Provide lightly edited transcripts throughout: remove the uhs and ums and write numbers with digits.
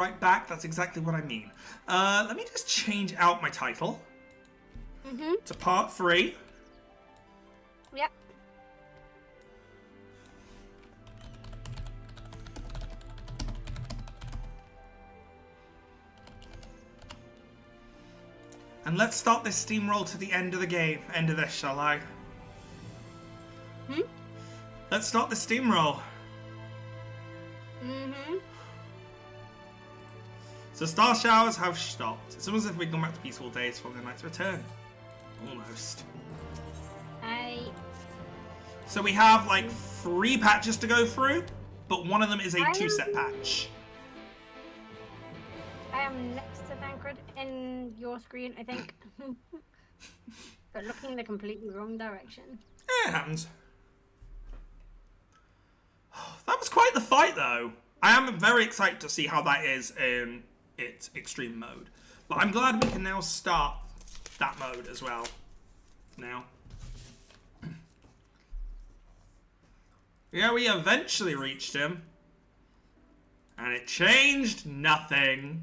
right back. That's exactly what I mean. Let me just change out my title to Part 3. Yep. And let's start this steamroll to the end of the game. End of this, shall I? Let's start the steamroll. So star showers have stopped. It's almost as if we've gone back to peaceful days from the Knight's Return. Almost. So we have like 3 patches to go through, but one of them is a 2-set patch. I am next to Thancred in your screen, I think. But looking in the completely wrong direction. Yeah, it happens. That was quite the fight, though. I am very excited to see how that is in its extreme mode. But I'm glad we can now start that mode as well. Now. Yeah, we eventually reached him. And it changed nothing.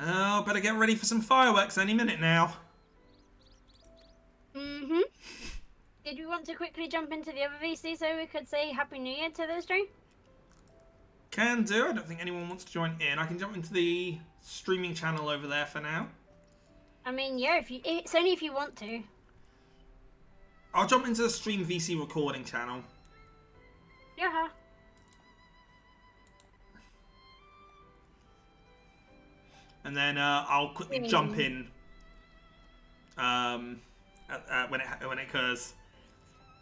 Oh, better get ready for some fireworks any minute now. Did we want to quickly jump into the other VC so we could say Happy New Year to those 3? Can do. I don't think anyone wants to join in. I can jump into the streaming channel over there for now. I mean, yeah, it's only if you want to. I'll jump into the stream VC recording channel. Yeah. And then I'll quickly jump in when it occurs.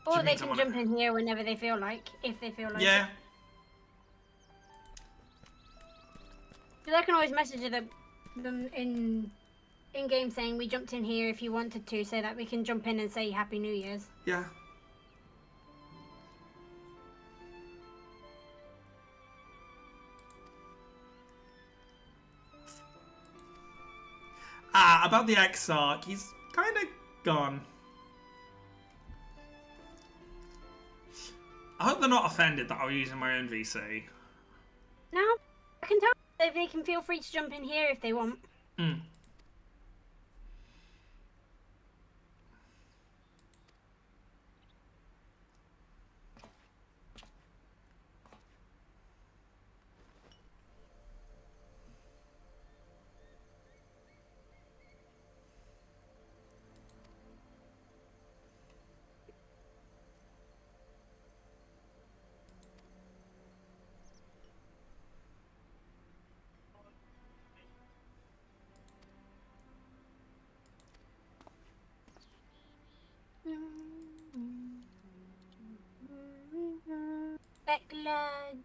Or they can jump in here whenever they feel like, if they feel like yeah. it. Because I can always message them in-game saying we jumped in here if you wanted to, so that we can jump in and say Happy New Year's. Yeah. About the Exarch, he's kind of gone. I hope they're not offended that I'm using my own VC. No, I can tell if they can feel free to jump in here if they want. Backlog.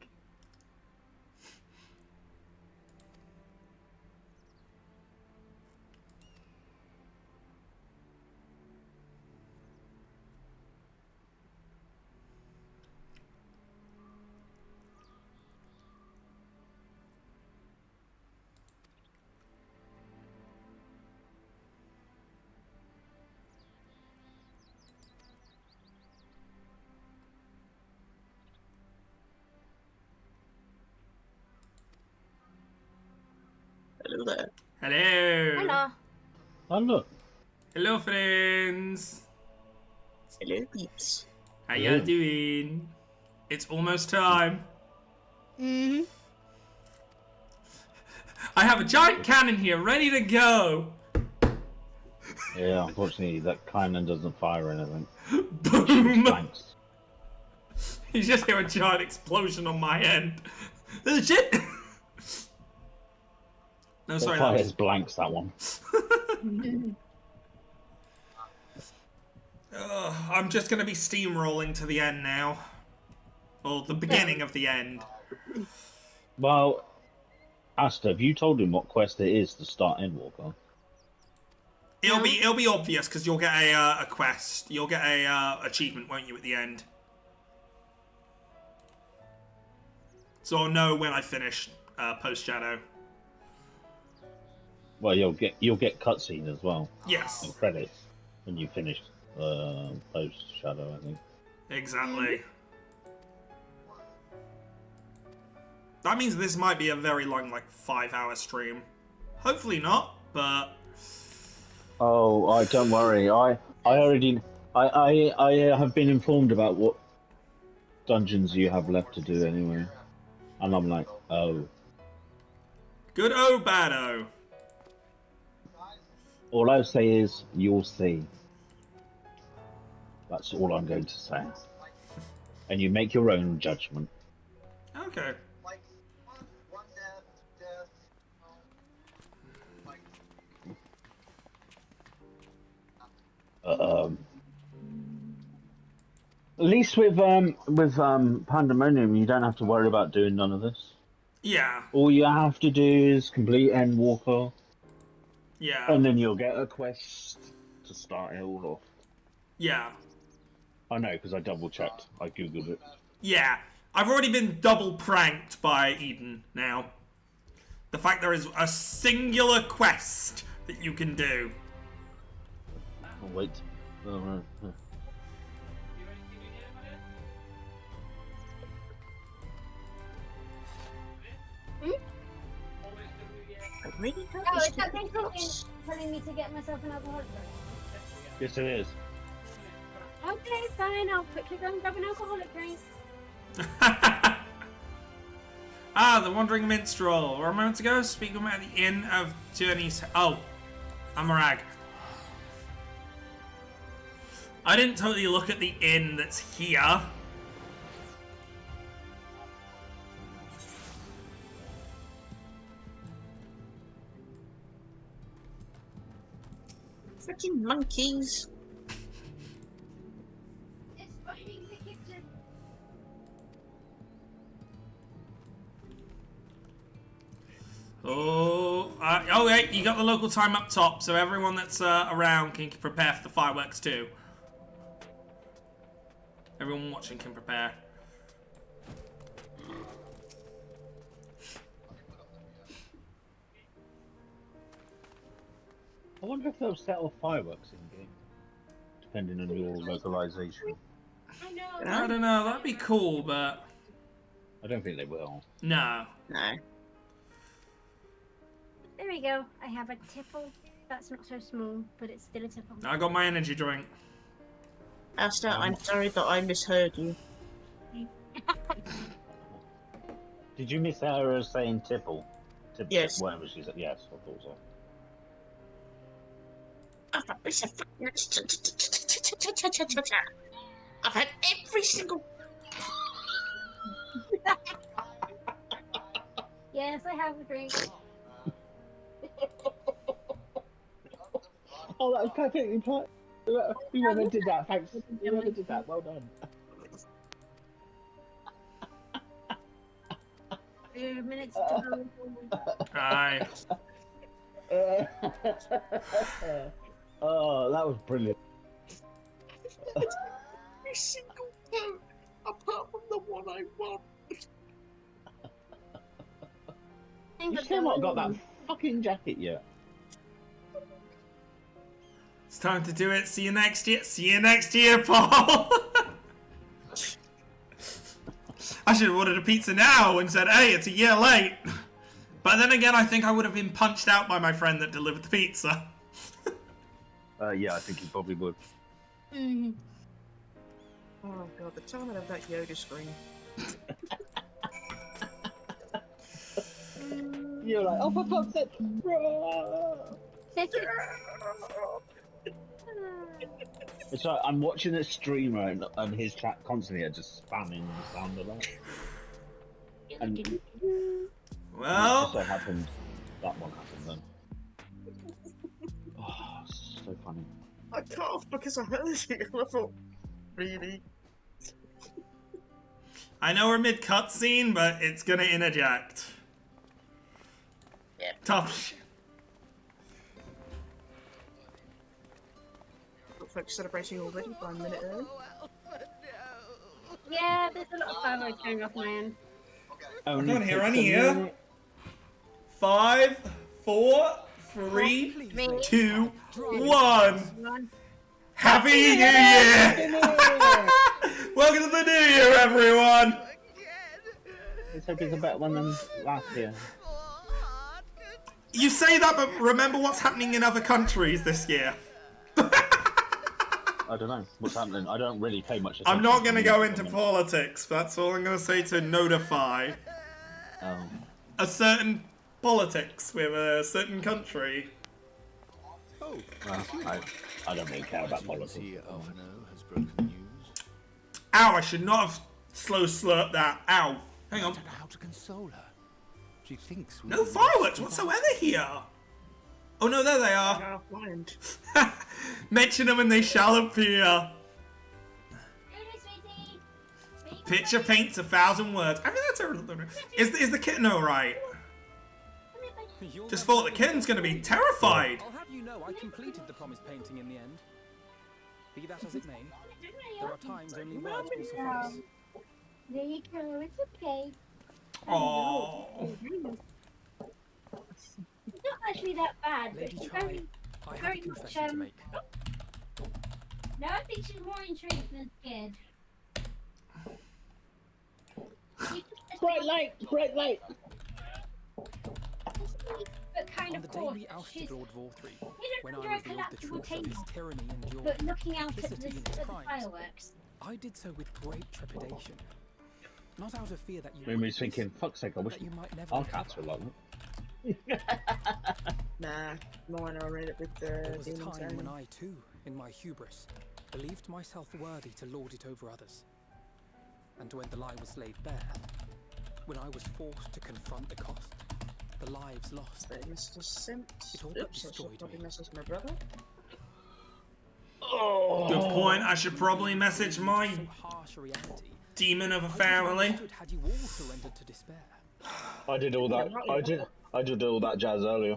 Hello there. Hello. Hello. Hello. Hello, friends. Hello, peeps. How y'all doing? It's almost time. Mm-hmm. I have a giant cannon here, ready to go. Yeah, unfortunately, that cannon doesn't fire anything. Boom! Blanks. You just hear a giant explosion on my end. Shit! No, sorry. It fires blanks, that one. I'm just going to be steamrolling to the end now. Or the beginning of the end. Well, Asta, have you told him what quest it is to start Endwalker? It'll be obvious because you'll get a quest. You'll get a achievement, won't you, at the end? So I'll know when I finish post Shadow. Well, you'll get cutscene as well Yes, and credits when you finish post Shadow, I think. exactly. That means this might be a very long, like 5-hour stream. Hopefully not, but Oh, don't worry. I already I have been informed about what dungeons you have left to do anyway, and I'm like, oh. good O, bad O. All I'll say is you'll see. That's all I'm going to say. And you make your own judgment. Okay. At least with Pandemonium, you don't have to worry about doing none of this. Yeah. All you have to do is complete Endwalker, Yeah. and then you'll get a quest to start it all off. Yeah. I know, because I double checked. I googled it. Yeah. I've already been double pranked by Eden now. The fact there is a singular quest that you can do. Oh, wait. Oh, no. I really hope Oh, this is that can be thing close. telling me to get myself an alcoholic drink? Yes, it is. Okay, fine. I'll quickly go and grab an alcoholic drink. Ah, the Wandering Minstrel. A moment ago, speaking about the Inn of Tunis. Oh, Amarag. I didn't totally look at the inn that's here. Freaking monkeys. It's raining the kitchen. Oh wait, you got the local time up top, so everyone that's around can prepare for the fireworks too. Everyone watching can prepare. I wonder if they'll set off fireworks in game, depending on your localization. I know. I don't know, that'd be cool, but I don't think they will. no. No. There we go. I have a tipple. That's not so small, but it's still a tipple. I got my energy drink. Asta, I'm sorry, but I misheard you. Did you miss her saying tipple? Yes. Whatever she said. Yes, I thought so. I've had every single. Yes, I have a drink. Oh, that was perfectly put. Whoever did that, thanks. Whoever did that, well done. 2 minutes to go. Aye. Oh, that was brilliant. Every single vote, apart from the one I won. You still not got that fucking jacket yet. It's time to do it. See you next year. See you next year, Paul. I should have ordered a pizza now and said, hey, it's a year late. But then again, I think I would have been punched out by my friend that delivered the pizza. Yeah, I think you probably would. Mm-hmm. Oh god, the timing of that Yoda screen. You're like, oh, for fuck's sake. It's like I'm watching a streamer and his chat constantly are just spamming the sound of that. And it just Well, so happened that one happened then. Oh, it's so funny. I cut off because I heard it and I thought, really? I know we're mid cutscene, but it's gonna interject. Yep. Tough shit. Looks like celebrating already by a minute early. Yeah, there's a lot of fireworks going off my end. Only can't hear takes any a here. minute. 5, 4, 3, Three, 2, 1. one. Happy New Year! Welcome to the New Year, everyone! Let's hope it's a better one than last year. You say that, but remember what's happening in other countries this year. I don't know what's happening. I don't really pay much attention. I'm not going to go news into at the politics. That's all I'm going to say to notify moment. a certain politics with a certain country. Oh, well, I don't really care about politics. Has broken news. Ow, I should not have slow slurped that. Ow. Hang on. I don't know how to console her. She thinks we No fireworks whatsoever here. Oh no, there they are. Half blind. Mention them and they shall appear. Picture paints 1,000 words. I mean, that's a... Is the kitten alright? Just thought the kitten's gonna be terrified. I'll have you know I completed the promised painting in the end. Be that as it may, there are times only words will suffice. There you go, it's okay. Oh. It's not actually that bad, but Lady it's Chai, very, I have very a much, confession to make. No, I think she's more intrigued than scared. Bright light! Bright light! But kind On of the day course, we ousted she's Lord Vorthree, when under I a revealed the collapsible truth of his table, tyranny and your but looking out at complicity in his the crimes, fireworks. I did so with great trepidation. Not out of fear that you Made me would thinking, fuck's sake, I wish that you might never our cats were like that. Nah, no one ever made it with There the was a demons. time when I too, in my hubris, believed myself worthy to lord it over others. And when the lie was laid bare, when I was forced to confront the cost, the lives lost, Mr. Simp. It all but Oops, I destroyed should probably me. message my brother. Good point. I should probably message my so harsh a reality, demon of a I would have family. understood had you all surrendered to despair. I did all that. I did all that jazz earlier.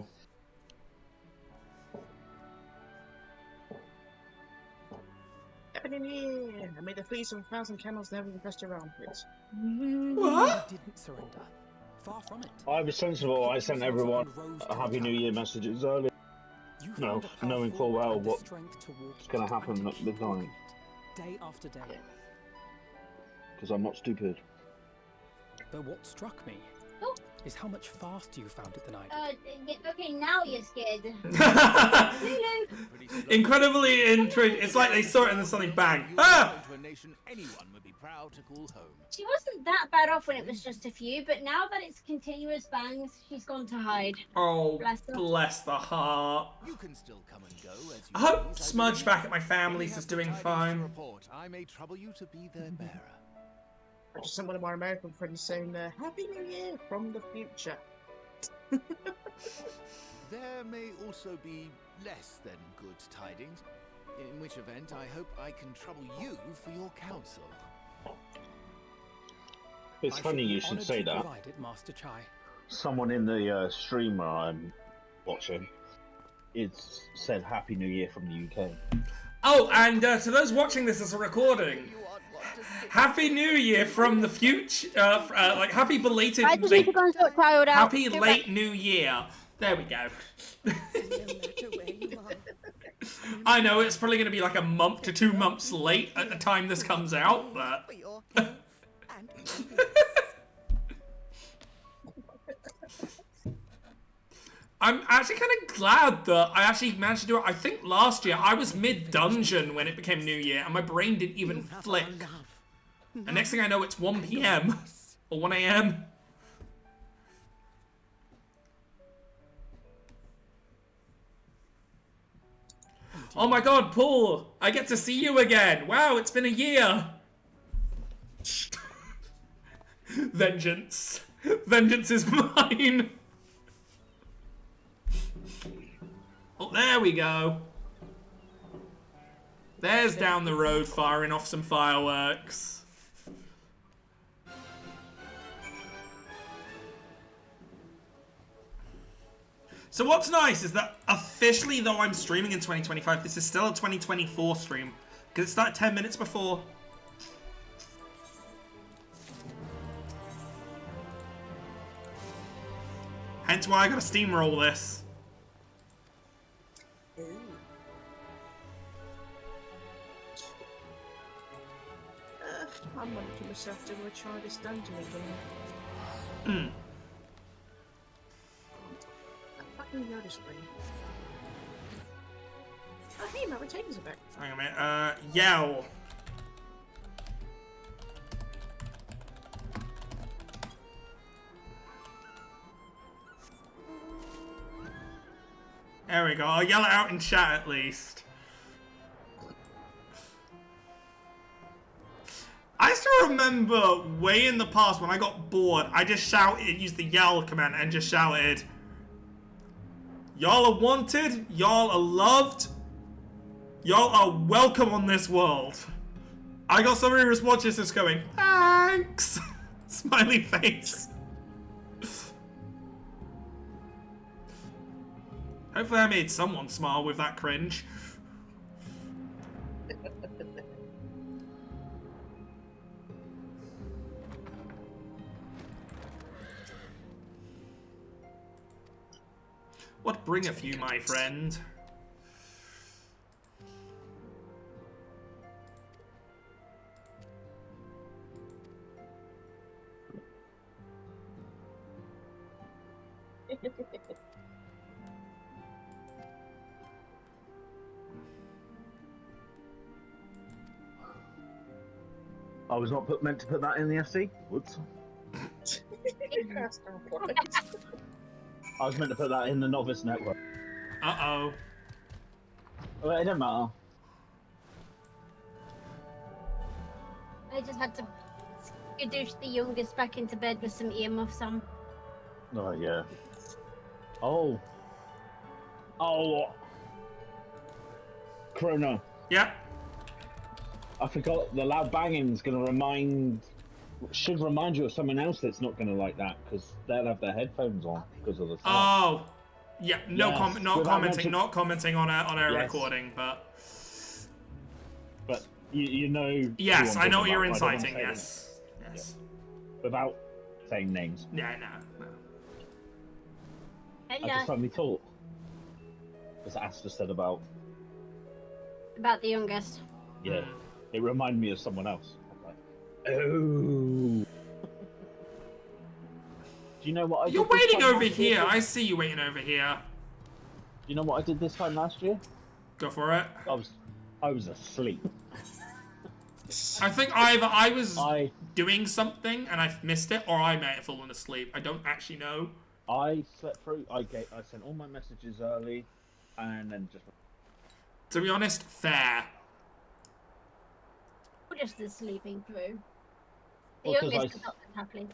Happy New Year! I made the fleece of 1,000 camels never even pressed around, please. What? I didn't surrender. Far from it. I was sensible. I sent everyone a Happy New Year messages earlier. You No, found a knowing path full well forward and the what's strength to walk gonna it happen and at to the keep walking time. it, day after day. Because I'm not stupid. Though what struck me Oh. is how much faster you found it than I did. Okay, now you're scared. Lulu! Incredibly intrigued. It's like they saw it and then suddenly bang. Ah! Into a nation anyone would be proud to call home. She wasn't that bad off when it was just a few, but now that it's continuous bangs, she's gone to hide. Oh, Bless her. bless the heart. You can still come and go as you I hope please, Smudge believe. back at my When we family's have is the doing tidings to fine. report, I may trouble you to be their bearer. I just sent one of my American friends saying, Happy New Year from the future. There may also be less than good tidings, in which event I hope I can trouble you for your counsel. It's I funny be you should honoured say to that. provide it, Master Chai. Someone in the streamer I'm watching, it's said Happy New Year from the UK. Oh, and to those watching this as a recording, Happy New Year from the future. Like, happy belated. I just need to go and sort Child out. Happy Get late New Year. There we go. I know it's probably going to be like a month to 2 months late at the time this comes out, but. I'm actually kind of glad that I actually managed to do it. I think last year I was mid-dungeon when it became New Year, and my brain didn't even flick. And next thing I know, it's 1 p.m. or 1 a.m. Oh my god, Paul! I get to see you again! Wow, it's been a year! Vengeance. Vengeance is mine! Oh, there we go. There's down the road firing off some fireworks. So what's nice is that officially, though I'm streaming in 2025, this is still a 2024 stream. Because it started 10 minutes before. Hence why I gotta steamroll this. I'm wanting myself to try this dungeon again. Hmm. That fucking Yoda screen. Oh, hey, my retainers are back. Hang on a minute. Yell. There we go. I'll yell it out in chat at least. I still remember way in the past when I got bored, I just shouted, used the yell command and just shouted, "Y'all are wanted, y'all are loved, y'all are welcome on this world." I got so many responses just going, "Thanks." Smiley face. Hopefully I made someone smile with that cringe. What bringeth you, my friend? I was not meant to put that in the FC. Whoops. I was meant to put that in the novice network. Uh-oh. Well, it doesn't matter. I just had to skadoosh the youngest back into bed with some earmuffs on. Oh, yeah. Oh. Oh. Chrono. Yep. I forgot the loud banging's going to should remind you of someone else that's not going to like that, because they'll have their headphones on because of the sound. Oh. Yeah, no Yes, not without commenting, not commenting on a Yes. recording, but you know. yes, who I'm I know what talking you're about. I don't wanna inciting. say Yes, it. yes. Without saying names. Yeah, no. I Hello. just suddenly thought, as Asta said about, About the youngest. yeah, Hmm. it reminded me of someone else. I was like, oh. Do you know what I You're did this waiting time over last year? here. I see you waiting over here. Do you know what I did this time last year? Go for it. I was asleep. I think either I was I doing something and I missed it, or I may have fallen asleep. I don't actually know. slept through. I sent all my messages early, and then just. To be honest, fair. Or just the sleeping through. The Well, 'cause youngest is not happily.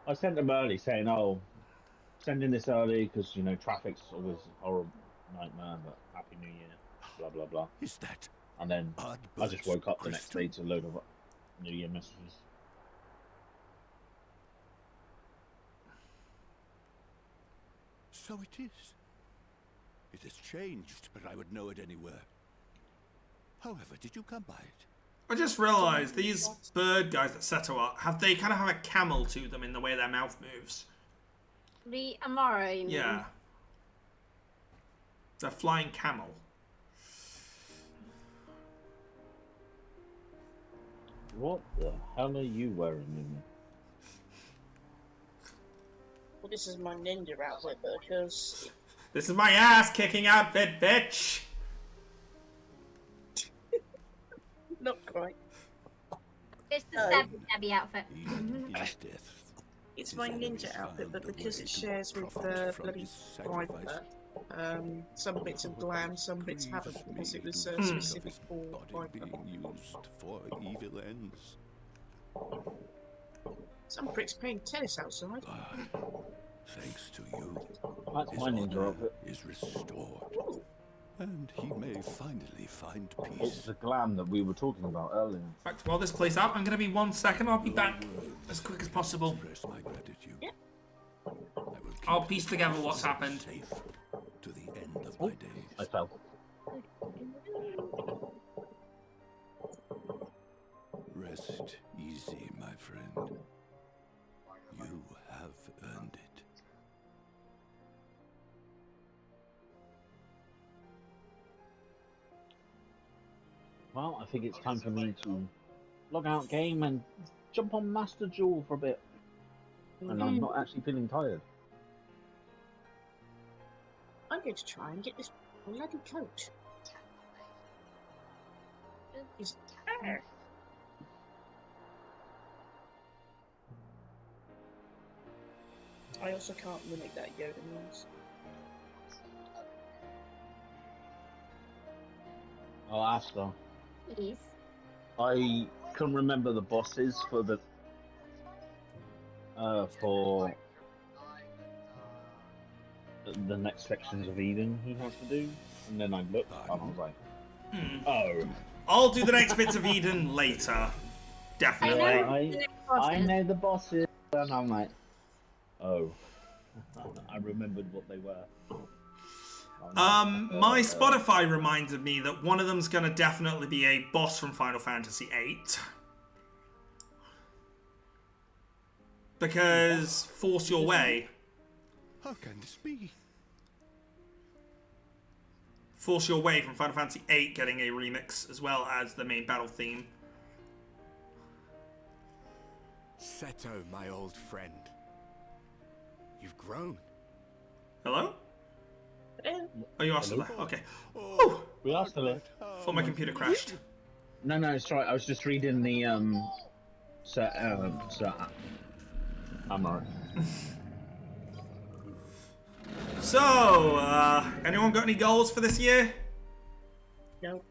I sent them early saying, "Oh, sending this early because traffic's always a horrible nightmare." But Happy New Year, blah blah blah. Is that And then I just Ardbird's woke up the next crystal? day to a load of New Year messages. So it is. It has changed, but I would know it anywhere. However, did you come by it? I just realised these bird guys that settle up they kind of have a camel to them in the way their mouth moves. The Amara, you mean? Yeah. It's a flying camel. What the hell are you wearing, Mimi? Well, this is my ninja outfit because This is my ass-kicking outfit, bitch! not quite. It's the Oh. stabby outfit. Even his death. It's has my always ninja outfit, found but a because way it to shares with profit the from bloody his private, sacrifice. some bits of glam, some bits haven't, because it was specific for Body private. being used for evil ends. Some pricks playing tennis outside. But thanks to you, That's his my ninja honor outfit. is restored, and he may finally find It's peace. the glam that we were talking about earlier. In fact, while this plays out, I'm going to be 1 second. I'll be back as quick as possible. Express my gratitude. Yeah. I will keep I'll piece together what's happened. safe to the end of my days. I fell. Rest easy, my friend. You have earned it. Well, I think it's time for me to log out game and jump on Master Duel for a bit. And I'm not actually feeling tired. I'm going to try and get this bloody coat. It's there. I also can't mimic that Yoda noise. Oh, Asta. Yes. I can remember the bosses for the next sections of Eden he has to do, and then I looked and I was like, oh. I'll do the next bits of Eden later. Definitely. I know the bosses, and I'm like, oh. I remembered what they were. My Spotify reminded me that one of them's gonna definitely be a boss from Final Fantasy VIII. Because Force Your Way. How can this be? Force Your Way from Final Fantasy VIII getting a remix as well as the main battle theme. Seto, my old friend. You've grown. Hello? Oh, you are still there? Okay. Oh, We are still here. Thought my computer crashed. No, it's right. I was just reading the Amar. So, anyone got any goals for this year? No.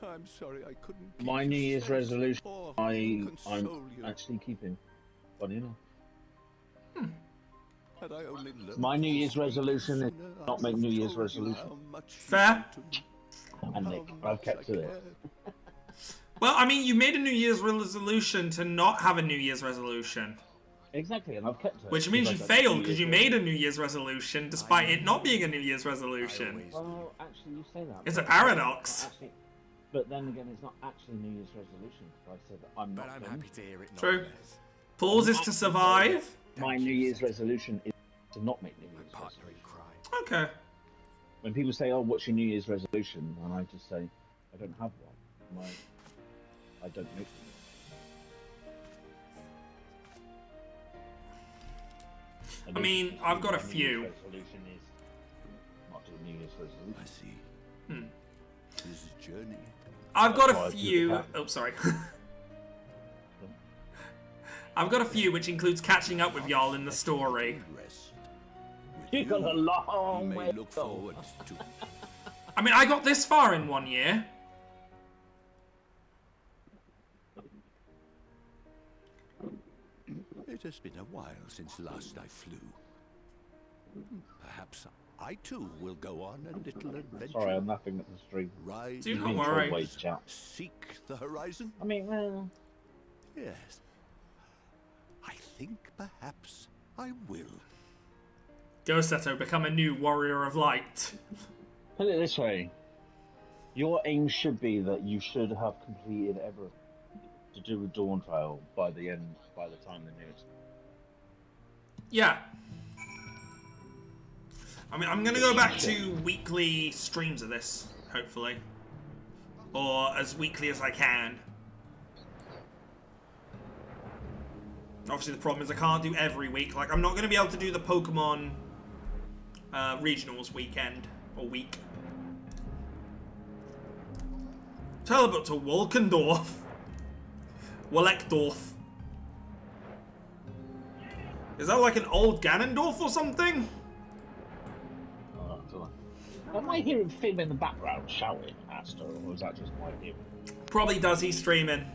I'm sorry I couldn't keep My you New Year's safe resolution, or I'm console you. actually keeping. Funny enough. Had I only learned My New Year's sooner, resolution is not make New Year's told you resolution. how much you Fair. meant to me, And how Nick, I've much kept I to it. cared. Well, I mean, you made a New Year's resolution to not have a New Year's resolution. Exactly, and I've kept to it. Which means you Because I got failed New because you Year's made a New Year's resolution despite it not being a New Year's resolution. Well, actually, you say that. It's a but paradox. actually- but then again, it's not actually a New Year's resolution. I said that I'm But not I'm done. happy to hear it. True. nonetheless. Pauses to survive. My New Year's resolution is to not make New My Year's partner in resolution. crime. Okay. When people say, "Oh, what's your New Year's resolution?" and I just say, "I don't have one. I don't make them." I mean, I've got a My New few. Year's resolution is not do a New Year's resolution. I see. Hmm. It is a journey. I've got That's why a I do the few. cat. Oh, sorry. I've got a few, which includes catching up with y'all in the story. Rest. With You got a you, long we way may to look go. forward to. I mean, I got this far in 1 year. It has been a while since last I flew. Perhaps I too will go on a little adventure. Sorry, I'm laughing at the stream. Ride Do the not Control worry. wave chat. Seek the horizon. I mean, well, Yes. I think perhaps I will. Go, Seto, become a new warrior of light. put it this way. Your aim should be that you should have completed everything to do a Dawn Trail by the time the news. Yeah. I mean, I'm going to go back to weekly streams of this, hopefully. Or as weekly as I can. Obviously, the problem is I can't do every week. Like, I'm not going to be able to do the Pokemon regionals weekend or week. Teleport to Wolkendorf. Wolekdorf. Is that like an old Ganondorf or something? Oh, I don't know. Am I hearing Fib in the background shouting, Asta, or is that just my hearing? Probably does, he's streaming.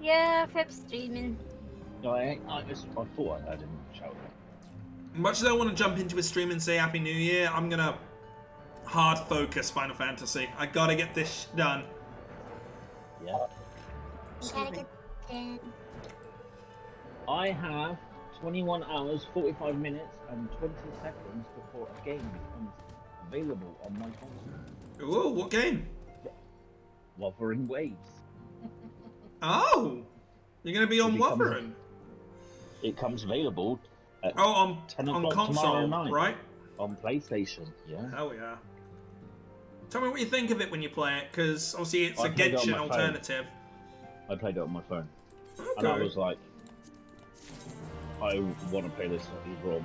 Yeah, Pip's streaming. No, I thought I heard him shouting. Much as I want to jump into his stream and say Happy New Year, I'm gonna hard focus Final Fantasy. I gotta get this done. Yeah. Gotta get in. I have 21 hours, 45 minutes, and 20 seconds before a game becomes available on my console. Ooh, what game? Wuthering Waves. Oh! You're gonna be on It becomes- Wuthering? It comes available at Oh, on 10 on o'clock tomorrow console, night. right? On PlayStation, yeah. Hell yeah. Tell me what you think of it when you play it, because obviously it's I a played it on Genshin my phone. alternative. I played it on my phone, and I Okay. was like, I want to play this on raw.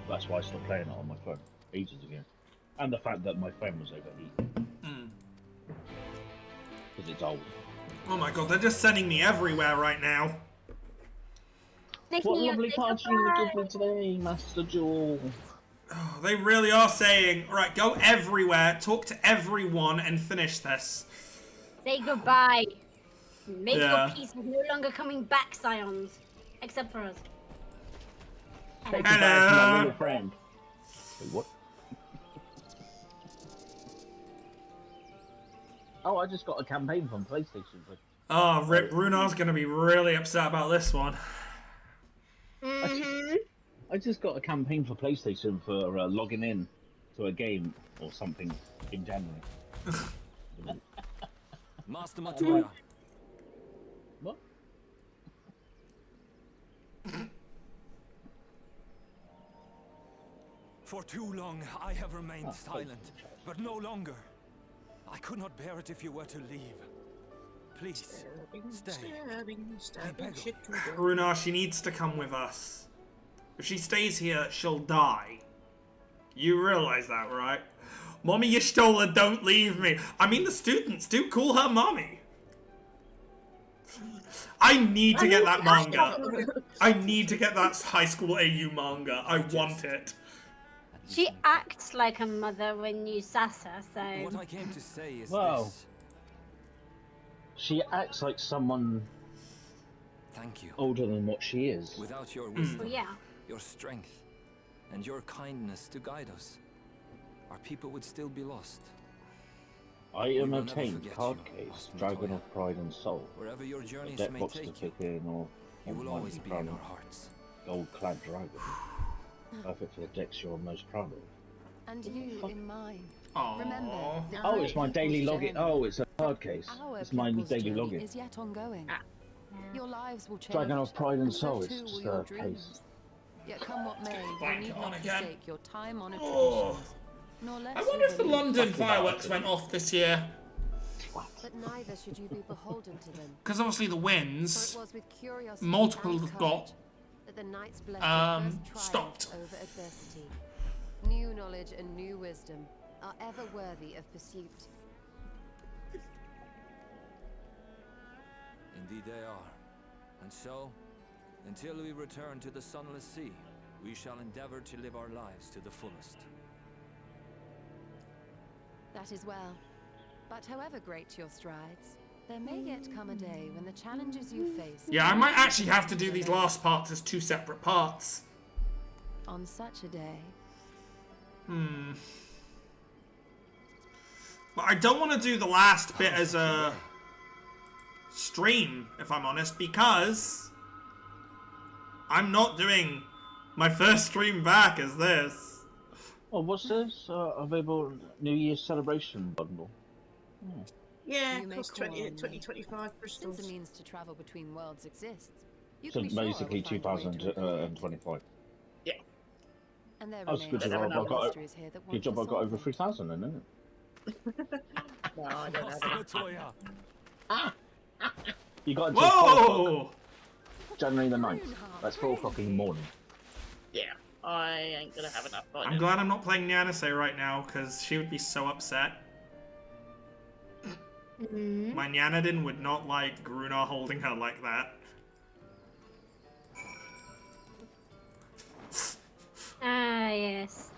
That's why I stopped playing it on my phone ages ago, and the fact that my phone was overheating because it's old. Oh my god, they're just sending me everywhere right now. Nicky, What you lovely say cards you goodbye. give me today, Master Jewel. Oh, they really are saying, alright, go everywhere, talk to everyone, and finish this. Say goodbye. Make Yeah. your peace with no longer coming back, Scions. Except for us. Take it back to my Hello. little friend. Wait, what? Oh, I just got a campaign from PlayStation. Oh, Rip Brunar's gonna be really upset about this one. I just got a campaign for PlayStation for logging in to a game or something in January. Master Matoya, What? for too long I have remained silent, but no longer. I could not bear it if you were to leave. Please, stay. I beg of you. shit to death. Brunar, she needs to come with us. If she stays here, she'll die. You realize that, right? Mommy Yashtola, don't leave me. I mean, the students do call her mommy. I need to get that manga. I need to get that high school AU manga. I want it. She acts like a mother when you sass her, What so... I came to say is Wow. this. She acts like someone Thank you. older than what she is. Without your wisdom, Well, yeah. your strength, and your kindness to guide us, our people would still be lost. Item will never obtained, forget card you, case, Master Dragon Matoya. of Pride and Soul. Wherever your A journeys deck may box to take you, pick in or you will always be proud in of. our hearts. Gold clad dragon. Perfect for the decks you're most proud of. And you in mine. Aww. Remember, the Oh, other it's my people's daily login. journey. Oh, it's a card case. Our It's my people's daily journey login. is yet ongoing. Your lives will change. Dragon of Pride and so Soul. It's too will just your a dreams. case. Yet come what may, you Blank need it on not again. forsake your time-honored Oh. traditions. Nor let I wonder if the your London Fuck about fireworks it. went off this year. But neither should you be beholden to them. Because obviously the For it wins. was with curiosity Multiple and have courage got, that the knights blessed their first triumph stopped. over adversity. New knowledge and new wisdom are ever worthy of pursuit. Indeed they are. And so, until we return to the Sunless Sea, we shall endeavor to live our lives to the fullest. That is well. But however great your strides, there may yet come a day when the challenges you face... Yeah, I might actually have to do these last parts as two separate parts. On such a day, But I don't want to do the last bit as a stream, if I'm honest, because I'm not doing my first stream back as this. Oh, what's this? Available New Year's celebration bundle. Yeah, You may cost call 20, on me. 2025 since crystals. a means to travel between worlds exists, you So can be sure I will basically find a way to reveal it. 2025. And there That's a good remains job. many I've got mysteries here that Good want job I got over resolving. 3,000 then, isn't it? No, I don't Master have Matoya! You got until 4 o'clock, Whoa! January the 9th. That's 4 o'clock in the morning. Yeah, I ain't gonna have enough by I'm now. glad I'm not playing Nyanase right now, because she would be so upset. My Nyanadin would not like Grunar holding her like that. Ah, yes.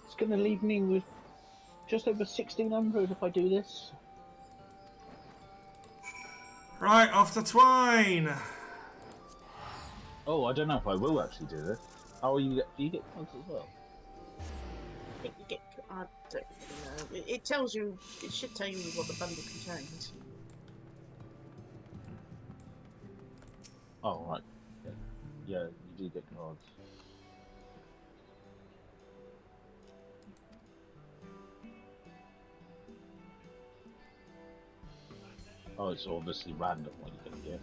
It's going to leave me with just over 1,600 if I do this. Right, off to Twine! Oh, I don't know if I will actually do this. Oh, do you get points as well? You get, I don't know. It tells you, it should tell you what the bundle contains. Oh, right. Yeah, you do get cards. Oh, it's obviously random what you're going to get.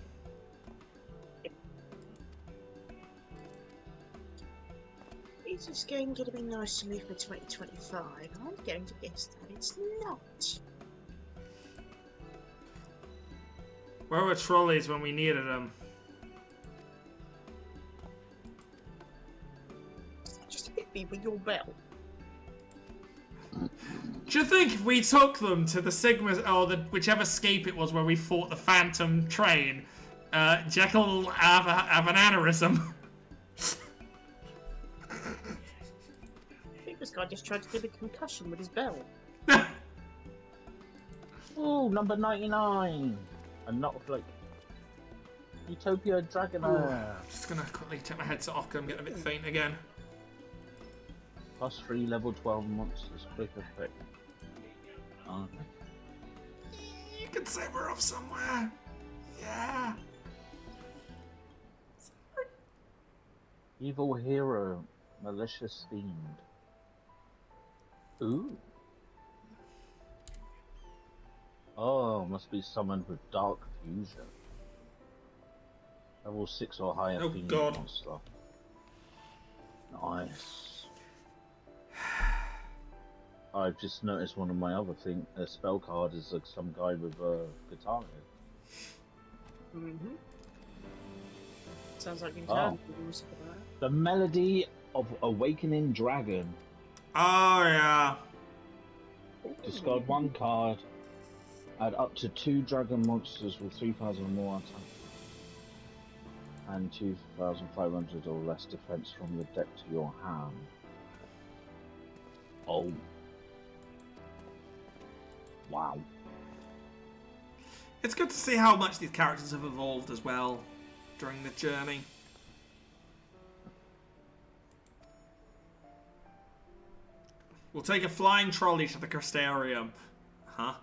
Is this game going to be nice to me for 2025? I'm going to guess that it's not. Where were trolleys when we needed them? Just hit me with your bell. Do you think if we took them to the Sigma or the whichever scape it was where we fought the Phantom train, Jekyll will have an aneurysm? I think this guy just tried to give a concussion with his bell. Oh, number 99! And not like Utopia Dragonair. Just gonna quickly take my headset off because I'm getting a bit faint again. Plus 3 level 12 monsters, quick effect. Oh. You can say we're off somewhere. Yeah. Evil hero, malicious themed. Ooh. Oh, must be someone with dark fusion. Level 6 or higher Oh, themed God. monster. Nice. I've just noticed one of my other spell card is like some guy with a guitar here. Mm-hmm. Sounds like you can use for that. The Melody of Awakening Dragon. Oh yeah. Discard 1 card. Add up to 2 dragon monsters with 3,000 or more attack. And 2,500 or less defense from the deck to your hand. Oh. Wow. It's good to see how much these characters have evolved as well during the journey. We'll take a flying trolley to the Crystarium. Huh?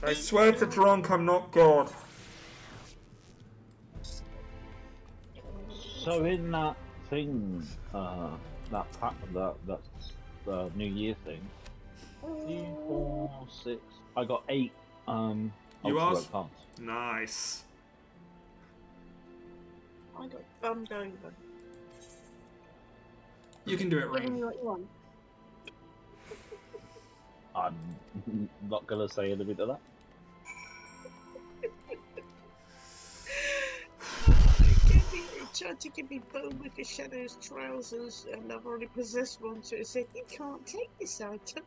I swear to drunk, I'm not God. So in that thing, that New Year thing, 3, 4, 6. I got 8 You ultimate asked? cards. Nice. I got bummed over. You can do it, Giving Rain. you what you want. I'm not gonna say anything to that. He tried to give me bone with the Shadow's trousers, and I've already possessed one, so it said, you can't take this item.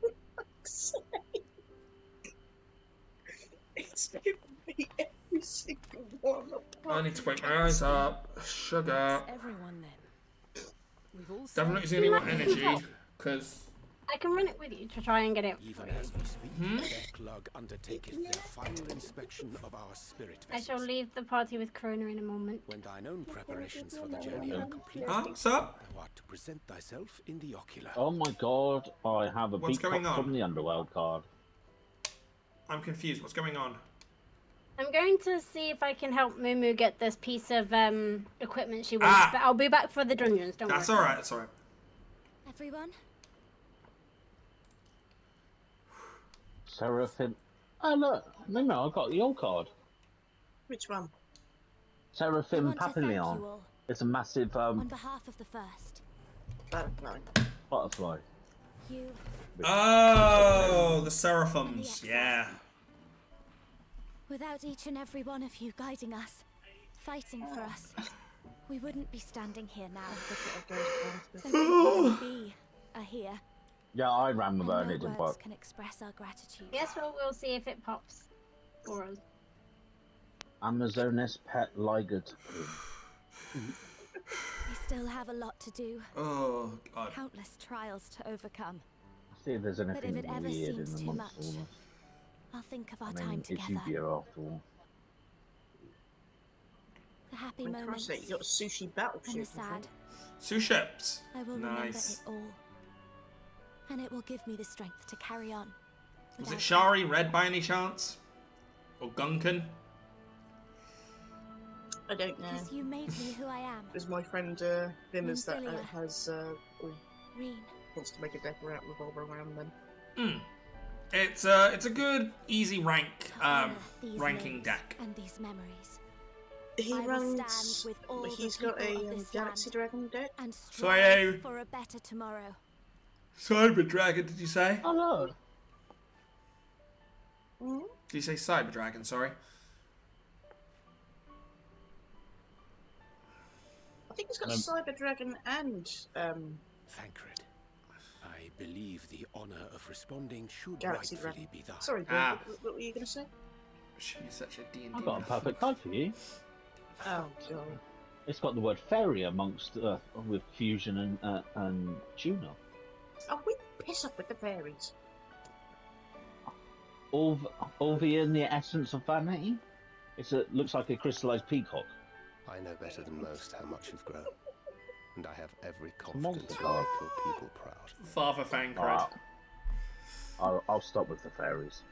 For fuck's sake. It's given me every single one. I need to wake my eyes up. Sugar. Everyone then. We've all Definitely see anyone energy, because I can run it with you to try and get it. Even as we speak, Decklug undertaketh their final inspection of our spirit I shall vessels. leave the party with Krona in a moment. When thine own preparations for the journey are complete, Huh? What's up? thou art to present thyself in the ocular. Oh my god, I have a What's big going pop on? from the Underworld card. I'm confused. What's going on? I'm going to see if I can help Mumu get this piece of equipment she wants, but I'll be back for the dungeons, don't That's worry. alright, that's alright. Everyone? Seraphim. Oh look, no, I got the old card. Which one? I Seraphim want to thank you Papillon. all It's a massive on behalf of the first. Butterfly. butterfly. You Oh, the Seraphims. Yeah. Without each and every one of you guiding us, fighting for us, we wouldn't be standing here now. So we are here, Yeah, I ran with and her and no it didn't words work. can express our gratitude. Guess what? We'll see if it pops for us. Amazonas pet Ligard. We still have a lot to do, Oh, God. countless trials to overcome. See if there's if anything it ever weird in seems the too monster. much, I'll think of our I time mean, it's together. Yu-Gi-Oh after all. The happy When moments Christ, you got a sushi and battleship. the I think. sad. Two ships. I will Nice. remember it all. And it will give me the strength to carry on. Was it without Shari Red by any chance? Or Guncan? I don't know. Because you made me who I am. There's my friend Vimmers that Ophelia. has Reen. wants to make a deck route revolve around them. It's a good, easy Honor these ranking names deck. And these memories. He I will runs. stand with all He's the got people a of this Galaxy land Dragon deck. and So I am- strive for a better tomorrow. Cyber Dragon, did you say? Oh no. Did you say Cyber Dragon? Sorry. I think he's got Cyber Dragon and Thancred. I believe the honor of responding should Galaxy rightfully Dragon. be thine. Sorry, Ah. what were you going to say? Should be such a D&D. I've got a perfect card for you. Oh god. It's got the word fairy amongst with fusion and tuna. Oh, we piss off with the fairies. All in the essence of vanity. Looks like a crystallized peacock. I know better than most how much you've grown, and I have every monster confidence you'll card. make your people proud. Father Fancred. I'll stop with the fairies.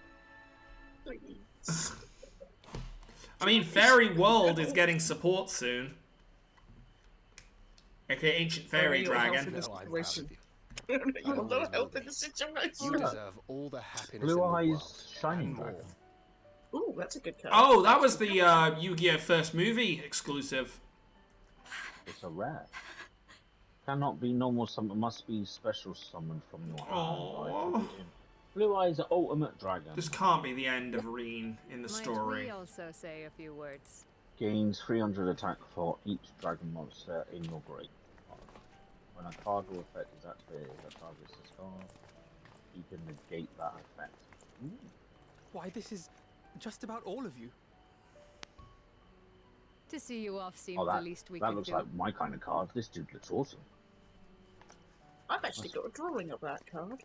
Please. I mean, Fairy World is getting support soon. Okay, Ancient Fairy You're helping Dragon. this No, I'm proud of situation. you. You're always not will helping be. the situation. You deserve all the happiness Blue in the eyes, world, shining and more. dragon. Ooh, that's a good card. Oh, that was the Yu-Gi-Oh! First movie exclusive. It's a rare. Cannot be normal summon. Must be special summoned from your hand. Aww. Blue eyes, ultimate dragon. This can't be the end of Reen in the story. Might we also say a few words? Gains 300 attack for each dragon monster in your grave. When a card or effect is activated, the target's discard. You can negate that effect. Why, this is just about all of you. To see you off seems Oh, the least we that could looks do. like my kind of card. This dude looks awesome. I've actually got a drawing of that card.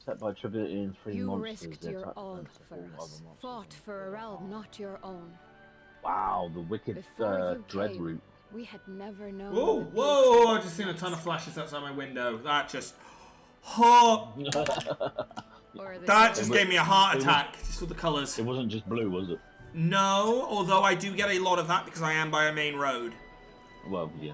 Set by attributing 3 You monsters. risked their your attack all defense to for all us. other monsters Fought in for a the realm field. not your own. Wow, the wicked Before you dread came, root. We had never known. Whoa, the whoa! beauty I of just seen a ton of nights flashes outside my window. That just... Oh, or the that days just was- gave me a heart it was- attack. Just with the colours. It wasn't just blue, was it? No, although I do get a lot of that because I am by a main road. Well, yeah.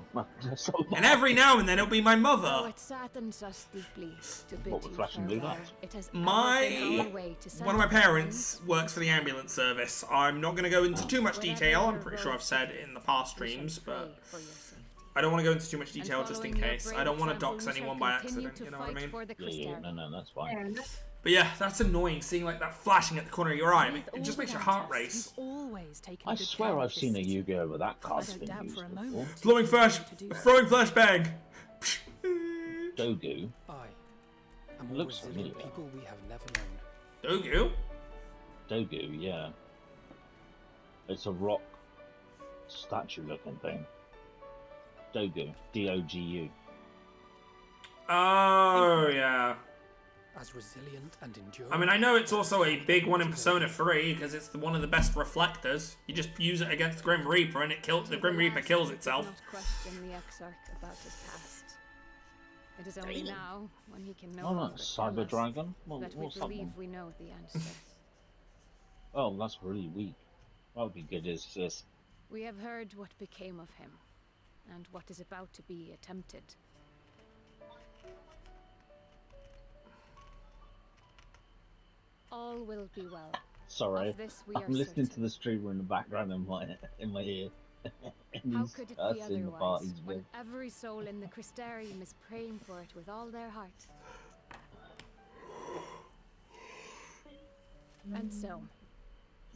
So And every now and then it'll be my Oh, mother. it saddens us deeply to bid What, with you Flash and Blue farewell. Lights? It has My- ever been our way to send One of my our parents friends. works for the ambulance service. I'm not going to go into too much Whatever detail. I'm your pretty sure road I've said takes, it in the past we shall streams, pray but for your safety. I don't want to go into too much detail And just in following your case. I brave don't want to example, dox we shall anyone by continue accident, to you know what I fight mean? for the Yeah, Crystarium. no, that's fine. But yeah, that's annoying, seeing like that flashing at the corner of your eye. With It just all makes your without heart us, race. you've always taken I good swear care of I've this seen a city. Yu-Gi-Oh! Where that I card's don't been doubt used for a before. moment. Throwing flashbang. I am a Looks resilient familiar. people we have never known. Dogu? Dogu, yeah. It's a rock statue-looking thing. Dogu, D-O-G-U. Oh, yeah. As resilient and enduring. I mean, I know it's also a big one in Persona 3 because it's one of the best reflectors. You just use it against the Grim Reaper and it kills. The Grim Reaper kills itself. Not question the Exarch about his past. It is only now, when he can no Oh, no, longer tell Cyber us, Dragon? that we What's that believe one? we know the answer. Oh, that's really weak. That would be good as this. We have heard what became of him, and what is about to be attempted. All will be well. Sorry, Of this we are I'm listening certain. to the streamer in the background in my ear. And How he's could it be cursing the otherwise, parties when with. every soul in the Crystarium is praying for it with all their heart? And so,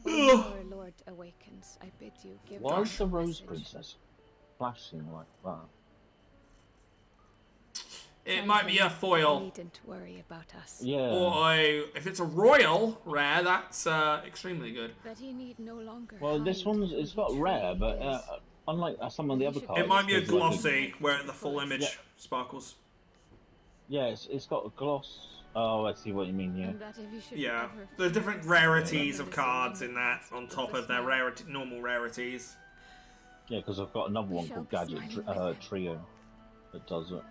when our Lord awakens, I bid you give Why him is the a Rose message. Princess flashing like that? It Tell might be him a You foil. needn't worry about us. Yeah. Or if it's a royal rare, that's extremely good. That he need no longer Well, this hide one's who it's he got truly rare, but is. unlike some of the other cards, It might be a there's like glossy where the full image Yeah. sparkles. Yeah, it's got a gloss. Oh, I see what you mean. Yeah. And that if he should Yeah, ever there's fear different us, rarities of reminiscing cards on in the that past on of top this of their man. normal rarities. Yeah, because I've got another We one shall called be Gadget smiling with him. Trio that does it.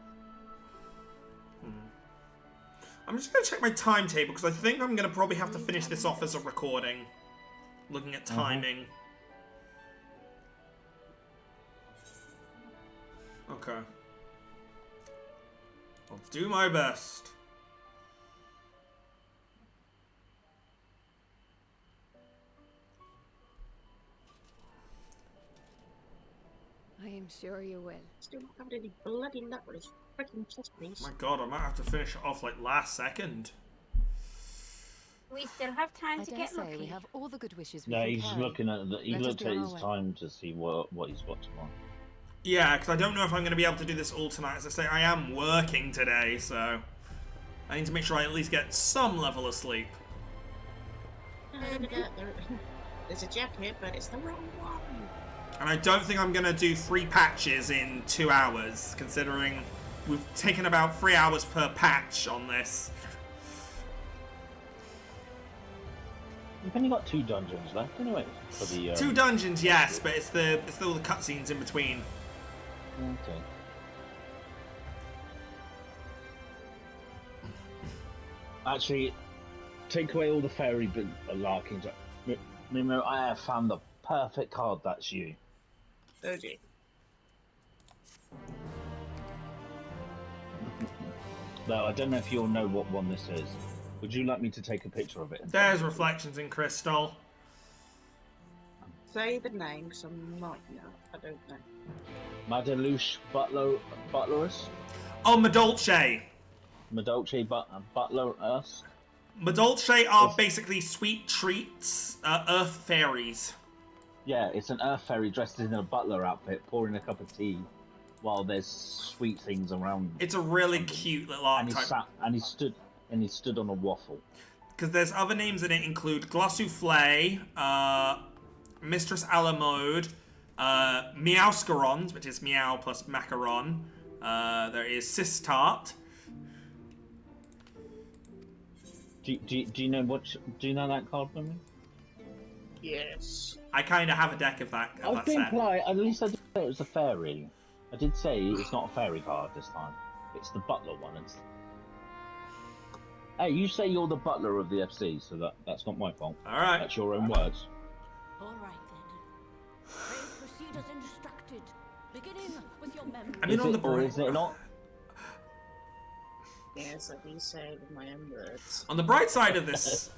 I'm just gonna check my timetable because I think I'm gonna probably have to finish this off as a recording. Looking at timing. Okay. I'll do my best. I am sure you will. Still not having any bloody luck with this freaking chess piece. My God, I might have to finish it off like last second. We still have time I to dare get say lucky. we have all the good wishes we No, can he's carry. looking at the, he Let us looked be at on his our way. time to see what he's got tomorrow. Yeah, because I don't know if I'm going to be able to do this all tonight. As I say, I am working today, so I need to make sure I at least get some level of sleep. There's a jacket, but it's the wrong one. And I don't think I'm going to do 3 patches in 2 hours, considering we've taken about 3 hours per patch on this. You've only got 2 dungeons left, anyway. For the 2 dungeons, yes, but it's all the cutscenes in between. Okay. Actually, take away all the fairy larkings. Mimo, I have found the perfect card. That's you. Oh dear. No, I don't know if you'll know what one this is. Would you like me to take a picture of it? There's Reflections in Crystal. Say the name, because I might know. I don't know. Madalush Butlerus? Oh, Madolche. Madolche Butlerus? Madolche are basically sweet treats, earth fairies. Yeah, it's an earth fairy dressed in a butler outfit, pouring a cup of tea, while there's sweet things around. It's a really cute little archetype. And he stood on a waffle. Because there's other names in it include Glossouffle, Mistress Alamode, Meowscarons, which is meow plus macaron. There is Sistart. Do you know that card for me? Yes. I kind of have a deck of that. I've been polite. At least I did say it was a fairy. I did say it's not a fairy card this time. It's the butler one. Hey, you say you're the butler of the FC, so that's not my fault. All right. That's your own words. All right then. Pray proceed as instructed, beginning with your memory. I mean, Or is it not? Yes, I do say it with my own words. On the bright side of this,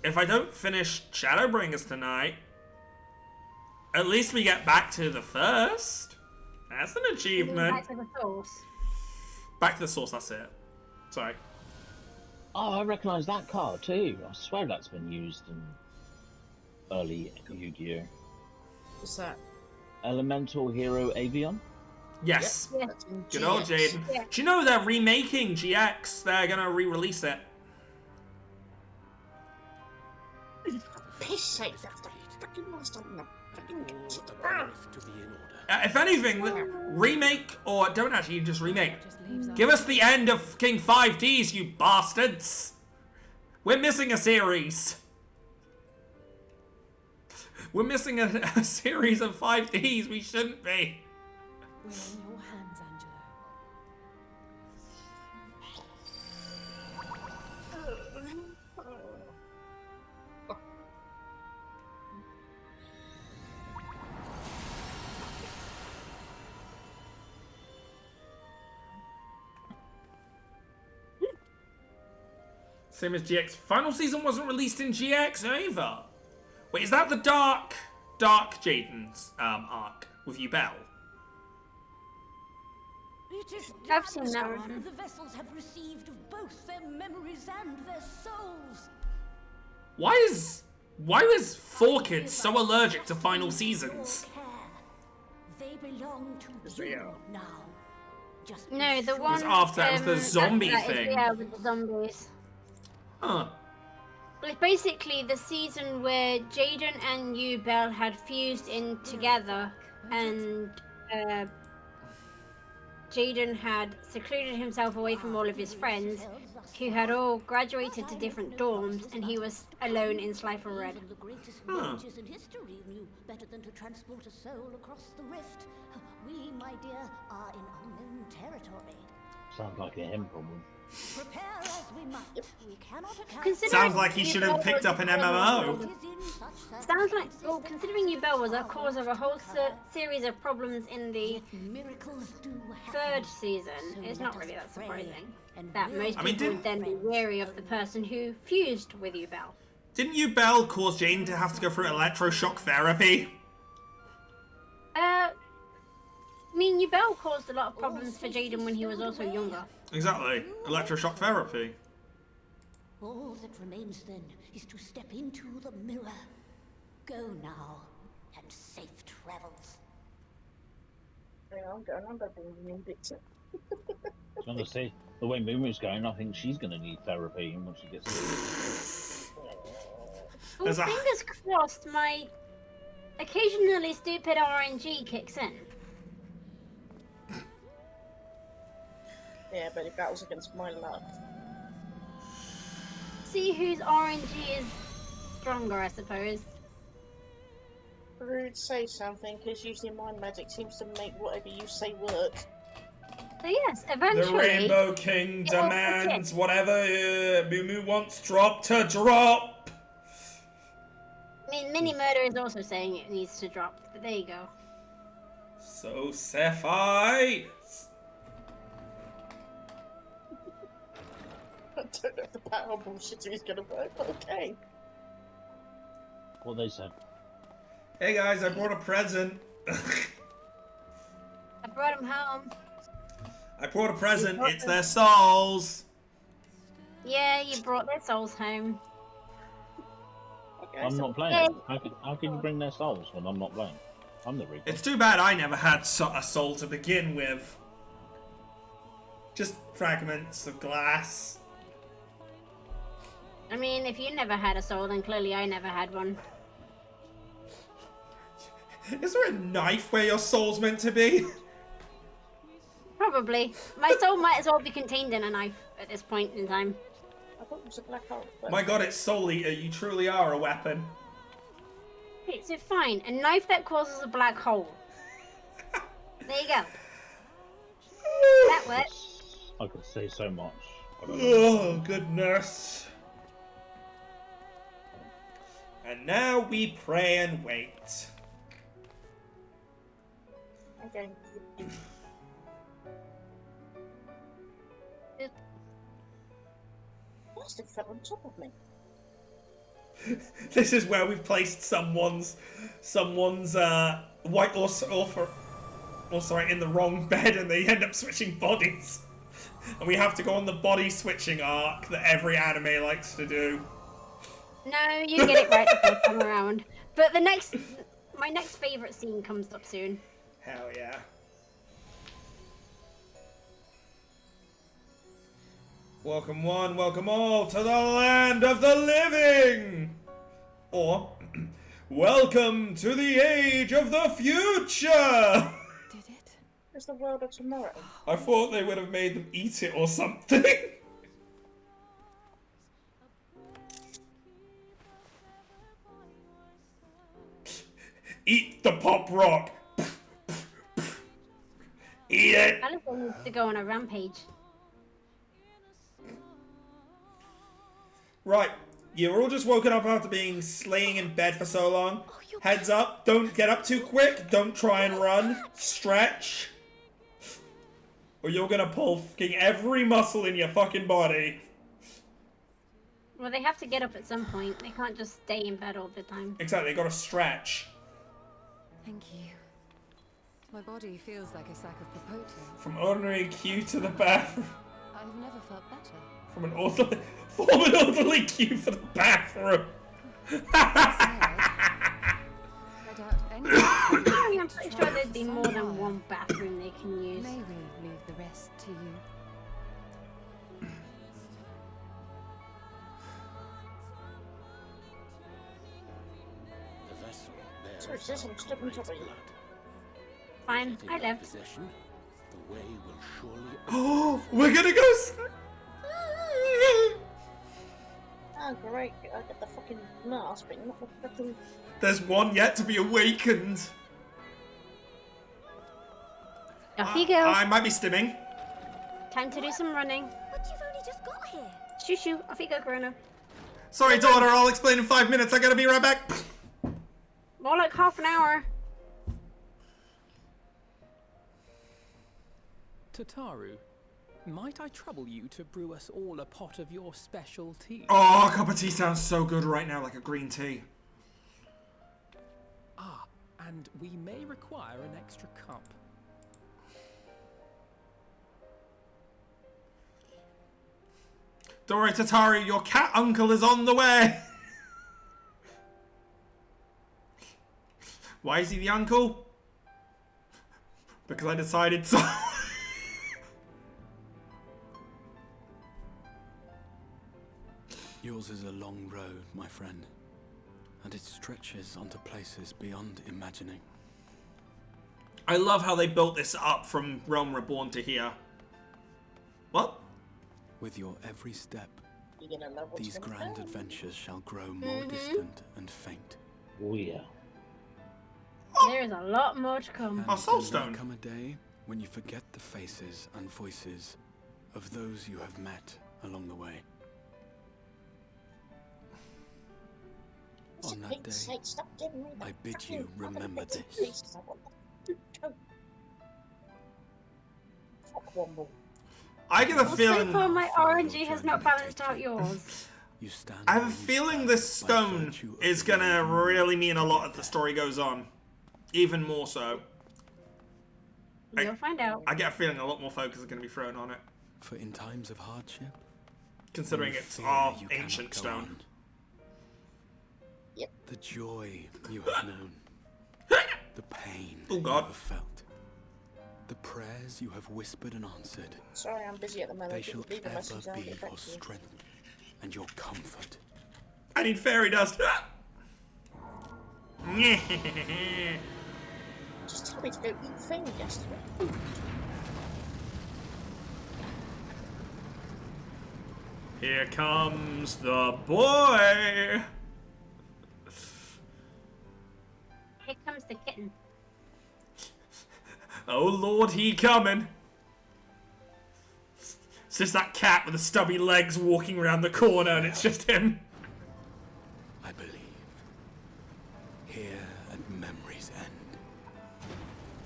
if I don't finish Shadowbringers tonight, at least we get back to the first. That's an achievement. Back to the source. Back to the source, that's it. Sorry. Oh, I recognise that card too. I swear that's been used in early Yu-Gi-Oh! What's that? Elemental Hero Avion? Yes. Yeah. Good old Jaden. Yeah. Do you know they're remaking GX? They're gonna re-release it. Piss sake, that's the fucking last time the fucking To be in order. If anything, remake, or don't actually just remake. Give us the end of King 5Ds, you bastards! We're missing a series. We're missing a series of 5Ds. We shouldn't be. We're in your hands, Angelo. Same as GX. Final season wasn't released in GX either. Wait, is that the Dark Jaden's arc with you, Belle? It is I've seen that done. one. The vessels have received of both their memories and their souls. Why is 4Kids so allergic to final seasons? They belong to you now. Just No, the one. was after that was the zombie that is, thing. yeah, with the zombies. Huh. It's basically the season where Jaden and you, Belle, had fused in together, and Jaden had secluded himself away from all of his friends, who had all graduated to different dorms, and he was alone in Slifer Red. Even the greatest Huh. mages in history knew better than to transport a soul across the rift. We, my dear, are in unknown territory. Sounds like a him problem. Prepare as we might. We cannot account. Considering Sounds like he you should have Belle picked was up an the cause MMO. of- Sounds like, well, considering you Belle was a cause of a whole series of problems in the Miracles do third season, it's not really that surprising that most people would then be wary of the person who fused with you Belle. Didn't you Belle cause Jane to have to go through electroshock therapy? I mean, you Belle caused a lot of problems for Jaden when he was also younger. Exactly. Electroshock therapy. All that remains then is to step into the mirror. Go now, and safe travels. I'm going on about being Vindictor. I was going to say, the way Moon's going, I think she's going to need therapy once she gets Oh, fingers crossed my occasionally stupid RNG kicks in. Yeah, but if that was against my luck. See whose RNG is stronger, I suppose. Rude, say something, because usually my magic seems to make whatever you say work. So yes, eventually... The Rainbow King demands whatever Moo wants drop to drop. I mean, Mini Murder is also saying it needs to drop, but there you go. So Sapphire. I don't know if the power bullshitting is going to work, but okay. what they said. Hey guys, I brought a present. I brought him home. I brought a present. It's their souls. Yeah, you brought their souls home. Okay, I'm so not playing. How can you bring their souls when I'm not playing? I'm the Reaper. It's too bad I never had a soul to begin with. Just fragments of glass. I mean, if you never had a soul, then clearly I never had one. Is there a knife where your soul's meant to be? Probably. My soul might as well be contained in a knife at this point in time. I thought it was a black hole. But... My god, it's Soul Eater. You truly are a weapon. Okay, so fine. A knife that causes a black hole. There you go. That works. I could say so much. I don't know. Oh, goodness. And now we pray and wait. Okay. Plastic fell on top of me. This is where we've placed someone's white or sorry, in the wrong bed, and they end up switching bodies. And we have to go on the body switching arc that every anime likes to do. No, you get it right the first time around. But my next favourite scene comes up soon. Hell yeah. Welcome one, welcome all to the land of the living! Or, welcome to the age of the future! Did it? It's the world of tomorrow. I thought they would have made them eat it or something. Eat the pop rock! Eat it! Alison needs to go on a rampage. Right, you're all just woken up after being laying in bed for so long. Heads up, don't get up too quick, don't try and run, stretch. Or you're gonna pull fucking every muscle in your fucking body. Well, they have to get up at some point. They can't just stay in bed all the time. Exactly, they gotta stretch. Thank you. My body feels like a sack of popote. From ordinary queue to the bathroom. I've never felt better. From an orderly... Form an orderly queue for the bathroom. I doubt any. I'm pretty sure there'd be more than one bathroom they can use. May we leave the rest to you? The vessel Sorry, sis, I'm stepping on top of you. Fine, I lived. Possession, the way will surely. Oh, we're gonna go... Oh, great. I got the fucking mask, but not the fucking... There's one yet to be awakened. Off you go. I might be stimming. Time to do some running. But you've only just got here. Shoo shoo, off you go, Corona. Sorry, daughter, I'll explain in 5 minutes. I gotta be right back. More like half an hour. Tataru, might I trouble you to brew us all a pot of your special tea? Oh, a cup of tea sounds so good right now, like a green tea. Ah, and we may require an extra cup. Don't worry, Tataru, your cat uncle is on the way. Why is he the uncle? Because I decided so. Yours is a long road, my friend, and it stretches onto places beyond imagining. I love how they built this up from Realm Reborn to here. What? With your every step, You're gonna love what's these gonna grand come. adventures shall grow more distant and faint. Oh yeah. There's a lot more to come. And Oh, Soul there Stone. will come a day when you forget the faces and voices of those you have met along the way. On that day, I bid you remember this. I get a So feeling. far, my RNG has not balanced out yours. You stand I have a where you feeling stand this by stone virtue of is the gonna will really mean a lot as the story goes on. Even more so. You'll find out. I get a feeling a lot more focus is gonna be thrown on it. For in times of hardship, Considering you it's fear our you cannot ancient go stone. on. Yep. The joy you have known, the pain Oh, you God. have felt, the prayers you have whispered and answered, Sorry, I'm busy at the moment. they shall Leave a ever message and I'll be get back your to you. strength and your comfort. I need fairy dust. Just tell me to go eat fairy dust. Here comes the boy. Here comes the kitten. Oh Lord, he coming. It's just that cat with the stubby legs walking around the corner, and it's just him. I believe. Here at memory's end.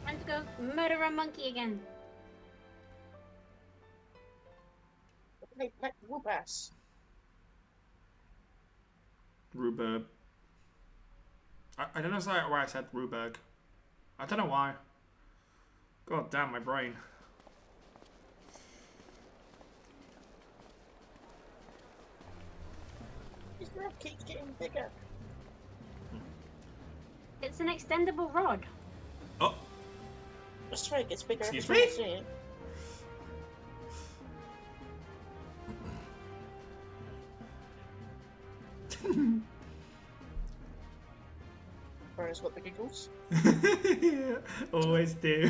Time to go murder a monkey again. Like Woobass. Rhubarb. I don't know why I said Rhubarb. I don't know why. God damn my brain. His rod keeps getting bigger. It's an extendable rod. Oh, That's right, it gets bigger Excuse every time me? I see it. Whereas what the giggles? always do.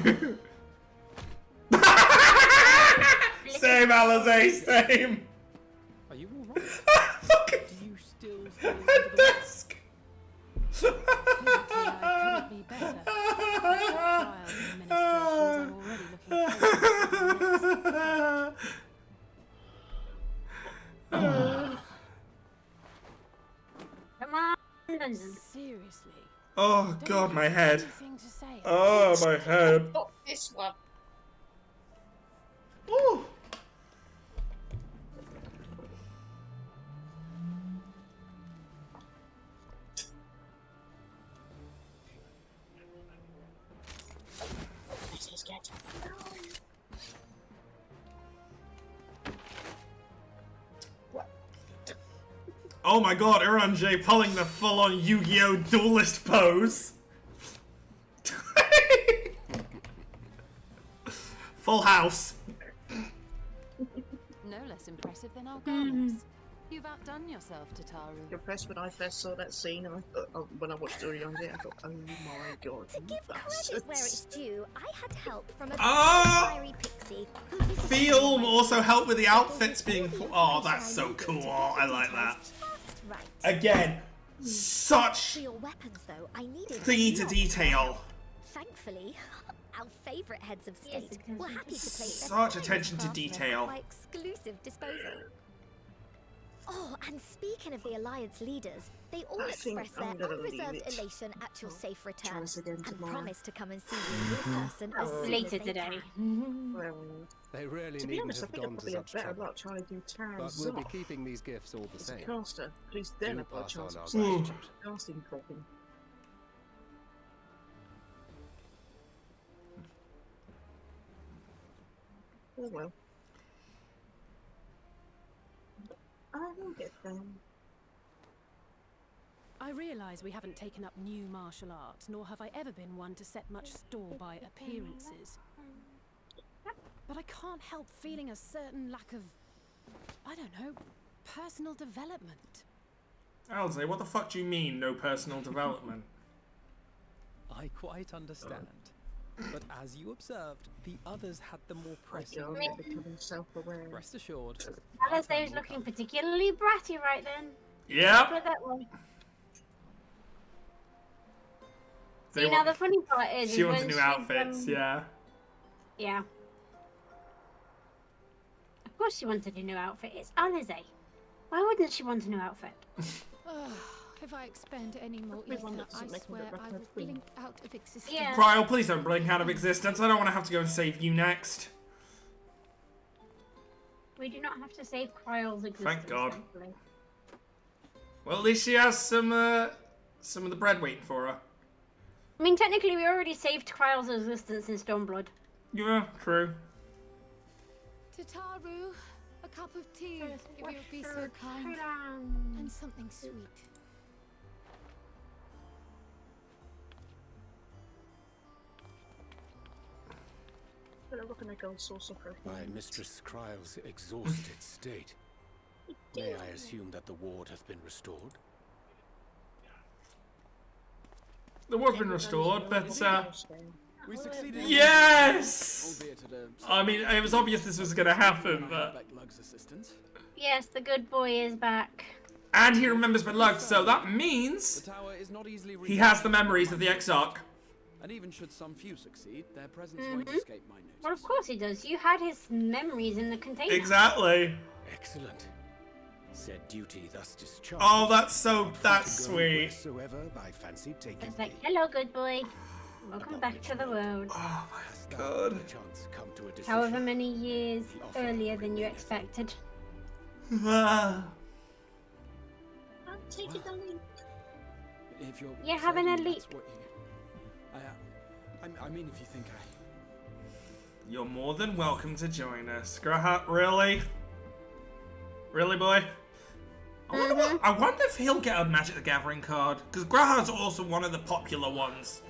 Same, Alizé, same. Are you alright? Fucking Do you still fall into the desk. Physically, I couldn't be better. Trials and administrations, I'm already looking forward to the next. Come on, Dungeon. Seriously. Oh don't God, you my have head. anything to say? Oh, my head. Not this one. Ooh. This is good. Oh my God, Uranjay pulling the full-on Yu-Gi-Oh! Duelist pose. Full house. No less impressive than our garments. You've outdone yourself, Tataru. Impressed when I first saw that scene, and when I watched Uri on it, I thought, oh my god. To give credit where it's due, I had help from a Ah! fiery pixie who visited Film my also helped with the home. outfits being. Oh, that's so cool. I like that. Just right. Again, such For your weapons, though, I needed thingy to a lot. detail. Thankfully, our favourite heads of Yes, state, because were happy to place their Such finest attention to craftsmen detail. at my exclusive disposal. Oh, and speaking of the Alliance leaders, they all I think express I'm their gonna leave unreserved it. elation at your safe Try return this again and tomorrow. promise to come and see you in person as soon as Later they today. can. Well, They really to be needn't honest, I have think I'll gone to probably have such better trouble. luck trying to do Tara But we'll be Zoff keeping these gifts all the as a same. caster. At least then Do I've got a pass chance on our of gratitude. casting dropping. Oh well. I will get them. I realise we haven't taken up new martial arts, nor have I ever been one to set much store by appearances. But I can't help feeling a certain lack of, I don't know, personal development. Alze, what the fuck do you mean, no personal development? I quite understand. But as you observed, the others had the more pressing. God, Me- I'm becoming self-aware. Rest assured. Alistair was looking particularly bratty right then. Put Yep. it that way. They See, now want- the funny part is, She wants when new she's, outfits, yeah. Yeah. Of course she wanted a new outfit. It's Alize. Why wouldn't she want a new outfit? If I expend any more Everyone ether, doesn't I make me swear look like I a will queen. blink out of existence. Yeah. Cryo, please don't blink out of existence. I don't want to have to go and save you next. We do not have to save Cryle's existence. Thank God. thankfully. Well, at least she has some of the bread waiting for her. I mean, technically, we already saved Cryle's existence in Stormblood. Yeah, true. Tataru, a cup of tea, if you would be so kind. And something sweet. But I reckon I go and source of her. By Mistress Kryle's exhausted state, may I assume that the ward hath been restored? The ward's been restored, but We succeeded. yes! Albeit at a I mean, it was obvious this was gonna happen, but Beck Lug's assistance. Yes, the good boy is back. and he remembers Bedlug, so that The means tower is not easily he has the memories of the Exarch. And even should some few succeed, their presence won't escape my notice. Well, of course he does. You had his memories in the container. Exactly. Excellent. Said duty thus discharged. Oh, that's Go sweet. wheresoever I fancy taking It's like, thee. hello, good boy. Welcome back to the world. Oh Hast my thou god. perchance come to a decision? However many years earlier than you expected. Ah. I'm taking the leap. If you're You're having a certain leap. that's what you- I mean, if you think You're more than welcome to join us. Grahat, really? Really, boy? I wonder if he'll get a Magic the Gathering card. Because Grahat's also one of the popular ones.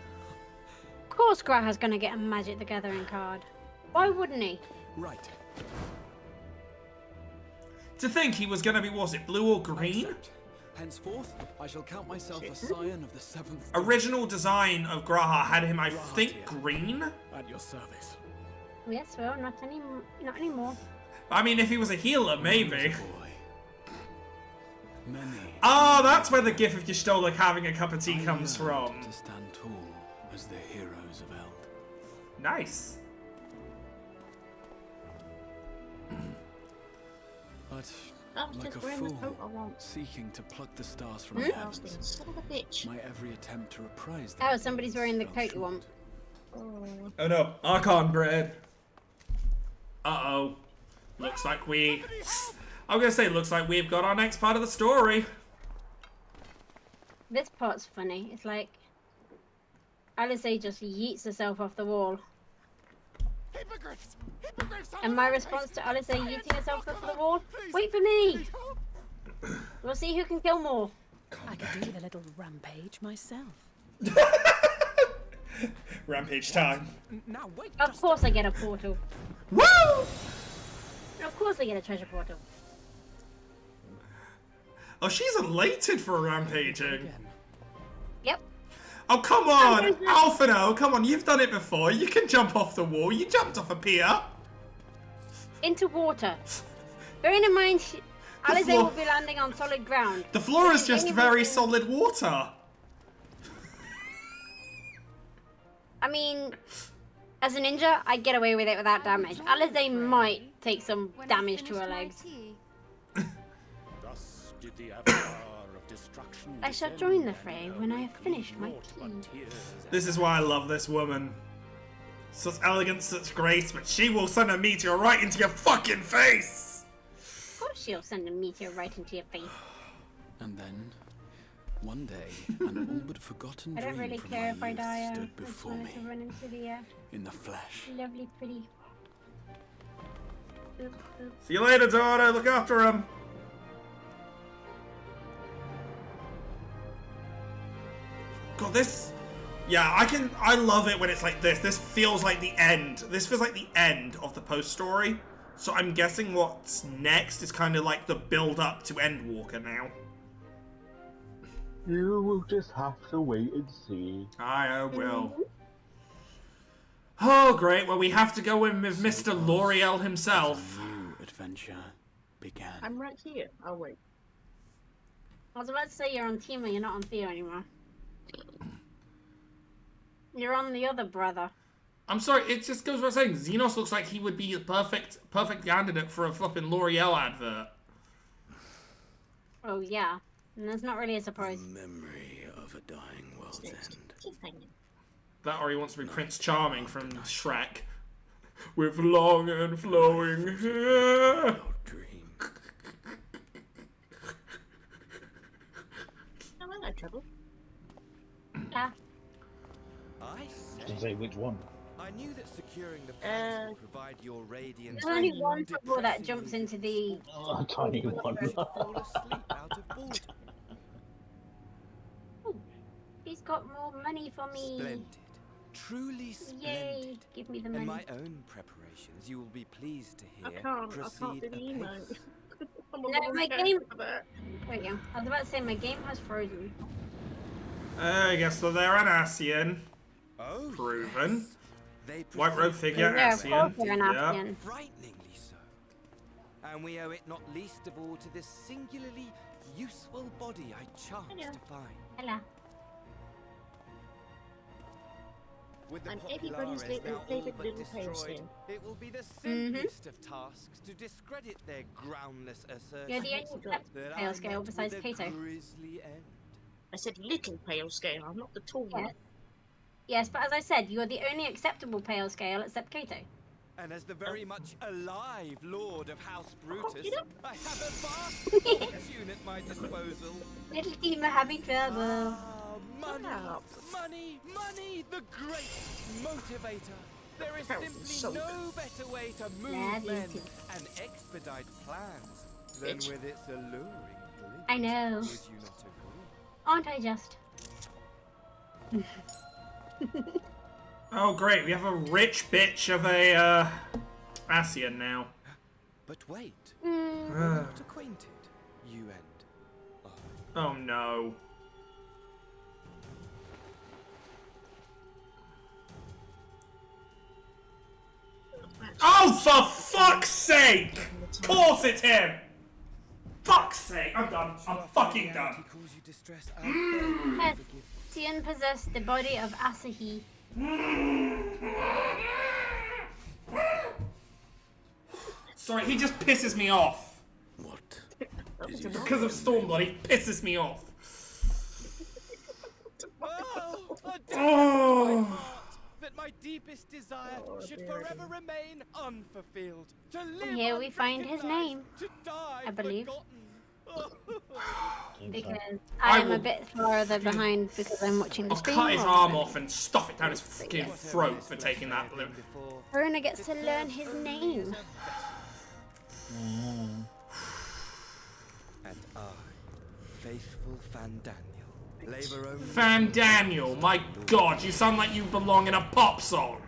Of course Graha's gonna get a Magic the Gathering card. Why wouldn't he? right. To think he was going to be, was it blue or green? Accept. Henceforth, I shall count myself a scion of the seventh. Original design of Graha had him, I think, green? At your service. Yes, well, not anymore. I mean, if he was a healer, maybe. Boy. Many. Oh, that's where the gif of Y'shtola having a cup of tea comes from. To stand tall as the heroes of Eld. Nice. But I'm like just a wearing the fool, coat I want. seeking to pluck the stars from the I was heavens, thinking, son of a bitch. my every attempt to reprise Oh, them somebody's wearing the coat you want. Oh. Oh no, Archon bread. Uh-oh. Looks like we... I'm gonna say, looks like we've got our next part of the story. This part's funny. It's like Alice just yeets herself off the wall. Hippogriffs! Hippogriffs! And my response to Alice yeeting herself off the wall? Wait for me! We'll see who can kill more. I could do with a little rampage myself. Rampage time. Now wait. Of course I get a portal. Woo! Of course I get a treasure portal. Oh, she's elated for rampaging. Again. Yep. Oh, come on! Alphino, come on, you've done it before. You can jump off the wall. You jumped off a pier. Into water. Bearing in mind, Alice floor- will be landing on solid ground. The floor is Is just anyone very can- solid water. I mean, As a ninja, I get away with it without damage. Alizé might take some damage to her legs. Thus did the avatar of destruction I shall descend join the and fray when I have finished my naught but tea. tears This is why I love this woman. Such elegance, such grace, but she will send a meteor right into your fucking face! Of course she'll send a meteor right into your face. And then, one day, an all but forgotten I don't dream really from care my if I youth die. I stood just before wanted me, to run into the in the flesh. lovely, pretty. Boop, boop. See you later, daughter. Look after him. God, this... Yeah, I love it when it's like this. This feels like the end. This feels like the end of the post-story. So I'm guessing what's next is kind of like the build-up to Endwalker now. You will just have to wait and see. I will. Oh, great. Well, we have to go in with Mr. L'Oreal himself. A new adventure began. I'm right here. I'll wait. I was about to say you're on Tima, you're not on Theo anymore. You're on the other brother. I'm sorry, it just goes without saying, Xenos looks like he would be a perfect candidate for a flipping L'Oreal advert. Oh yeah, and that's not really a surprise. Memory of a dying world's end. Keep hanging. That or he wants to be Prince Charming from Shrek. With long and flowing hair. No dream. No, no trouble. Yeah. Doesn't say which one. I knew that securing the palace would provide your radiant. There's only one football that jumps into the. Oh, tiny one. Fall asleep out of boredom. He's got more money for me. Splendid. Truly splendid. Yay! Give me the money. In my own preparations, you will be pleased to I hear. can't do Proceed the emote. apace. I'm No, on the my wrong game. for that. There you go. I was about to say my game has frozen. I guess so they're an Asian. Oh, Proven. yes. They White robe proceed figure, Yeah, of Asian. course they're an Yeah. Asian. frighteningly so. And we owe it not least of all to this singularly useful body I chanced Hello. to find. Hello. With the I'm Populares everybody's little now all favorite but little pale destroyed, skin. it will be the simplest of tasks to discredit their groundless assertions. You're the only that pale I scale met besides with a Kato. grisly end. I said little pale scale. I'm not the tall Yes. one. Yes, but as I said, you're the only acceptable pale scale except Kato. And as the very much alive Lord of House Brutus, you know- I have a vast fortune at my disposal. Little team are having trouble. Ah, money, Wow. money, money, the great motivator. There is How simply so no better way to move That is men it. and expedite plans than Bitch. with its alluring glint. I know. Would you not agree? Aren't I just? Oh, great. We have a rich bitch of a, Asian now. But wait, Mm. we're not acquainted, you and I. Oh, no. Oh, for fuck's sake! Of course it's him! Fuck's sake! I'm done. I'm fucking done. He calls you distress. I beg you Yes. forgive. Xian possessed the body of Asahi. Sorry, he just pisses me off. What? That was Because of Stormblood, he pisses me off. Oh, a Oh. that my deepest desire should dear. forever remain unfulfilled. To live And here we find his name, to die I believe. forgotten. Because I I am will- a bit farther behind because I'm watching the I'll stream. cut his rather arm than- off and stuff it down his fucking throat for taking that balloon. Verona gets to learn his name. And I, faithful Fandaniel, labour only. Fandaniel, my god, you sound like you belong in a pop song.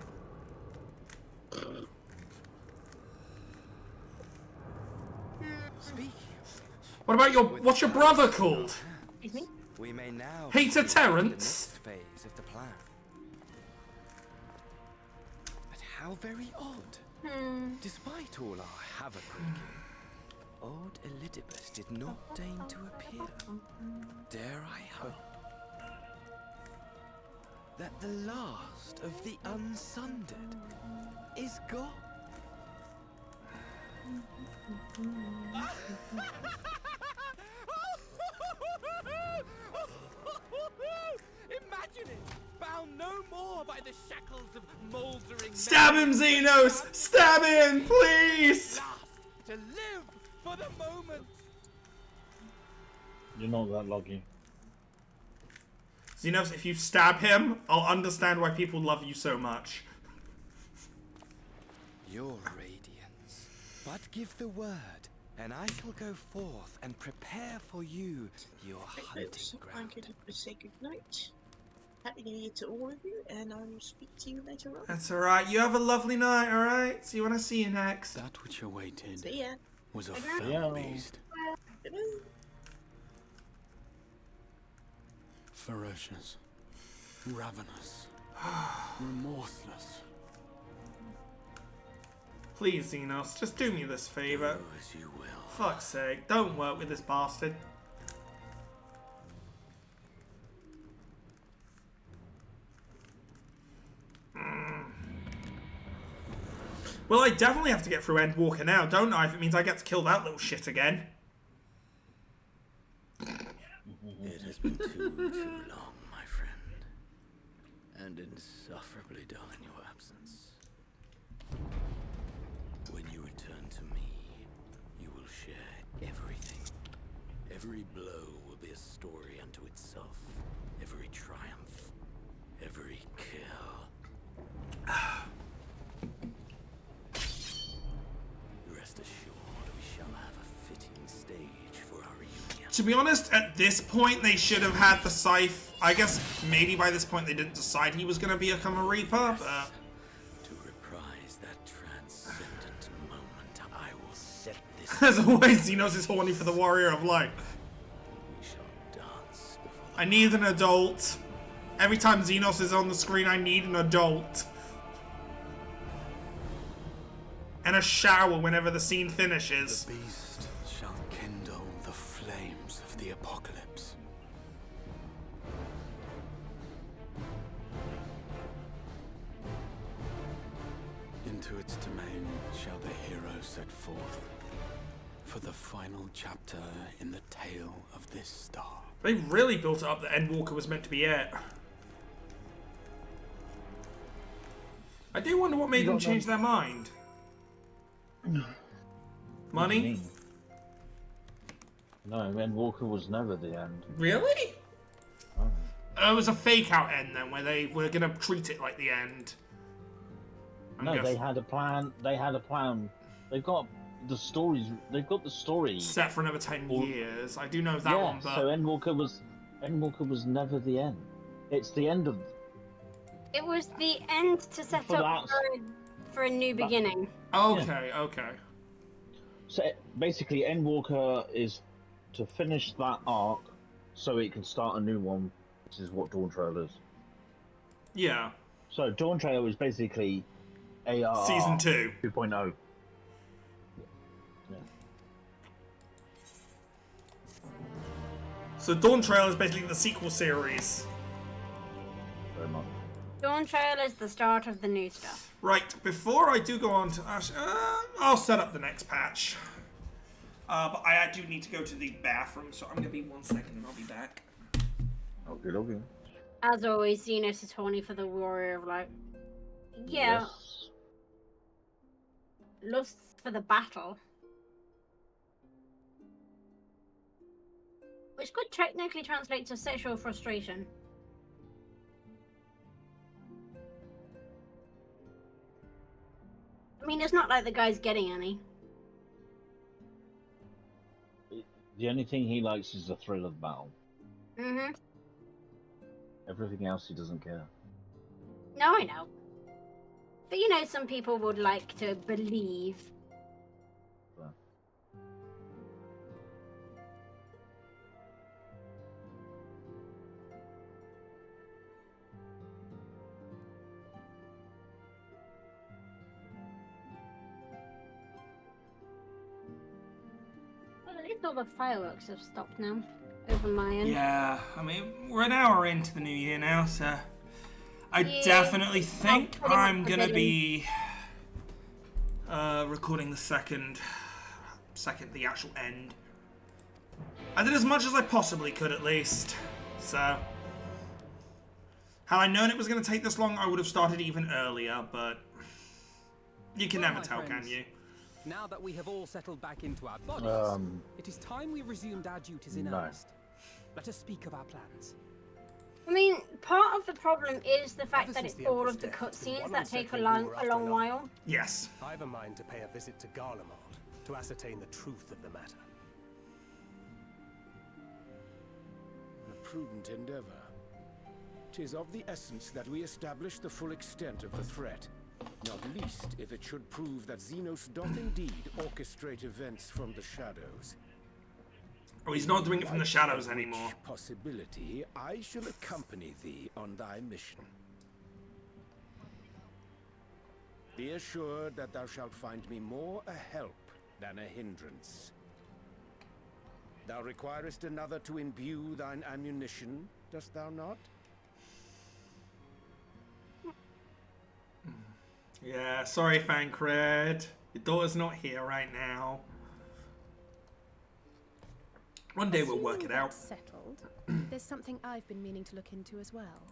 Speaking What about what's your brother called? Excuse me? we may now Peter proceed to Terrence? the next phase of the plan. But how very odd. Despite all our havoc wreaking, old Elidibus did not deign to appear. Dare I hope that the last of the unsundered Stab him, Xenos! Stab him, please! To live for the moment. You're not that lucky. Xenos, if you stab him, I'll understand why people love you so much. Your radiance. But give the word, and I shall go forth and prepare for you your hunting I'm ground. going to say goodnight. Happy New Year to all of you, and I will speak to you later on. That's alright. You have a lovely night, alright? See you when I see you next. That which awaited See ya. was a Yeah. fell beast. Goodbye. Ferocious, ravenous, remorseless. Please, Xenos, just do me this favor. Do as you will. Fuck's sake, don't work with this bastard. Well, I definitely have to get through Endwalker now, don't I? If it means I get to kill that little shit again. It has been too long, my friend, and insufferably dull in your absence. When you return to me, you will share everything. Every blow will be a story unto itself. Every triumph, every kill. Rest assured, we shall have a fitting stage for our reunion. To be honest, at this point, they should have had the Scythe. I guess maybe by this point they didn't decide he was going to become a Reaper, but... To reprise that transcendent moment, I will set this. As always, Xenos is horny for the Warrior of Light. We shall dance before the I need an adult. Every time Xenos is on the screen, I need an adult. And a shower whenever the scene finishes. The beast shall kindle the flames of the apocalypse. Into its domain shall the hero set forth for the final chapter in the tale of this star. They really built it up that Endwalker was meant to be it. I do wonder what made them change their mind. Money? No, Endwalker was never the end. Really? Oh. It was a fake out end then, where they were going to treat it like the end. No, they had a plan. They had a plan. They've got the stories. They've got the story set for another 10 years. I do know that one, but so Endwalker was never the end. It's the end of. It was the end to set For up for a new beginning. Okay, okay. So basically, Endwalker is to finish that arc, so it can start a new one. Which is what Dawn Trail is. Yeah. So Dawn Trail is basically AR Season 2. 2.0. Yeah. So Dawn Trail is basically the sequel series. Very much. Dawn Trail is the start of the new stuff. Right, before I do go on to Ash, I'll set up the next patch. But I do need to go to the bathroom, so I'm going to be 1 second and I'll be back. Okay, okay. As always, Xenos is horny for the Warrior of Light. Yeah. Yes. Lusts for the battle. Which could technically translate to sexual frustration. I mean, it's not like the guy's getting any. The only thing he likes is the thrill of battle. Mm-hmm. Everything else he doesn't care. No, I know. But you know, some people would like to believe. But Well, at least all the fireworks have stopped now. Over my end. Yeah, I mean, we're an hour into the new year now, so I Yeah, definitely think pretty much I'm gonna forgetting. be recording the second, the actual end. I did as much as I possibly could, at least. So, had I known it was gonna take this long, I would have started even earlier. But You can Well, never my tell, friends, can you? Now that we have all settled back into our bodies, it is time we resumed our duties in no. earnest. Let us speak of our plans. I mean, part of the problem is the fact Ever that since it's the all Emperor's of the death, it's been cutscenes one that take a unsettling long, war a after long another. while. Yes. I've a mind to pay a visit to Garlemald to ascertain the truth of the matter. A prudent endeavor. 'Tis of the essence that we establish the full extent of the threat, not least if it should prove that Xenos doth indeed orchestrate events from the shadows. Oh, he's not doing it from the shadows anymore. Which possibility, I shall accompany thee on thy mission. Be assured that thou shalt find me more a help than a hindrance. Thou requirest another to imbue thine ammunition, dost thou not? Yeah, sorry, Fancred. Your daughter's not here right now. One day we'll work it out. Settled. There's something I've been meaning to look into as well.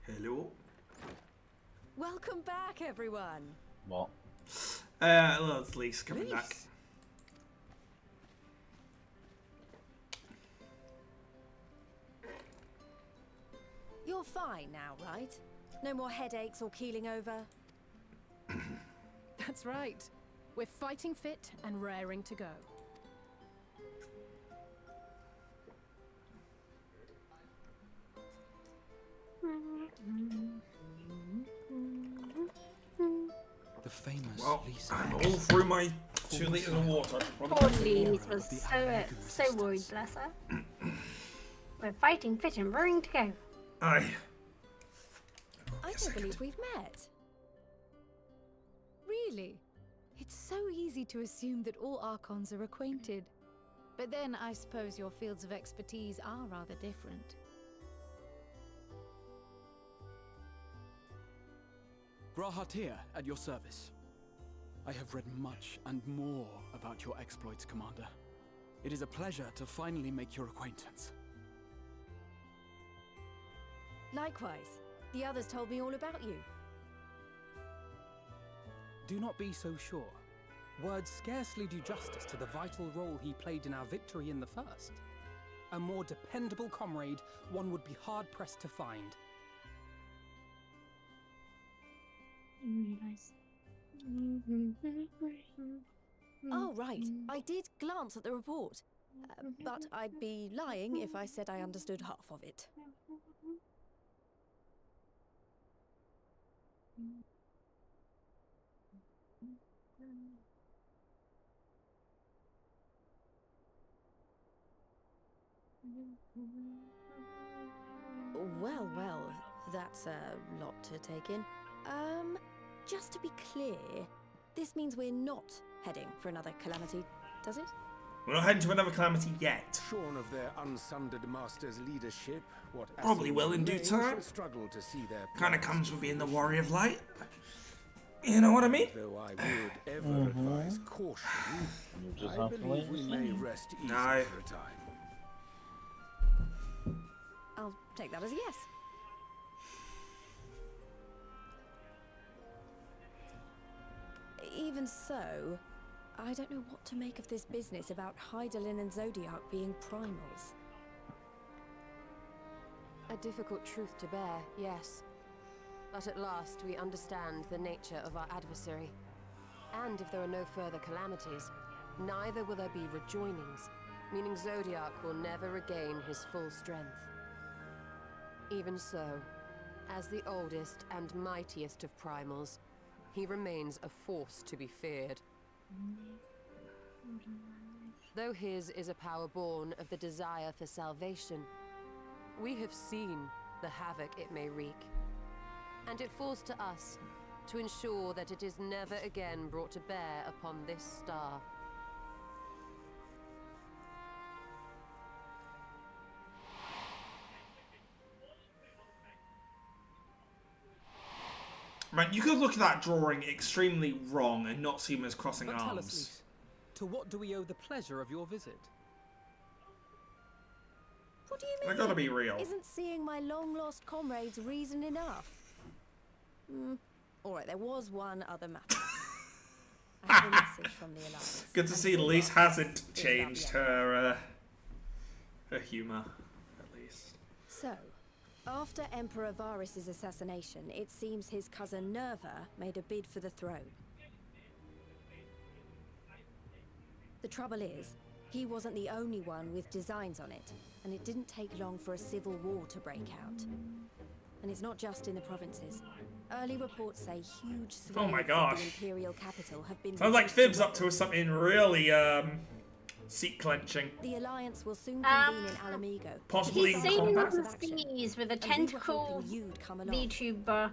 Hello. Welcome back, everyone. What? Well, it's Lise coming back. You're fine now, right? No more headaches or keeling over? That's right. We're fighting fit and raring to go. The famous Well, Lisa. I'm all through my 2 litres of water. Poor Lise was so worried, bless her. We're fighting fit and raring to go. Aye. I don't believe we've met. Really? It's so easy to assume that all Archons are acquainted. But then I suppose your fields of expertise are rather different. Grahat here, at your service. I have read much and more about your exploits, Commander. It is a pleasure to finally make your acquaintance. Likewise. The others told me all about you. Do not be so sure. Words scarcely do justice to the vital role he played in our victory in the first. A more dependable comrade one would be hard-pressed to find. Nice. Oh, right. I did glance at the report. But I'd be lying if I said I understood half of it. Well, well, that's a lot to take in. Just to be clear, this means we're not heading for another calamity, does it? We're not heading to another calamity yet. Shorn of their unsundered master's leadership, what Probably will in due time. Struggle to see their Kind of comes with being the Warrior of Light. You know what I mean? Though I would ever advise caution, I believe we may rest easy for a time. I'll take that as a yes. Even so, I don't know what to make of this business about Hydaelyn and Zodiac being primals. A difficult truth to bear, yes. But at last we understand the nature of our adversary. And if there are no further calamities, neither will there be rejoinings, meaning Zodiac will never regain his full strength. Even so, as the oldest and mightiest of primals, he remains a force to be feared. Though his is a power born of the desire for salvation, we have seen the havoc it may wreak. And it falls to us to ensure that it is never again brought to bear upon this star. Man, you could look at that drawing extremely wrong and not see him as crossing But tell us, arms. Lise, to what do we owe the pleasure of your visit? What do you mean? I gotta be real. Isn't seeing my long-lost comrades reason enough? Alright, there was one other matter. I have a message from the Alliance. Good to see Elise hasn't changed her humour, at least. So, after Emperor Varys' assassination, it seems his cousin Nerva made a bid for the throne. The trouble is, he wasn't the only one with designs on it, and it didn't take long for a civil war to break out. And it's not just in the provinces. Early reports say huge swathes Oh my of gosh. the imperial capital have been... Sounds like Fib's up to something really, seat clenching. The Alliance will soon convene in Alamigo. Possibly He's in sailing combat. on the seas with a And we were tentacle hoping you'd come along. VTuber,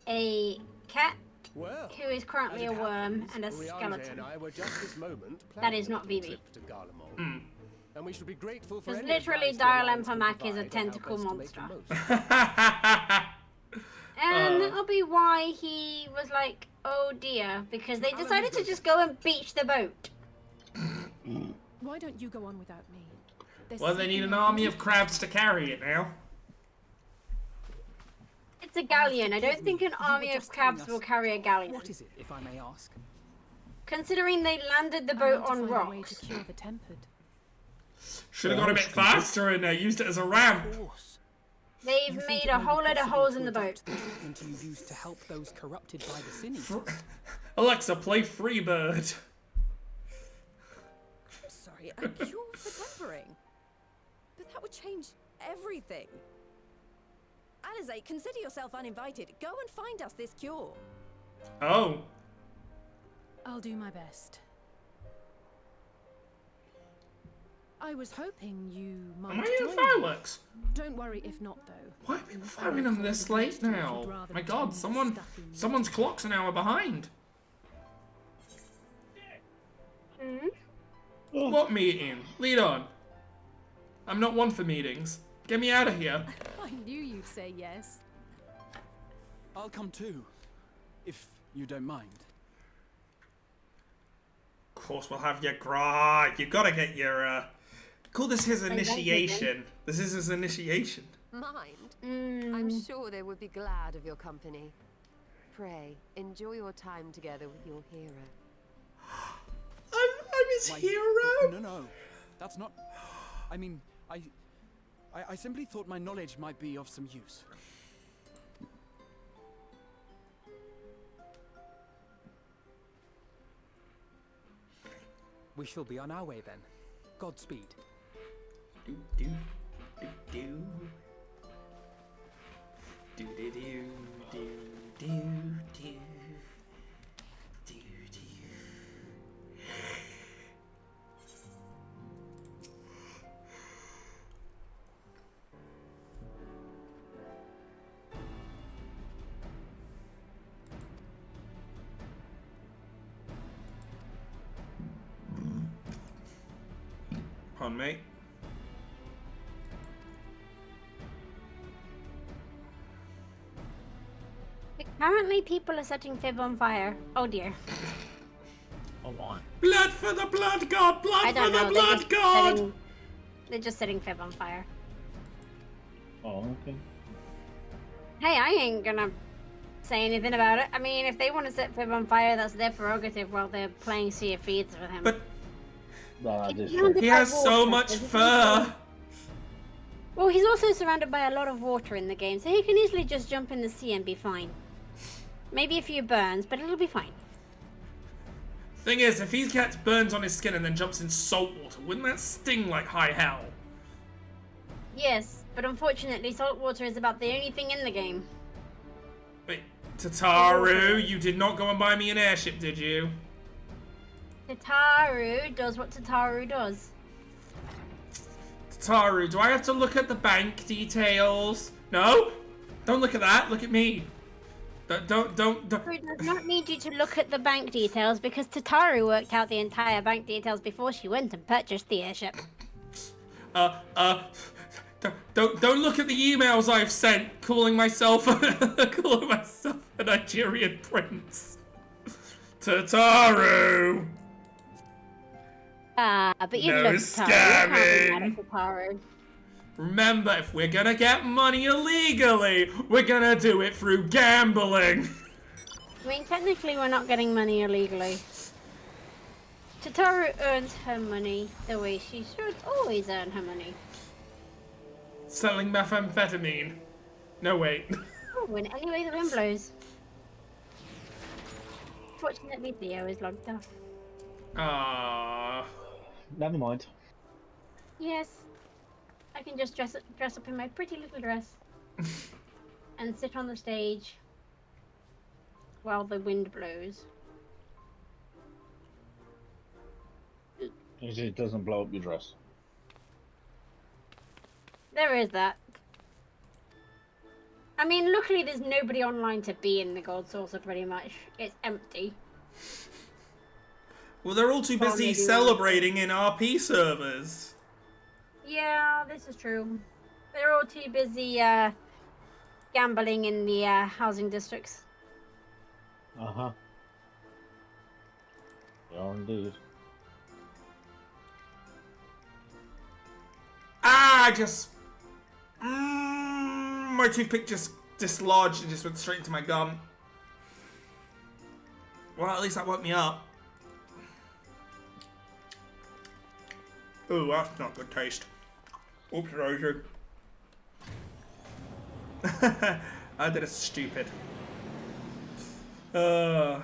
a cat Well, who is currently as a it worm, happens, and a Briande skeleton. and I were just this moment That is planning not a little Vivi. trip to Garlemald. And we should be grateful for Because any literally advice the Dial Alliance can Emphamak is a provide on how tentacle best to make the monster. most. And that'll be why he was like, oh dear, because they decided to just go and beach the boat. Why don't you go on without me? There's Well, they need an something army of crabs to carry it now. It's a galleon. I don't think an army of just telling crabs us- will carry a galleon. What is it, if I may ask? Considering they landed the I boat want to on find a way rocks. to cure the tempered. Should have gone a bit faster and used it as a ramp. They've You think made it a may be whole load of possible holes to in the adapt boat. the treatment you use to help those corrupted by the sin eaters? Alexa, play Freebird. Sorry, a cure for tempering? But that would change everything. Alizé, consider yourself uninvited. Go and find us this cure. Oh. I'll do my best. I was hoping you might Am I in join fireworks? me. Don't worry if not, though. Why are people firing them this late now? My god, someone's clock's an hour behind. What meeting? Lead on. I'm not one for meetings. Get me out of here. I knew you'd say yes. I'll come too, if you don't mind. Of course, we'll have your grog. You gotta get your, Call this his initiation. This is his initiation. Mind? I'm sure they would be glad of your company. Pray, enjoy your time together with your hero. I'm his hero? No. That's not... I mean, I simply thought my knowledge might be of some use. We shall be on our way then. Godspeed. Do do do do do do do do do do do do. Pardon me. Apparently people are setting Fib on fire. Oh dear. Oh my. Blood for the blood god! Blood I for don't the know. blood god! They're just setting Fib on fire. Oh, okay. Hey, I ain't gonna say anything about it. I mean, if they want to set Fib on fire, that's their prerogative while they're playing Sea of Thieves with him. But He's surrounded he by has so water, much isn't he? fur! Well, he's also surrounded by a lot of water in the game, so he can easily just jump in the sea and be fine. Maybe a few burns, but it'll be fine. Thing is, if he gets burns on his skin and then jumps in salt water, wouldn't that sting like high hell? Yes, but unfortunately, salt water is about the only thing in the game. Wait, Tataru, you did not go and buy me an airship, did you? Tataru does what Tataru does. Tataru, do I have to look at the bank details? No? Don't look at that, look at me. Don't. Tataru does not need you to look at the bank details because Tataru worked out the entire bank details before she went and purchased the airship. Don't look at the emails I've sent calling myself a Nigerian prince. Tataru! But you No love Tataru. You can't be mad scamming. at Tataru. Remember, if we're gonna get money illegally, we're gonna do it through gambling. I mean, technically we're not getting money illegally. Tataru earns her money the way she should always earn her money. Selling methamphetamine. No, wait. Oh, in any way the wind blows. Fortunately, Theo is logged off. Never mind. Yes. I can just dress up in my pretty little dress and sit on the stage while the wind blows. It doesn't blow up your dress. There is that. I mean, luckily there's nobody online to be in the Gold Saucer pretty much. It's empty. Well, they're all too busy celebrating in RP servers. Yeah, this is true. They're all too busy gambling in the housing districts. Uh-huh. They are indeed. My toothpick just dislodged and just went straight into my gum. Well, at least that woke me up. Ooh, that's not good taste. Oops, Roger. I did it stupid. The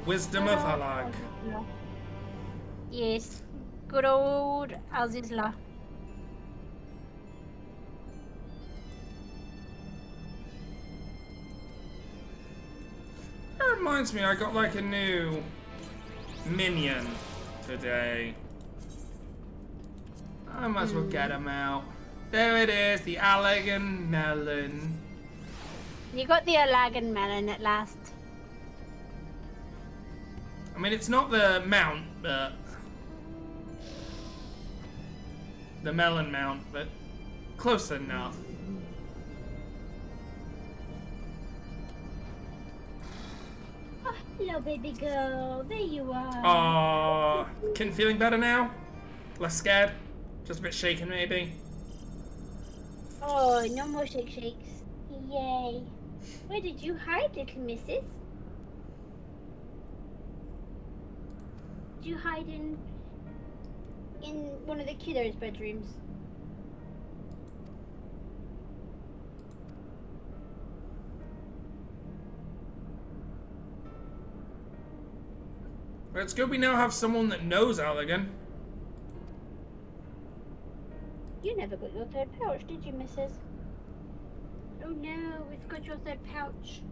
wisdom of Halag. Yes, good old Azizla. That reminds me, I got like a new minion today. I might as well get him out. There it is, the Allagan Melon. You got the Allagan Melon at last. I mean, it's not the mount, but... the melon mount, but close enough. Oh, hello, baby girl. There you are. Aww. Kitten feeling better now? Less scared? Just a bit shaken, maybe? Oh, no more shakes. Yay. Where did you hide, little missus? Did you hide in one of the kiddos' bedrooms? It's good we now have someone that knows Allagan. You never got your third pouch, did you, missus? Oh no, we've got your third pouch.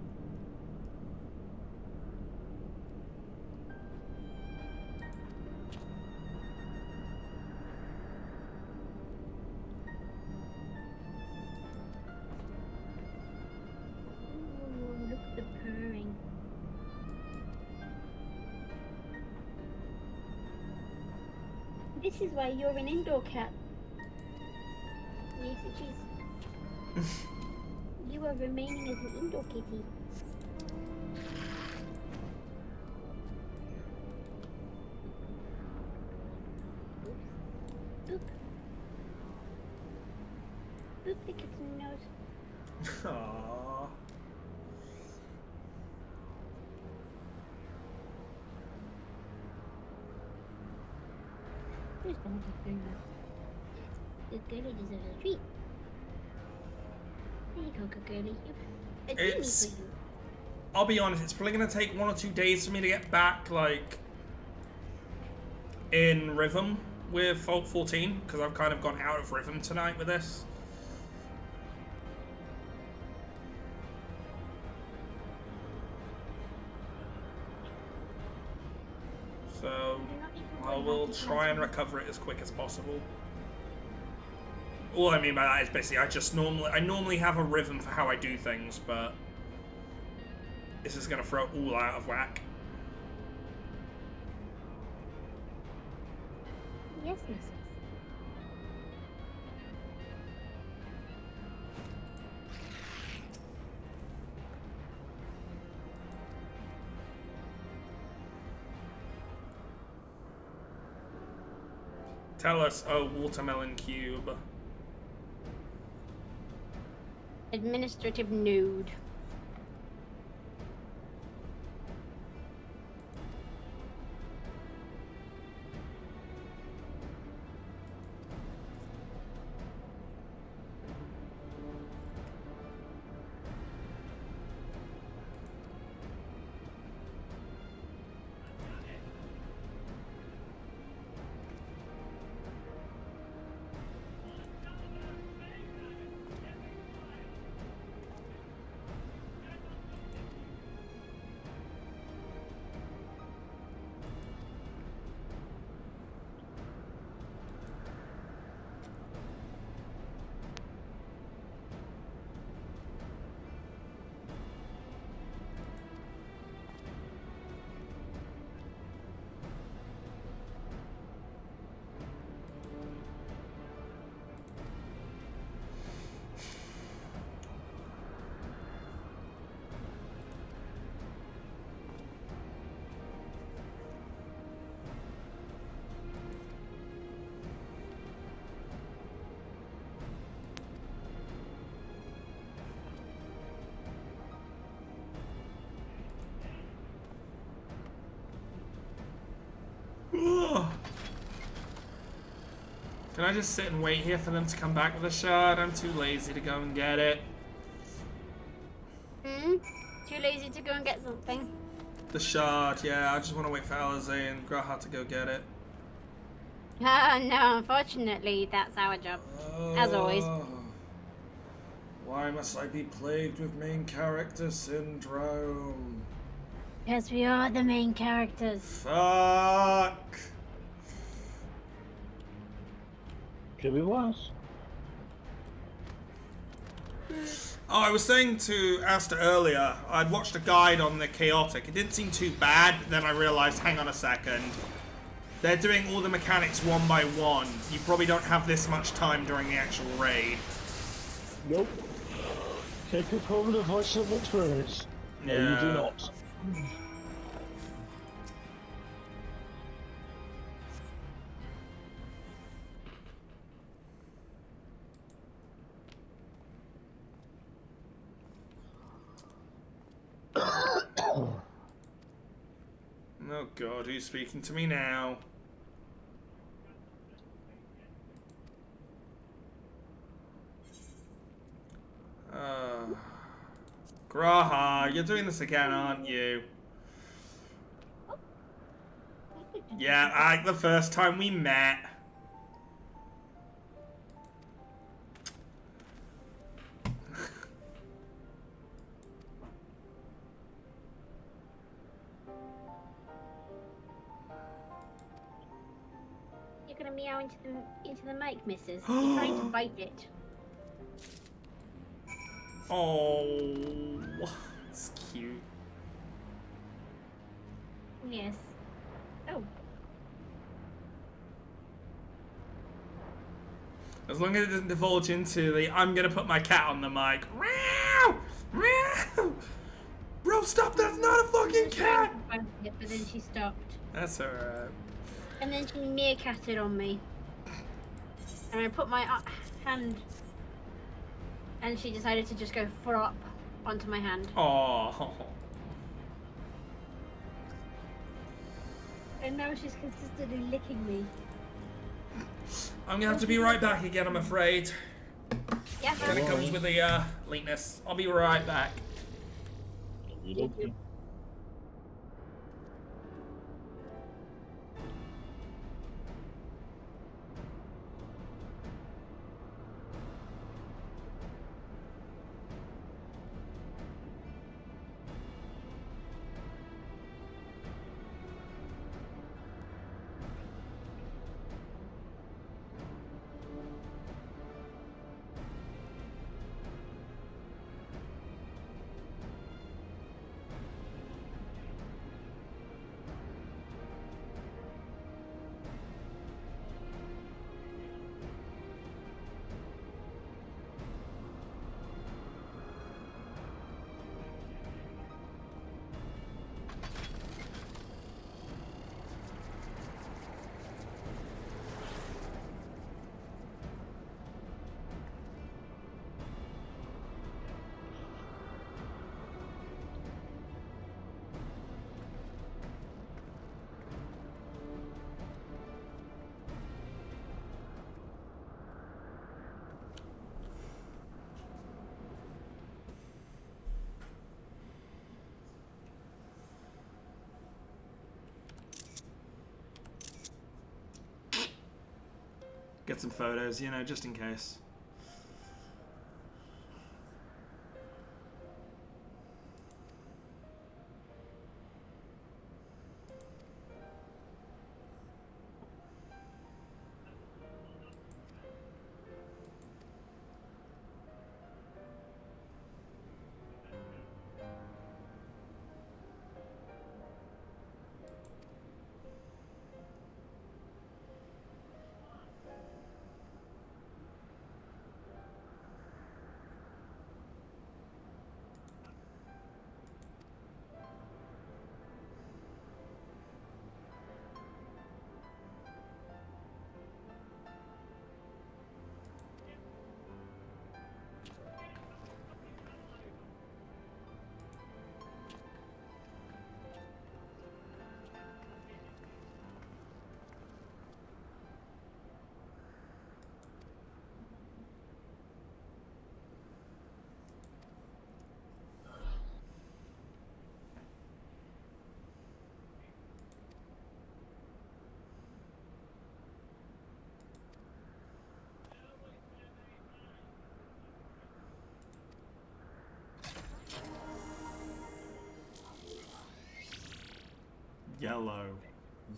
Ooh, look at the purring. This is why you're an indoor cat. Yes, it is. You are remaining as an indoor kitty. Oop. Oop, the kitten nose. Aww. Who's gonna get good enough? The girlie deserves a treat. There you go, good girlie. A genie for you. I'll be honest, it's probably gonna take 1 or 2 days for me to get back, like, in rhythm with Fault 14, because I've kind of gone out of rhythm tonight with this. So, I will try and recover it as quick as possible. All I mean by that is basically I normally have a rhythm for how I do things, but this is gonna throw it all out of whack. Yes, missus. Tell us, oh, watermelon cube. Administrative nude. Can I just sit and wait here for them to come back with a shard? I'm too lazy to go and get it. Hmm? Too lazy to go and get something? The shard, yeah. I just want to wait for Alizé and Graha to go get it. No, unfortunately, that's our job. As always. Why must I be plagued with main character syndrome? Yes, we are the main characters. Fuck! Could be worse. Oh, I was saying to Asta earlier, I'd watched a guide on the Chaotic. It didn't seem too bad, but then I realized, hang on a second. They're doing all the mechanics one by one. You probably don't have this much time during the actual raid. Nope. Take a permanent voice of experience. No, you do not. Oh god, who's speaking to me now? Graha, you're doing this again, aren't you? Yeah, like the first time we met. You're gonna meow into the mic, missus. You're trying to bite it. Oh, it's cute. Yes. Oh. As long as it doesn't divulge into the I'm gonna put my cat on the mic. Meow! Meow! Bro, stop! That's not a fucking cat! But then she stopped. That's alright. And then she meerkatted on me. And I put my hand... And she decided to just go flop onto my hand. Oh. And now she's consistently licking me. I'm gonna have to be right back again, I'm afraid. Yeah, And it comes with the lateness. I'll be right back. Get some photos, you know, just in case.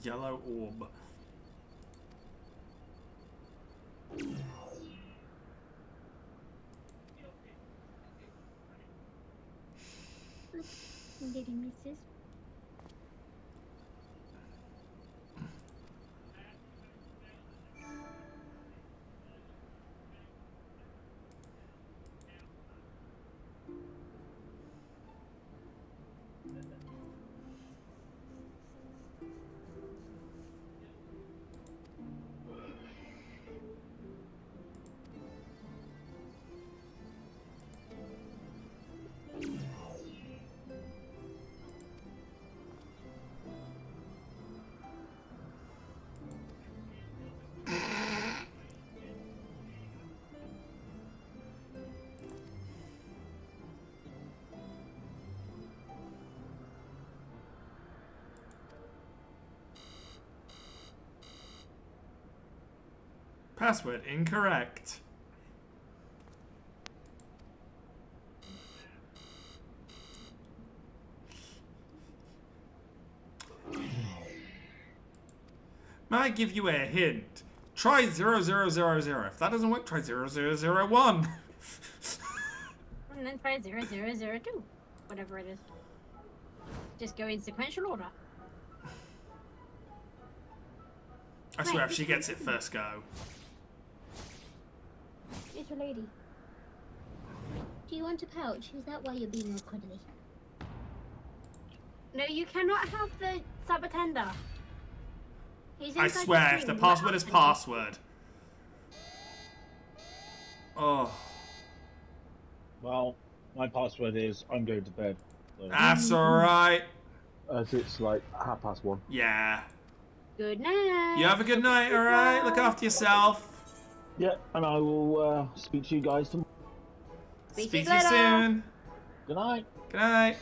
Yellow orb. Little missus. Password incorrect. May I give you a hint? Try 0000. If that doesn't work, try 0001. And then try 0002. Whatever it is. Just go in sequential order. I swear, if she gets it first go. It's a lady. Do you want a pouch? Is that why you're being all cuddly? No, you cannot have the sub-attender. I swear, if the password is password. Oh. Well, my password is I'm going to bed. So. That's alright. As it's like 1:30. Yeah. Good night. You have a good night, alright? Look after yourself. Yeah, and I will speak to you guys tomorrow. Speak to you soon. Good night. Good night.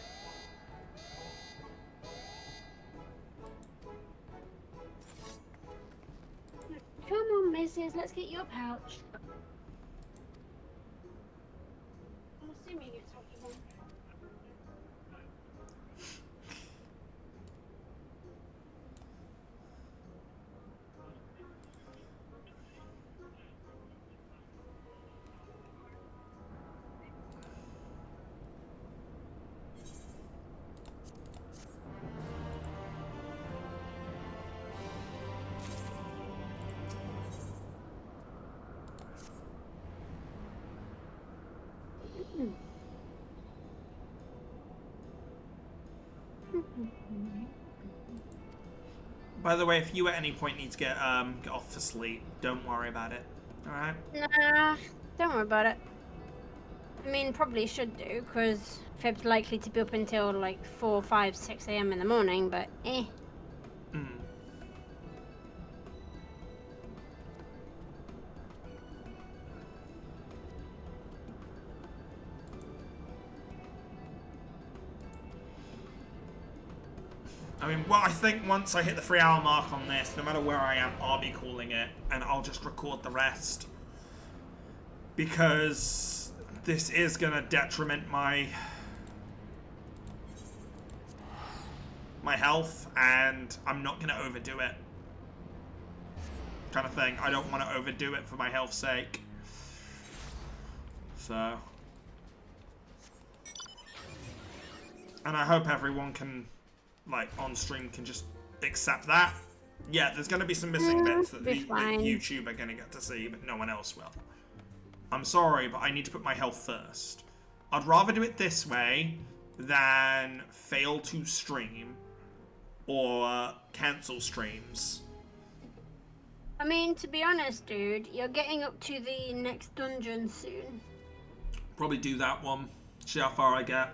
Come on, missus. Let's get you a pouch. I'm assuming it's what you want. By the way, if you at any point need to get off for sleep, don't worry about it. Alright? Nah, don't worry about it. I mean, probably should do, because Fib's likely to be up until like 4, 5, 6 a.m. in the morning, but eh. Mm. I mean, well, I think once I hit the 3-hour mark on this, no matter where I am, I'll be calling it, and I'll just record the rest. Because this is gonna detriment my health, and I'm not gonna overdo it. Kind of thing. I don't want to overdo it for my health's sake. So. And I hope everyone can, like, on stream can just accept that. Yeah, there's going to be some missing bits that YouTube are going to get to see, but no one else will. I'm sorry, but I need to put my health first. I'd rather do it this way than fail to stream or cancel streams. I mean, to be honest, dude, you're getting up to the next dungeon soon. Probably do that one. See how far I get.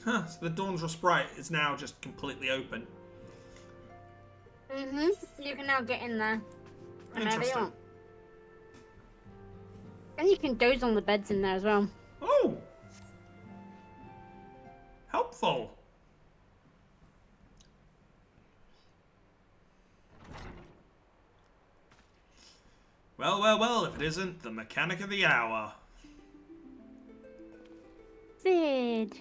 Huh, so the Dawn's Sprite is now just completely open. Mm-hmm. You can now get in there whenever you want. And you can doze on the beds in there as well. Oh! Helpful. Well, well, well, if it isn't the mechanic of the hour. Sid.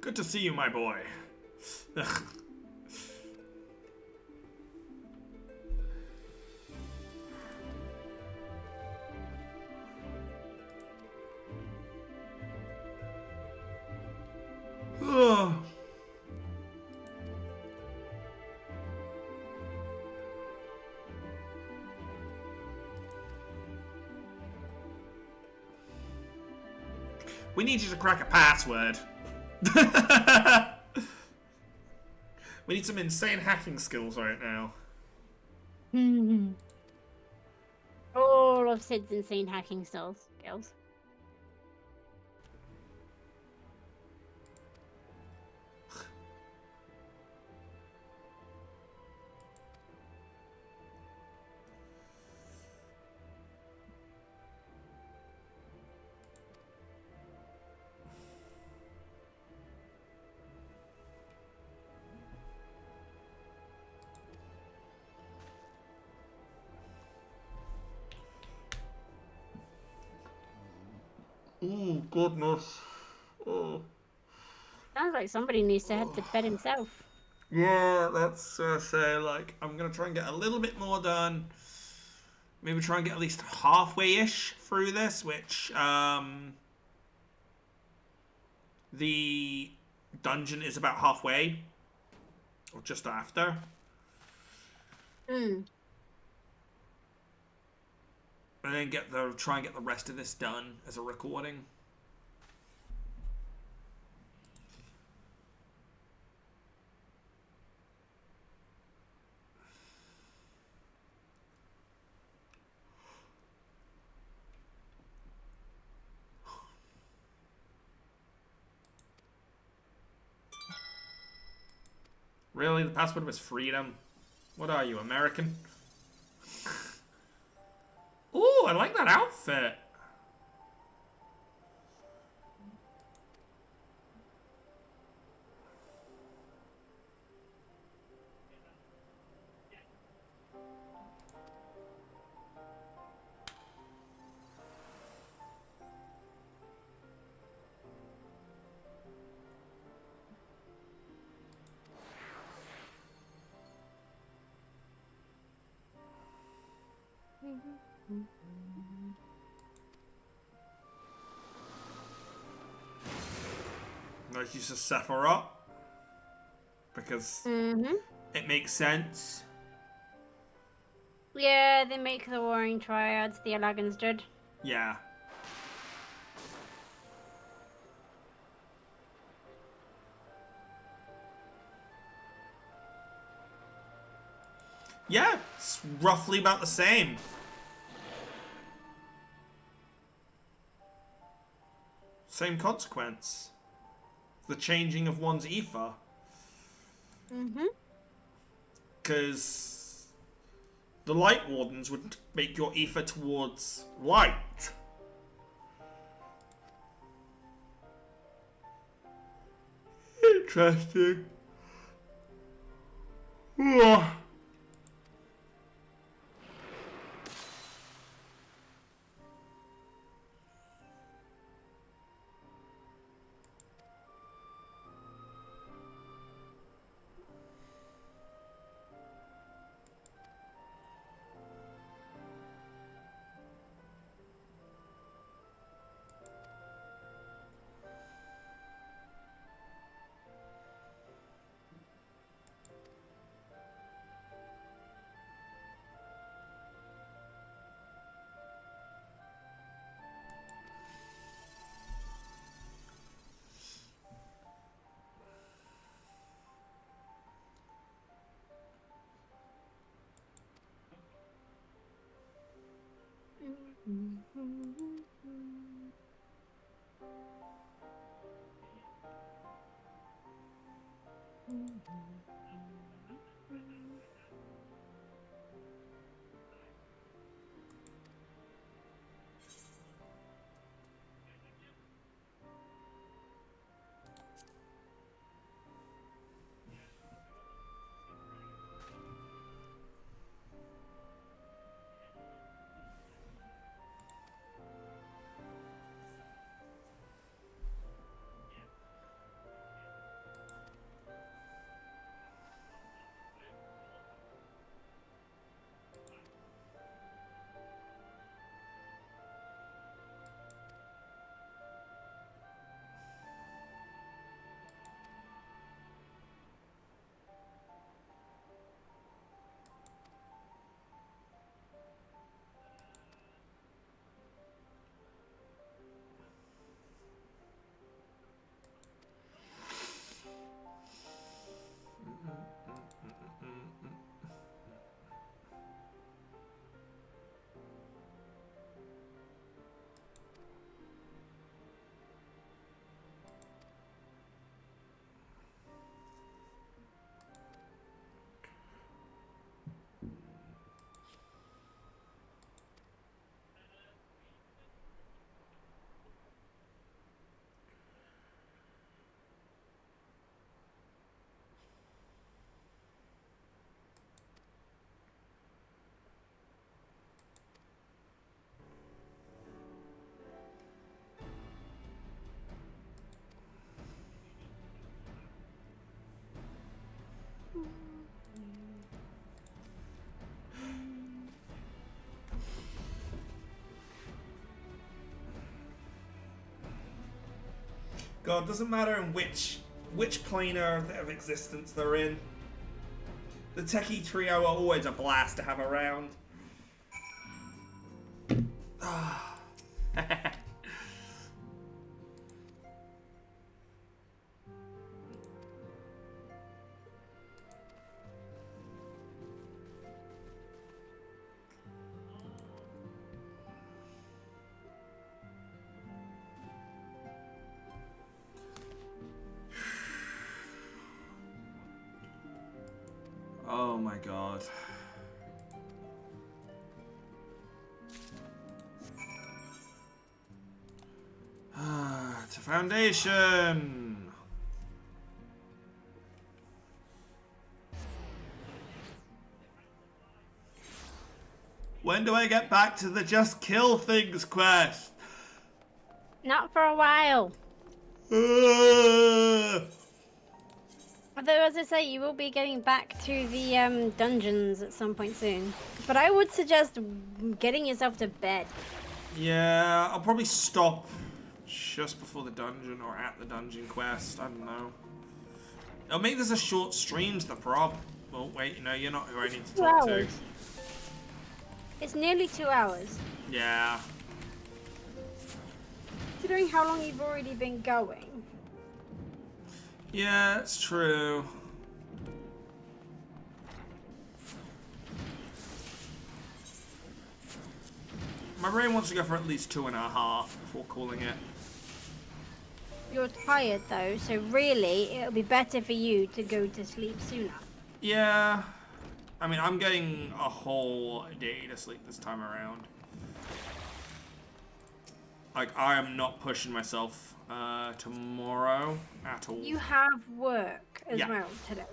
Good to see you, my boy. Ugh. Ugh. We need you to crack a password. We need some insane hacking skills right now. All of Sid's insane hacking skills. Oh, goodness. Oh. Sounds like somebody needs to head to bed himself. Yeah, let's say, like, I'm going to try and get a little bit more done. Maybe try and get at least halfway-ish through this, which, the dungeon is about halfway. Or just after. And then try and get the rest of this done as a recording. Really? The password was freedom? What are you, American? Ooh, I like that outfit. Nice use of Sephiroth. Because it makes sense. Yeah, they make the Warring Triads, the Alagans did. Yeah. Yeah, it's roughly about the same. Same consequence. The changing of one's ether. Because the Light Wardens would make your ether towards light. Interesting. Ugh. God, doesn't matter in which planar of existence they're in. The techie trio are always a blast to have around. Oh Oh my god. To Foundation. When do I get back to the just kill things quest? Not for a while. Although, as I say, you will be getting back to the dungeons at some point soon. But I would suggest getting yourself to bed. Yeah, I'll probably stop just before the dungeon or at the dungeon quest. I don't know. I'll make this a short stream's the prob. Well, wait, no, you're not who I need to talk to. It's nearly 2 hours. Yeah. Considering how long you've already been going. Yeah, it's true. My brain wants to go for at least 2.5 before calling it. You're tired though, so really it'll be better for you to go to sleep sooner. Yeah. I mean, I'm getting a whole day to sleep this time around. Like, I am not pushing myself tomorrow at all. You have work as well today.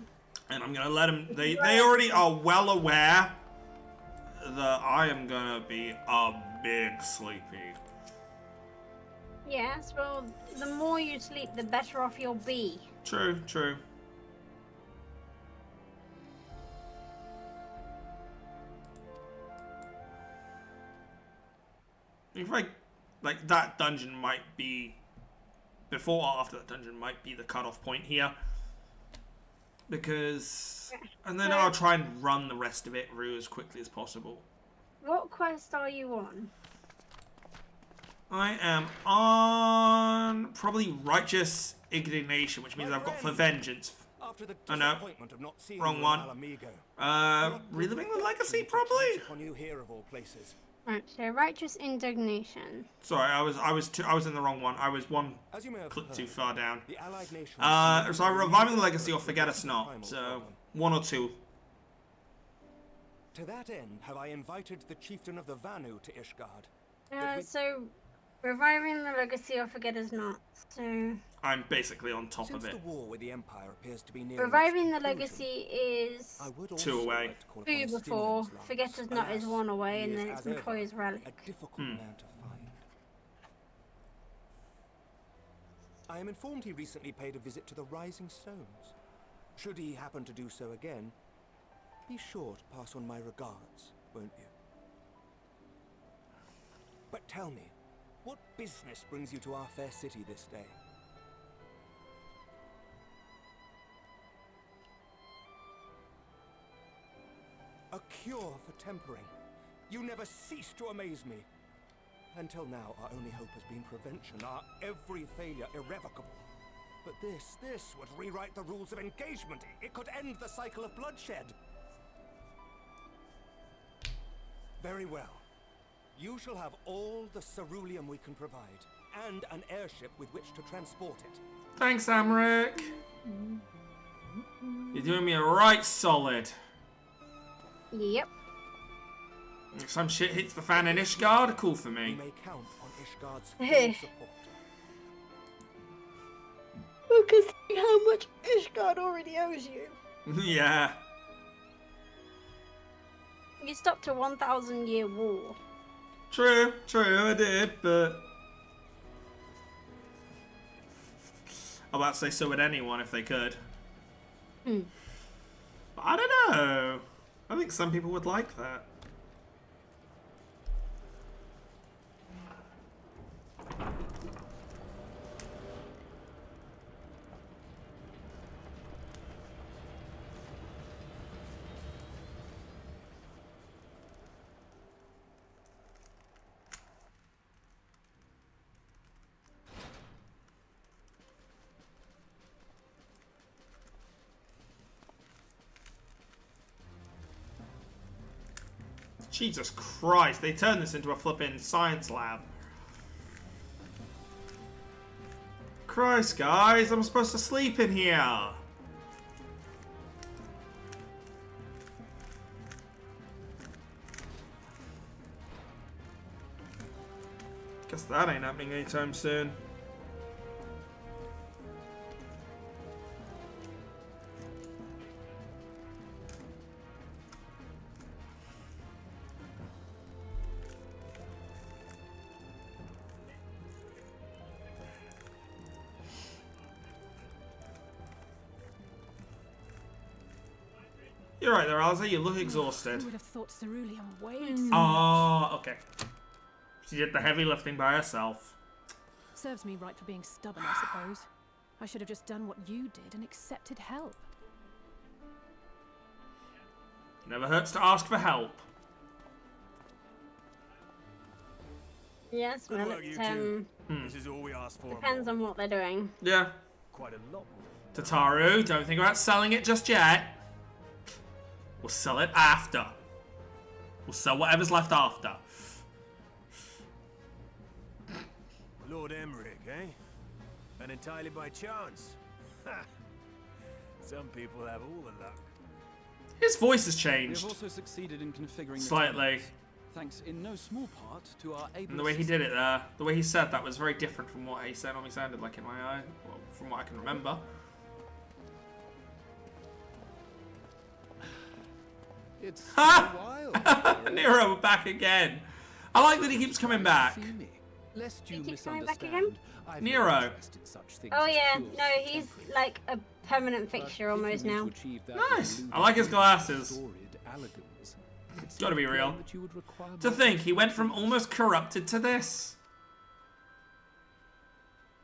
And I'm gonna let them. They already are well aware that I am gonna be a big sleepy. Yes, well, the more you sleep, the better off you'll be. True, true. In fact, like that dungeon might be before or after that dungeon might be the cutoff point here. Because and then I'll try and run the rest of it through as quickly as possible. What quest are you on? I am on probably Righteous Indignation, which means I've got for Vengeance. Oh no, wrong one. Reliving the Legacy, probably. Right, so Righteous Indignation. Sorry, I was in the wrong one. I was one click too far down. So Reviving the Legacy or Forget Us Not. So 1 or 2. To that end, have I invited the chieftain of the Vanu to Ishgard? So Reviving the Legacy or Forget Us Not. So I'm basically on top of it. The war with the Empire appears to be near Reviving the Legacy is 2 away. 2 before. Forget Us Not is 1 away, and then it's Employer's Relic. A difficult man to find. I am informed he recently paid a visit to the Rising Stones. Should he happen to do so again, be sure to pass on my regards, won't you? But tell me, what business brings you to our fair city this day? A cure for tempering. You never cease to amaze me. Until now, our only hope has been prevention, our every failure irrevocable. But this would rewrite the rules of engagement. It could end the cycle of bloodshed. Very well. You shall have all the ceruleum we can provide, and an airship with which to transport it. Thanks, Amric. You're doing me a right solid. Yep. If some shit hits the fan in Ishgard, cool for me. You may count on Ishgard's full support. Because how much Ishgard already owes you. Yeah. You stopped a 1,000-year war. True, I did, but I'm about to say so would anyone if they could. But I don't know. I think some people would like that. Jesus Christ, they turned this into a flippin' science lab. Christ, guys, I'm supposed to sleep in here. That ain't happening anytime soon. You're right there, Alza. You look exhausted. Who would have thought Cerulean weighed so much? Oh, okay. She did the heavy lifting by herself. Serves me right for being stubborn, I suppose. I should have just done what you did and accepted help. Never hurts to ask for help. Yes, well, it This is all we asked for. depends on what they're doing. Yeah. Quite a lot more. Tataru, don't think about selling it just yet. We'll sell it after. We'll sell whatever's left after. Lord Emmerich, eh? And entirely by chance. Ha! Some people have all the luck. His voice has We changed. have also succeeded in configuring the Slightly. terminals, thanks in no small part to our able And the way he did it there, the way he said that was very different from what he said on me sounded like in my eye, well, from what I can remember. It's Ha! Nero back again. I like that he keeps coming back. Lest you He keeps coming back again? I've Nero. no interest in such things Oh as yeah, purely no, he's like a permanent fixture almost now. Nice. I like his glasses. sordid elegance, It's gotta be real. that you would require To think, he went from almost corrupted to this.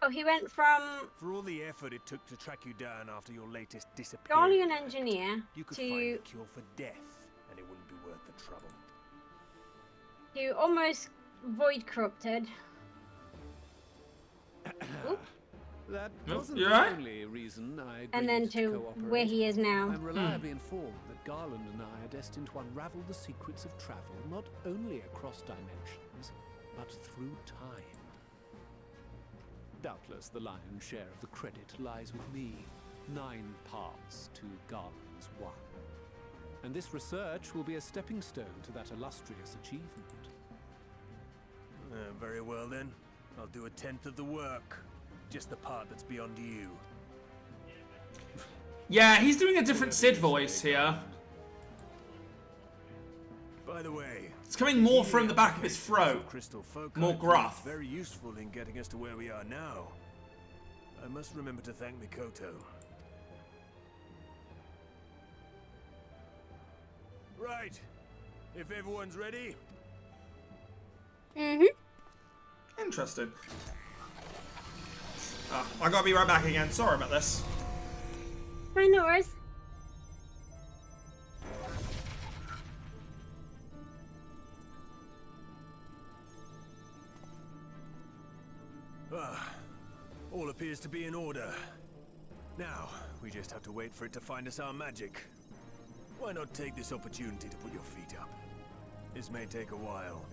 Oh, he went from For all the effort it took to track you down after your latest disappearance, Guardian engineer you could find to a cure for death, and it wouldn't be worth the trouble. almost void corrupted. Oop. That Nope, wasn't you the alright? only reason I And then agreed to cooperate. where he is now. I'm reliably informed that Garland and I are destined to unravel the secrets of travel not only across dimensions, but through time. Doubtless the lion's share of the credit lies with me. 9 parts to Garland's 1. And this research will be a stepping stone to that illustrious achievement. Very well then. I'll do 1/10 of the work. Just the part that's beyond you. Yeah, he's doing a different Sid voice here. By the way, It's coming more from the back of his throat. crystal folk More gruff. very useful in getting us to where we are now. I must remember to thank Mikoto. Right. If everyone's ready. Interesting. I gotta be right back again. Sorry about this. Fine, no worries. All appears to be in order. Now, we just have to wait for it to find us our magic. Why not take this opportunity to put your feet up? This may take a while.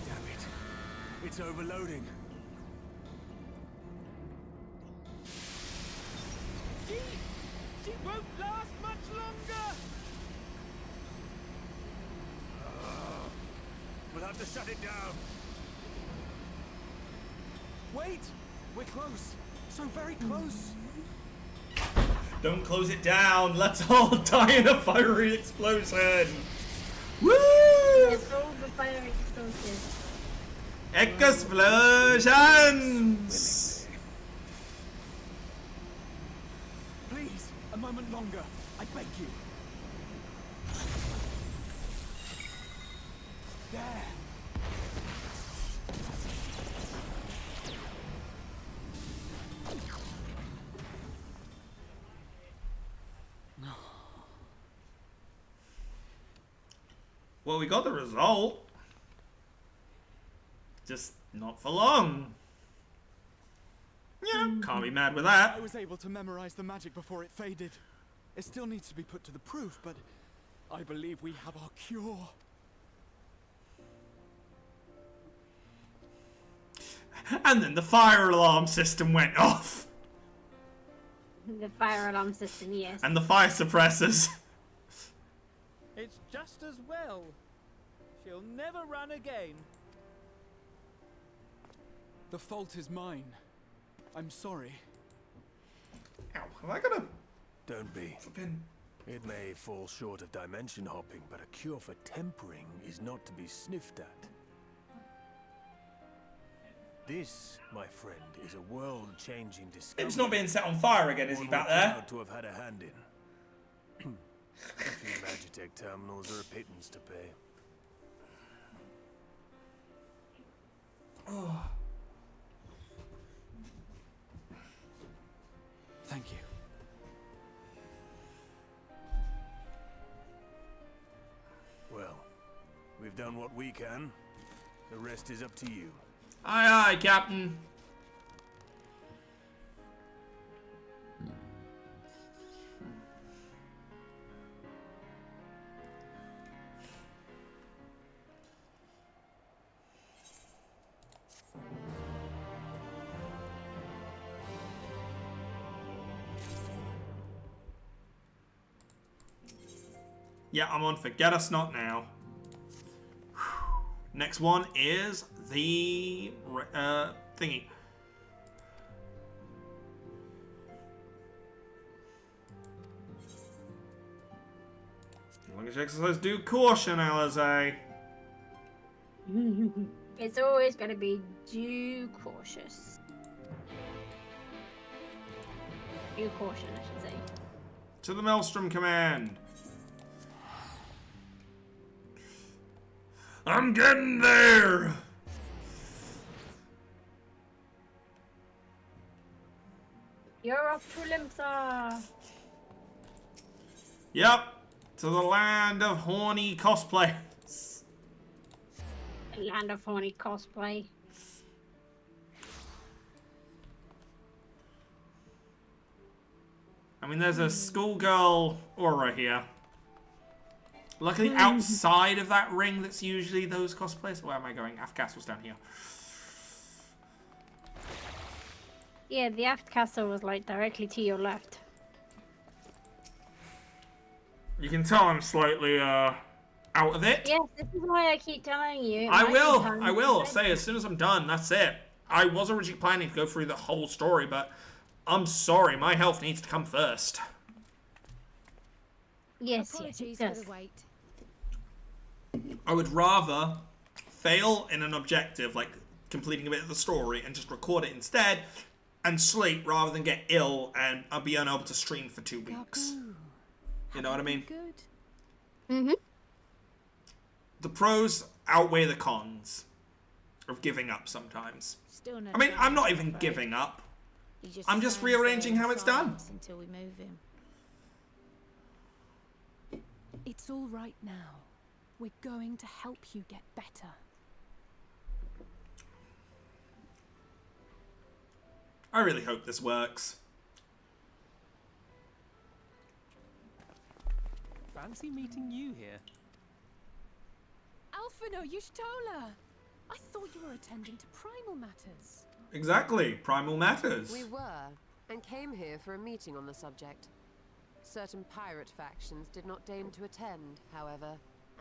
Damn it. It's overloading. She won't last much longer! We'll have to shut it down. Wait! We're close. So very close. Don't close it down. Let's all die in a fiery explosion. Woo! It's all the fire explosives. Explosions! Please, a moment longer. I beg you. There. Well, we got the result. Just not for long. Yeah, can't be mad with that. I was able to memorize the magic before it faded. It still needs to be put to the proof, but I believe we have our cure. And then the fire alarm system went off. The fire alarm system, yes. And the fire suppressors. It's just as well. She'll never run again. The fault is mine. I'm sorry. Ow, have I got a... Don't be. Flippin'. It may fall short of dimension hopping, but a cure for tempering is not to be sniffed at. This, my friend, is a world-changing discovery. It's not being set on fire again, is he back there? Proud to have had a hand in. A few Magitech terminals are a pittance to pay. Oh. Thank you. Well, we've done what we can. The rest is up to you. Aye, aye, Captain. Yeah, I'm on Forget Us Not now. Next one is the thingy. Luggage exercise, do caution, Alizé. It's always going to be due cautious. Due caution, I should say. To the Maelstrom Command. I'm getting there! You're off to Limsa. Yep, to the land of horny cosplayers. Land of horny cosplay. I mean, there's a schoolgirl aura here. Luckily, outside of that ring that's usually those cosplays. Where am I going? Aft Castle's down here. Yeah, the aft castle was like directly to your left. You can tell I'm slightly out of it. Yes, this is why I keep telling you. I will. Say as soon as I'm done, that's it. I was originally planning to go through the whole story, but I'm sorry, my health needs to come first. Yes, Apologies yes, for the wait. I would rather fail in an objective, like completing a bit of the story, and just record it instead, and sleep rather than get ill and I'll be unable to stream for 2 weeks. You know what I mean? Good. Mm-hmm. The pros outweigh the cons of giving up sometimes. Still no I mean, I'm not sign, even afraid. giving up. He I'm just stands there rearranging in how it's done. silence until we move him. It's all right now. We're going to help you get better. I really hope this works. Fancy meeting you here. Alphino Yushtola! I thought you were attending to primal matters. Exactly. Primal matters. We were, and came here for a meeting on the subject. Certain pirate factions did not deign to attend, however,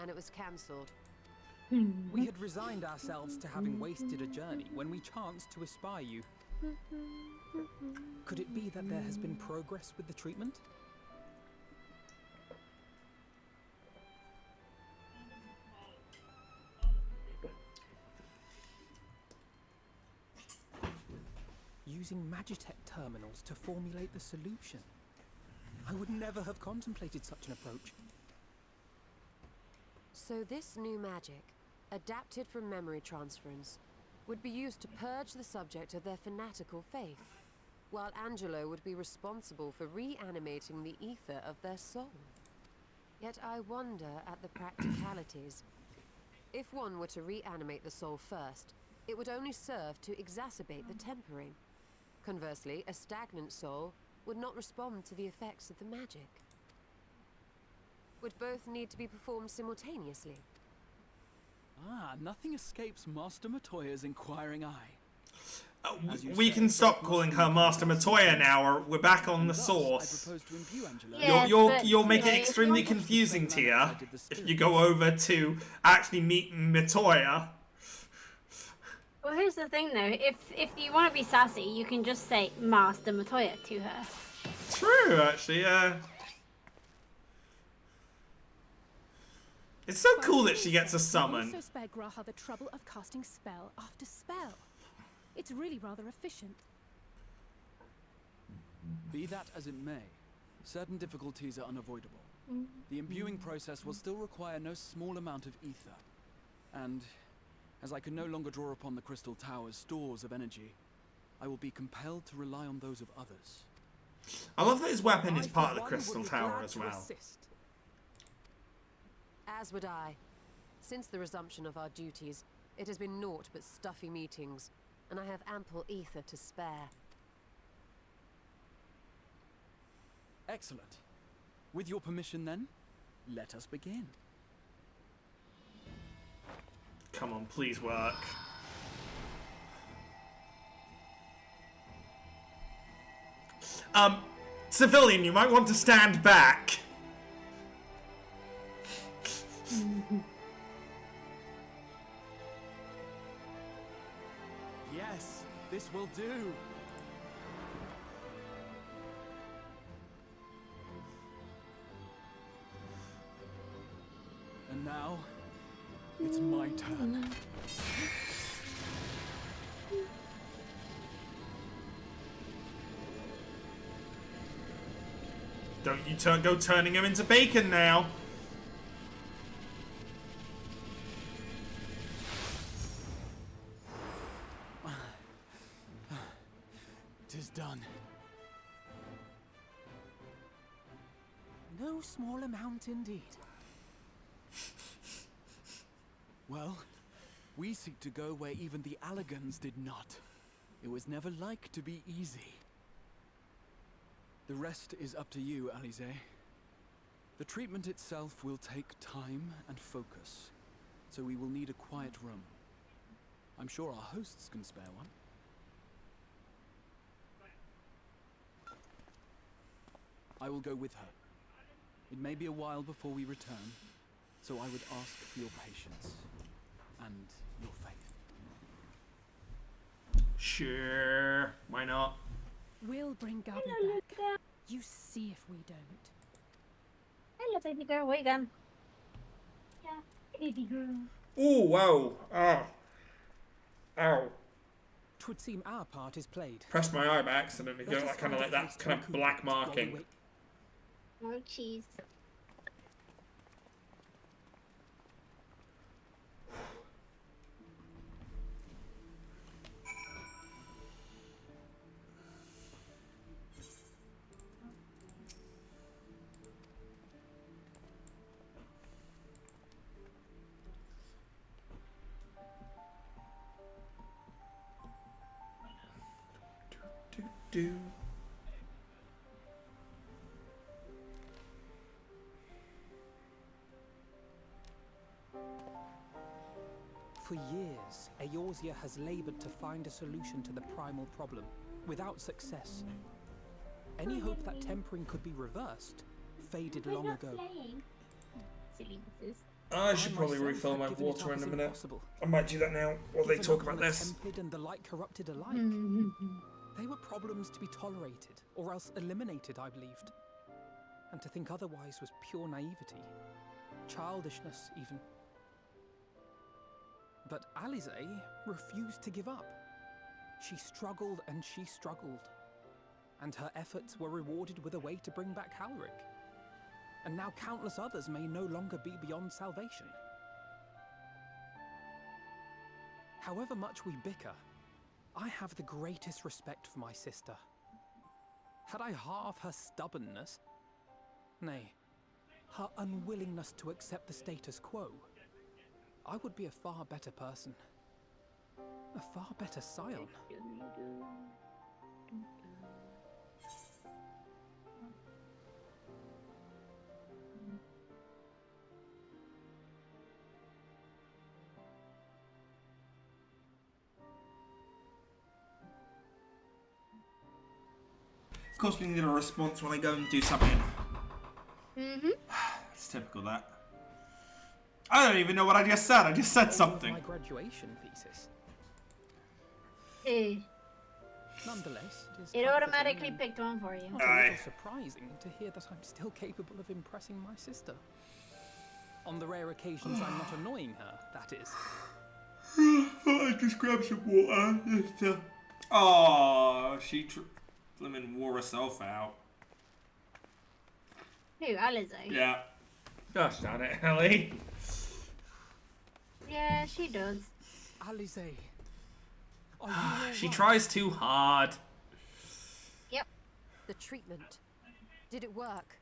and it was cancelled. We had resigned ourselves to having wasted a journey when we chanced to espy you. Could it be that there has been progress with the treatment? Using Magitech terminals to formulate the solution. I would never have contemplated such an approach. So this new magic, adapted from memory transference, would be used to purge the subject of their fanatical faith, while Angelo would be responsible for reanimating the ether of their soul. Yet I wonder at the practicalities. If one were to reanimate the soul first, it would only serve to exacerbate the tempering. Conversely, a stagnant soul would not respond to the effects of the magic. Would both need to be performed simultaneously? Ah, nothing escapes Master Matoya's inquiring eye. We can stop calling her Master Matoya now, or we're back on the source. You'll make it extremely confusing, Tia, if you go over to actually meet Matoya. Well, here's the thing, though. If you want to be sassy, you can just say Master Matoya to her. True, actually, yeah. It's so cool that she gets a summon. Also spare Graha the trouble of casting spell after spell. It's really rather efficient. Be that as it may, certain difficulties are unavoidable. The imbuing process will still require no small amount of ether. And, as I can no longer draw upon the Crystal Tower's stores of energy, I will be compelled to rely on those of others. I love that his weapon is part of the Crystal Tower as well. As would I. Since the resumption of our duties, it has been naught but stuffy meetings, and I have ample ether to spare. Excellent. With your permission then, let us begin. Come on, please work. Civilian, you might want to stand back. Yes, this will do. And now, it's my turn. Don't you go turning him into bacon now. Tis done. No small amount indeed. Well, we seek to go where even the Allegans did not. It was never like to be easy. The rest is up to you, Alize. The treatment itself will take time and focus, so we will need a quiet room. I'm sure our hosts can spare one. I will go with her. It may be a while before we return, so I would ask for your patience and your faith. Sure, why not? We'll bring Gabby back. You see if we don't. Hello, baby girl. Wait, again. Yeah, baby girl. Ooh, whoa. Oh. Ow. Twould seem our part is played. Pressed my eye by accident. You know, like, kind of like that kind of black marking. Oh, cheese. Do. For years, Eorzea has labored to find a solution to the primal problem, without success. Any hope that tempering could be reversed faded long ago. Silly misses. I should probably refill my water in a minute. I might do that now while they talk about this. Tempered and the light corrupted alike. They were problems to be tolerated, or else eliminated, I believed. And to think otherwise was pure naivety. Childishness, even. But Alize refused to give up. She struggled and she struggled. And her efforts were rewarded with a way to bring back Halric. And now countless others may no longer be beyond salvation. However much we bicker, I have the greatest respect for my sister. Had I half her stubbornness, nay, her unwillingness to accept the status quo, I would be a far better person. A far better scion. Of course, we need a response when I go and do something. Mm-hmm. It's typical that. I don't even know what I just said. I just said something. My graduation thesis. Nonetheless, It automatically picked one for you. Not a little surprising to hear that I'm still capable of impressing my sister. On the rare occasions I'm not annoying her, that is. I just grab some water. Oh, she flipping wore herself out. Who, Alize? Yeah. Gosh darn it, Ellie. Yeah, she does. Alize. She tries too hard. Yep. The treatment. Did it work?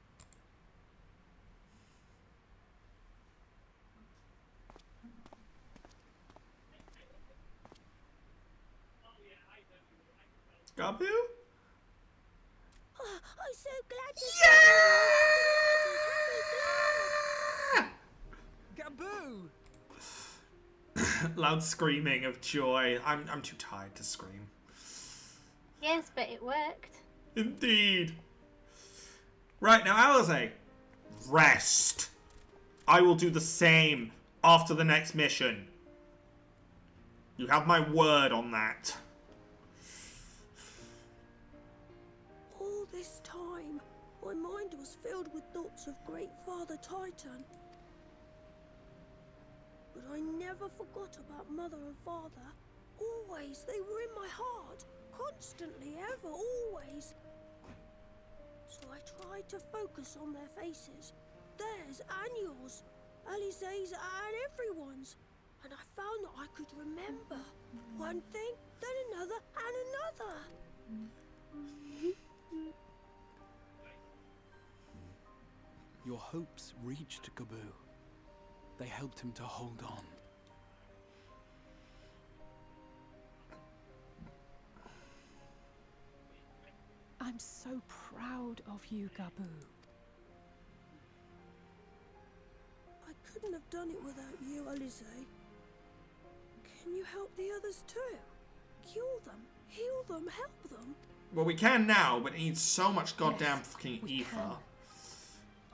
Gabu? Oh, I'm so glad to Gabu! Loud screaming of joy. I'm too tired to scream. Yes, but it worked. Indeed. Right, now Alize, rest. I will do the same after the next mission. You have my word on that. All this time, my mind was filled with thoughts of Great Father Titan. But I never forgot about Mother and Father. Always, they were in my heart. Constantly, ever, always. So I tried to focus on their faces. Theirs and yours. Alize's and everyone's. And I found that I could remember. One thing, then another, and another. Your hopes reached Gabu. They helped him to hold on. I'm so proud of you, Gabu. I couldn't have done it without you, Alize. Can you help the others too? Cure them, heal them, help them. Well, we can now, but it needs so much goddamn fucking ether.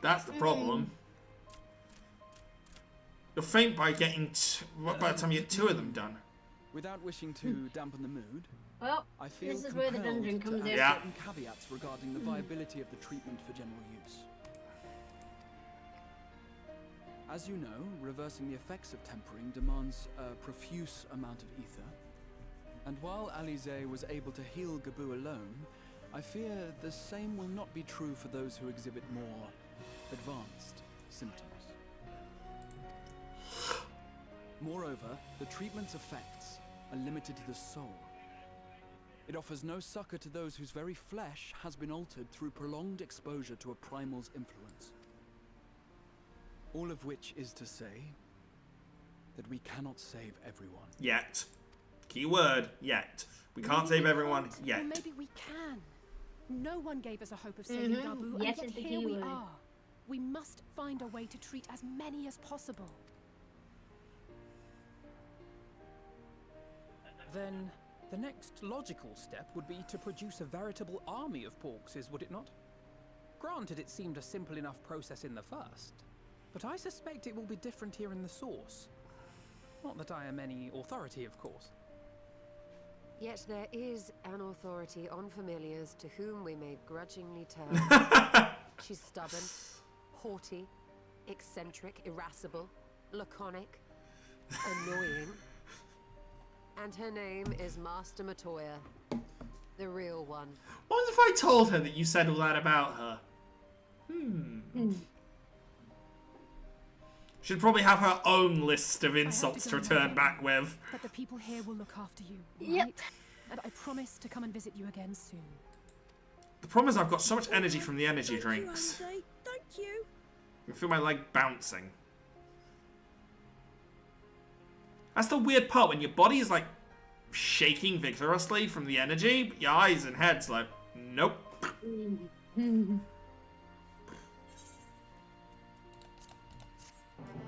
That's the problem. You'll faint by getting by the time you get 2 of them done. Without wishing to dampen the mood, Well, I feel this is where the compelled dungeon to comes add in. certain caveats regarding the viability of the treatment for general use. As you know, reversing the effects of tempering demands a profuse amount of ether. And while Alize was able to heal Gabu alone, I fear the same will not be true for those who exhibit more advanced symptoms. Moreover, the treatment's effects are limited to the soul. It offers no succor to those whose very flesh has been altered through prolonged exposure to a primal's influence. All of which is to say that we cannot save everyone. Yet. Key word, yet. We can't save everyone yet. Or maybe we can. No one gave us a hope of saving Gabu, Yes and is yet the here key we word. are. We must find a way to treat as many as possible. Then the next logical step would be to produce a veritable army of Porkses, would it not? Granted, it seemed a simple enough process in the first, but I suspect it will be different here in the source. Not that I am any authority, of course. Yet there is an authority on familiars to whom we may grudgingly turn. She's stubborn, haughty, eccentric, irascible, laconic, annoying. And her name is Master Matoya, the real one. What if I told her that you said all that about her? She'd probably have her own list of insults to return back with. But the people here will look after you, Yep. right? And I promise to come and visit you again soon. The problem is I've got so much energy from the energy Thank you, drinks. Alize. Thank you. I feel my leg bouncing. That's the weird part when your body is like shaking vigorously from the energy, but your eyes and head's like, nope.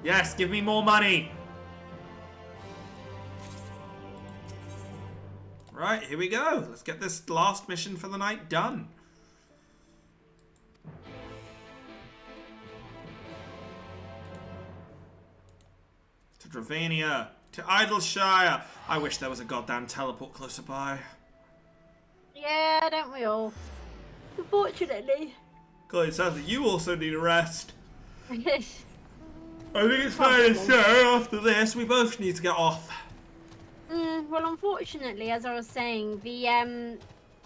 Yes, give me more money. Right, here we go. Let's get this last mission for the night done. To Dravania. To Idleshire. I wish there was a goddamn teleport closer by. Yeah, don't we all? Unfortunately. God, it sounds like you also need a rest. I think it's fair to say after this, we both need to get off. Well, unfortunately, as I was saying, the only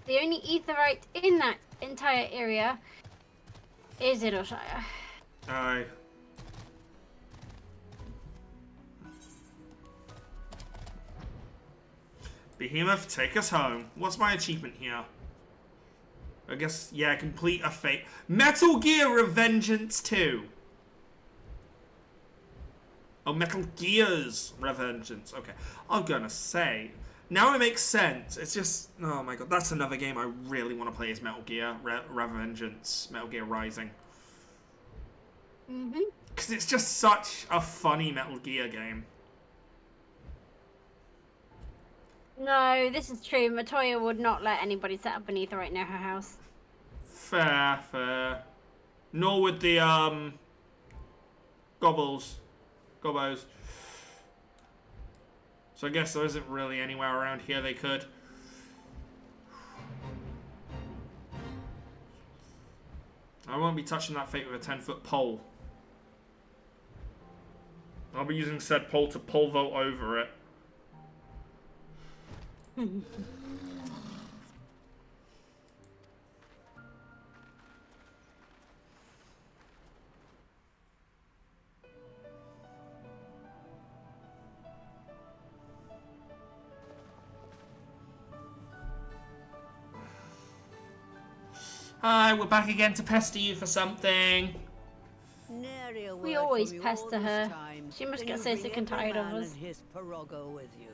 aetherite in that entire area is Idleshire. Aye. Behemoth, take us home. What's my achievement here? I guess, yeah, complete a fate. Metal Gear Revengeance 2. Oh, Metal Gear's Revengeance. Okay. I'm gonna say, now it makes sense. It's just, oh my god, that's another game I really want to play is Metal Gear Revengeance. Metal Gear Rising. Because it's just such a funny Metal Gear game. No, this is true. Matoya would not let anybody set up an aetherite near her house. Fair, fair. Nor would the, Gobos. So I guess there isn't really anywhere around here they could. I won't be touching that fate with a 10-foot pole. I'll be using said pole to pole vault over it. Hi, we're back again to pester you for something. We always pester her. She must get so sick and tired of us. His Perogo with you.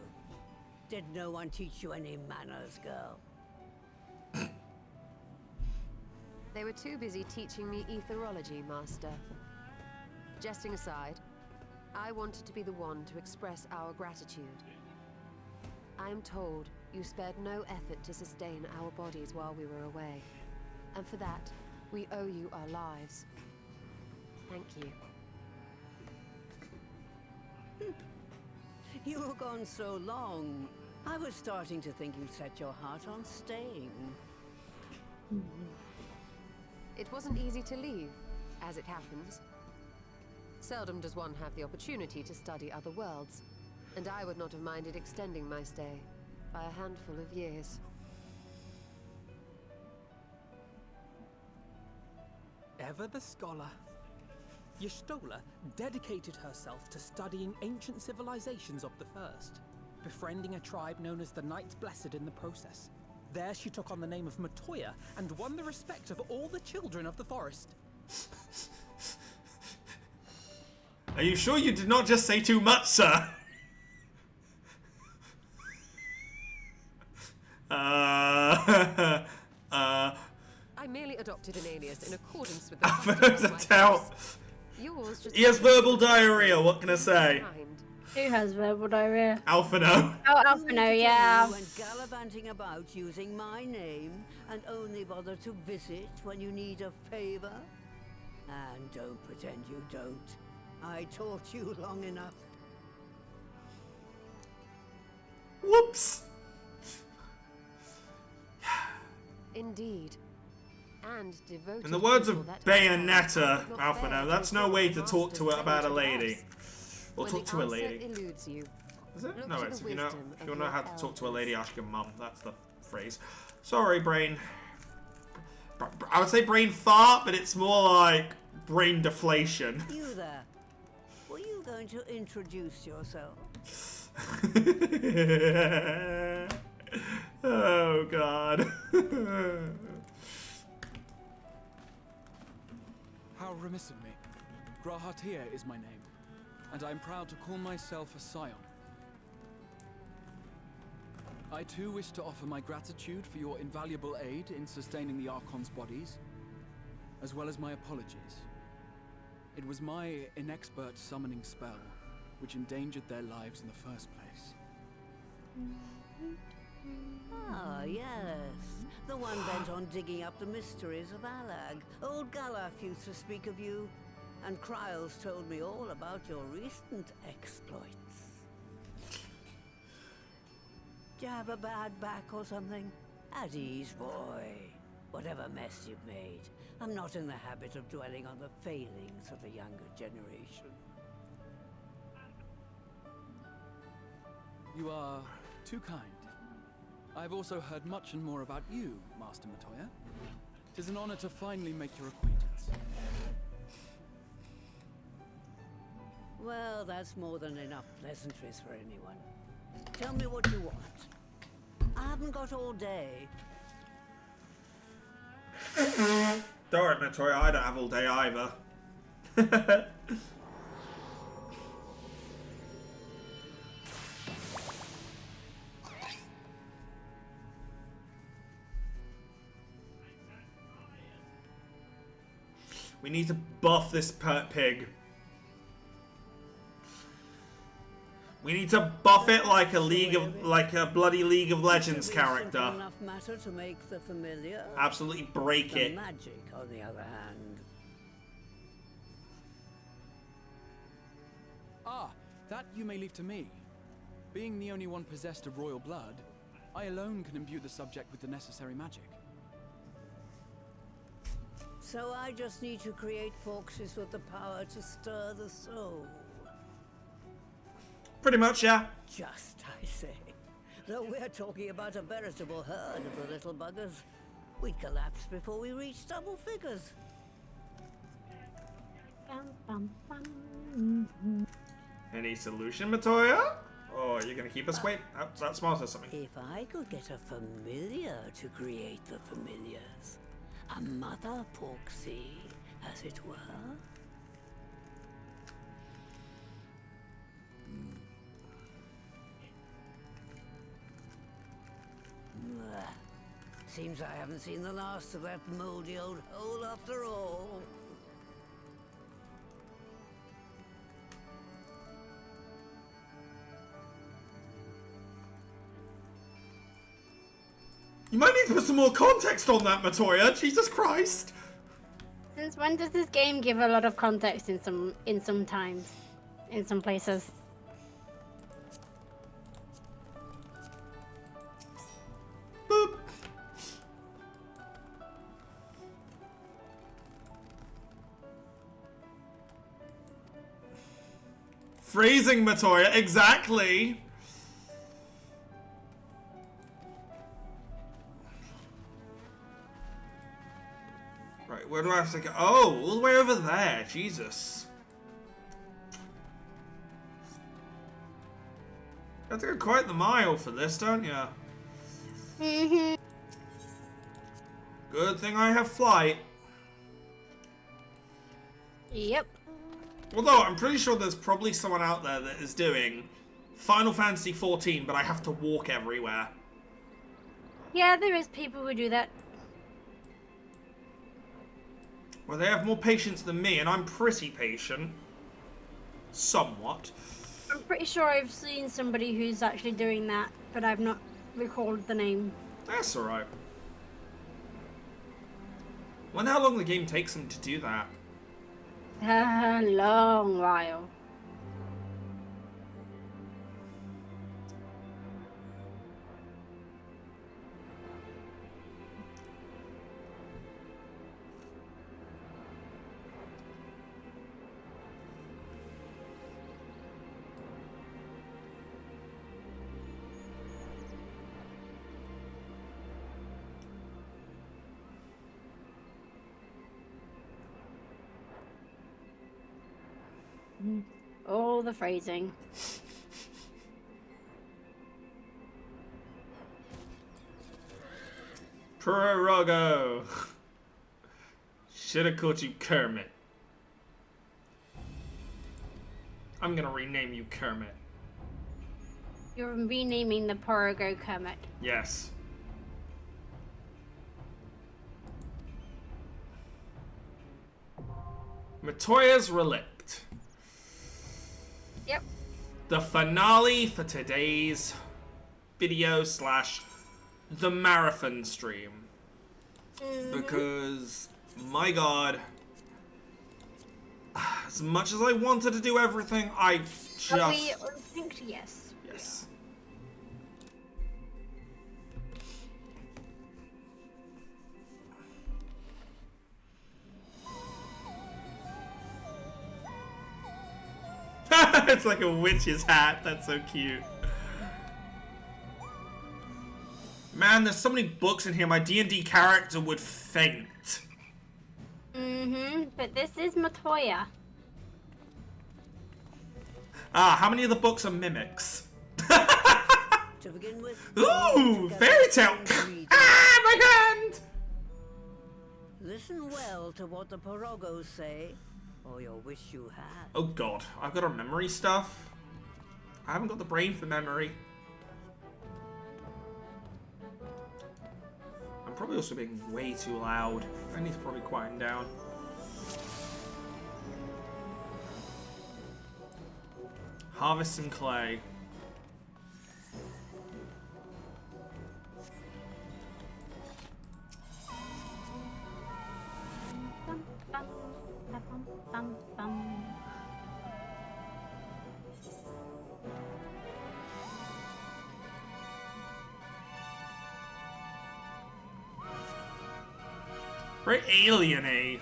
Did no one teach you any manners, girl? They were too busy teaching me etherology, Master. Jesting aside, I wanted to be the one to express our gratitude. I am told you spared no effort to sustain our bodies while we were away. And for that, we owe you our lives. Thank you. You were gone so long. I was starting to think you'd set your heart on staying. It wasn't easy to leave, as it happens. Seldom does one have the opportunity to study other worlds, and I would not have minded extending my stay by a handful of years. Ever the scholar. Y'shtola dedicated herself to studying ancient civilizations of the First, befriending a tribe known as the Knights Blessed in the process. There she took on the name of Matoya and won the respect of all the children of the forest. Are you sure you did not just say too much, sir? I merely adopted an alias in accordance with the Alphino's a tout. Yours just He has verbal diarrhea, what can I say? Who has verbal diarrhea? Alphino. Oh, Alphino, yeah. You went gallivanting about using my name and only bother to visit when you need a favor? And don't pretend you don't. I taught you long enough. Whoops. Indeed. And devoted. In the words of Bayonetta, Alphino, that's no way to talk to her about a lady. Or talk to a lady. Eludes you. Is it? No, it's, you know, if you know how to talk to a lady, ask your mum. That's the phrase. Sorry, brain. I would say brain fart, but it's more like brain deflation. You there. Were you going to introduce yourself? Oh, God. How remiss of me. Grahatir is my name, and I'm proud to call myself a scion. I too wish to offer my gratitude for your invaluable aid in sustaining the Archon's bodies, as well as my apologies. It was my inexpert summoning spell which endangered their lives in the first place. Ah, yes. The one bent on digging up the mysteries of Alag. Old Galaf used to speak of you, and Kryles told me all about your recent exploits. Do you have a bad back or something? At ease, boy. Whatever mess you've made, I'm not in the habit of dwelling on the failings of the younger generation. You are too kind. I've also heard much and more about you, Master Matoya. 'Tis an honor to finally make your acquaintance. Well, that's more than enough pleasantries for anyone. Tell me what you want. I haven't got all day. Don't worry, Matoya, I don't have all day either. We need to buff this pig. We need to buff it like a bloody League of Legends character. Enough matter to make the familiar. Absolutely break The it. magic, on the other hand. Ah, that you may leave to me. Being the only one possessed of royal blood, I alone can imbue the subject with the necessary magic. So I just need to create foxes with the power to stir the soul. Pretty much, yeah. Just, I say. Though we're talking about a veritable herd of the little buggers, we'd collapse before we reached double figures. Any solution, Matoya? Or you're gonna keep us waiting? Oh, that smells like something. If I could get a familiar to create the familiars, a mother Porksy, as it were. Seems I haven't seen the last of that moldy old hole after all. You might need to put some more context on that, Matoya. Jesus Christ. Since when does this game give a lot of context in some times, in some places? Boop. Freezing, Matoya, exactly. Right, where do I have to go? Oh, all the way over there. Jesus. You have to go quite the mile for this, don't you? Mm-hmm. Good thing I have flight. Yep. Although, I'm pretty sure there's probably someone out there that is doing Final Fantasy XIV, but I have to walk everywhere. Yeah, there is people who do that. Well, they have more patience than me, and I'm pretty patient. Somewhat. I'm pretty sure I've seen somebody who's actually doing that, but I've not recalled the name. That's alright. Wonder how long the game takes them to do that. A long while. Oh, the phrasing. Prorogo. Should have called you Kermit. I'm gonna rename you Kermit. You're renaming the Porogo Kermit. Yes. Matoya's Relict. Yep. The finale for today's video / the marathon stream. Because, my god, as much as I wanted to do everything, I just... Are we think yes? Yes. It's like a witch's hat. That's so cute. Man, there's so many books in here. My D&D character would faint. But this is Matoya. Ah, how many of the books are mimics? To begin with, ooh, fairy tale. Ah, my hand! Listen well to what the Porogos say, or you'll wish you had. Oh god, I've got our memory stuff. I haven't got the brain for memory. I'm probably also being way too loud. I need to probably quieten down. Harvest some clay. Very alien-y.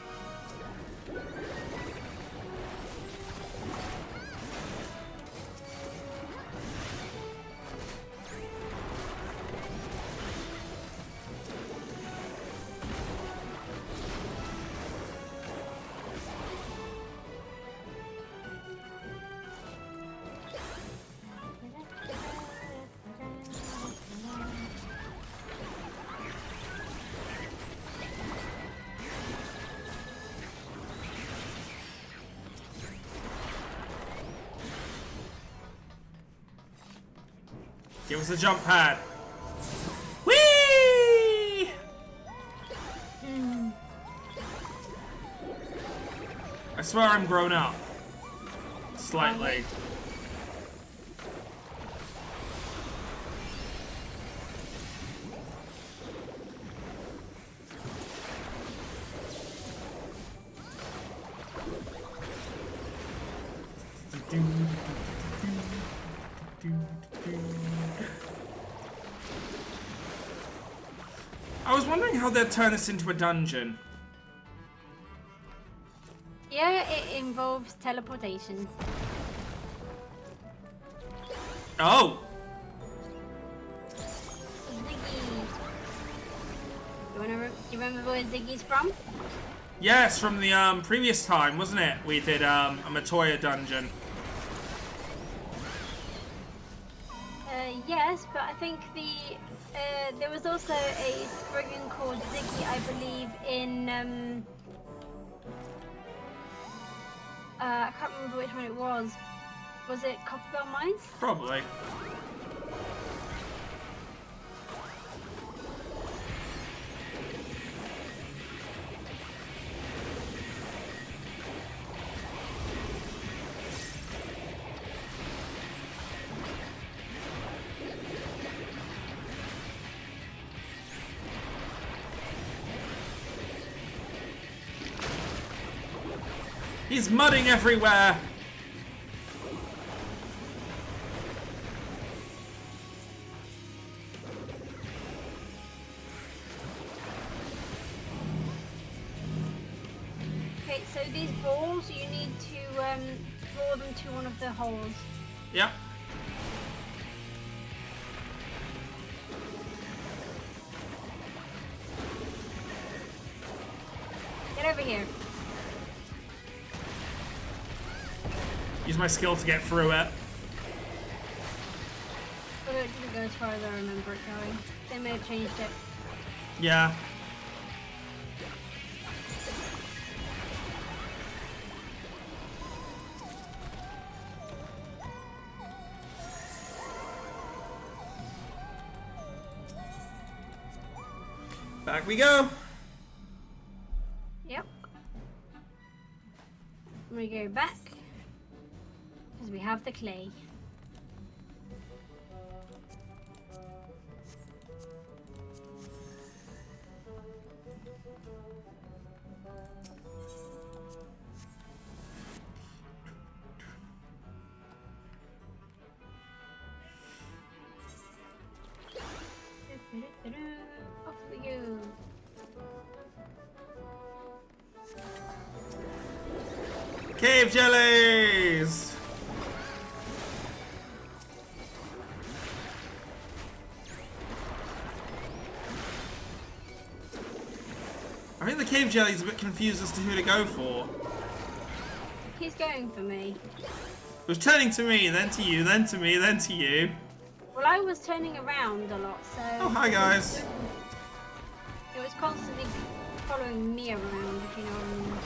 Give us a jump pad. Whee! I swear I'm grown up. Slightly. I was wondering how they'd turn this into a dungeon. Yeah, it involves teleportation. Oh! Ziggy. Do you remember where Ziggy's from? Yes, from the previous time, wasn't it? We did a Matoya dungeon. Yes, but I think there was also a spriggan called Ziggy, I believe, in I can't remember which one it was. Was it Copperbell Mines? Probably. He's mudding everywhere! Okay, so these balls, you need to draw them to one of the holes. Yep. Get over here. Use my skill to get through it. But it didn't go as far as I remember it going. They may have changed it. Yeah. Back we go. Yep. We go back because we have the clay. Off we go. Cave jellies! I think the cave jelly's a bit confused as to who to go for. He's going for me. It was turning to me, then to you, then to me, then to you. Well, I was turning around a lot, so... Oh, hi guys. It was constantly following me around, if you know what I mean.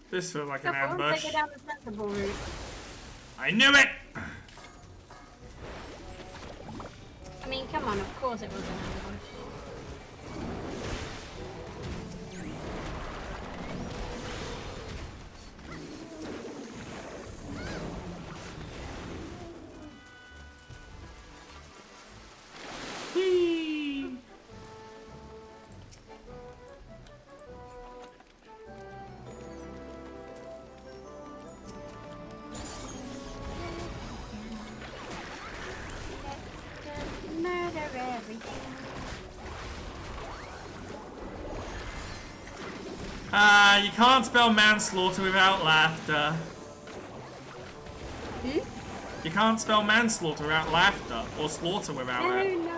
This feels like an Careful, ambush. take it down the sensible route. I knew it! I mean, come on, of course it was an ambush. You can't spell manslaughter without laughter. Hmm? You can't spell manslaughter without laughter, or slaughter without No, it. you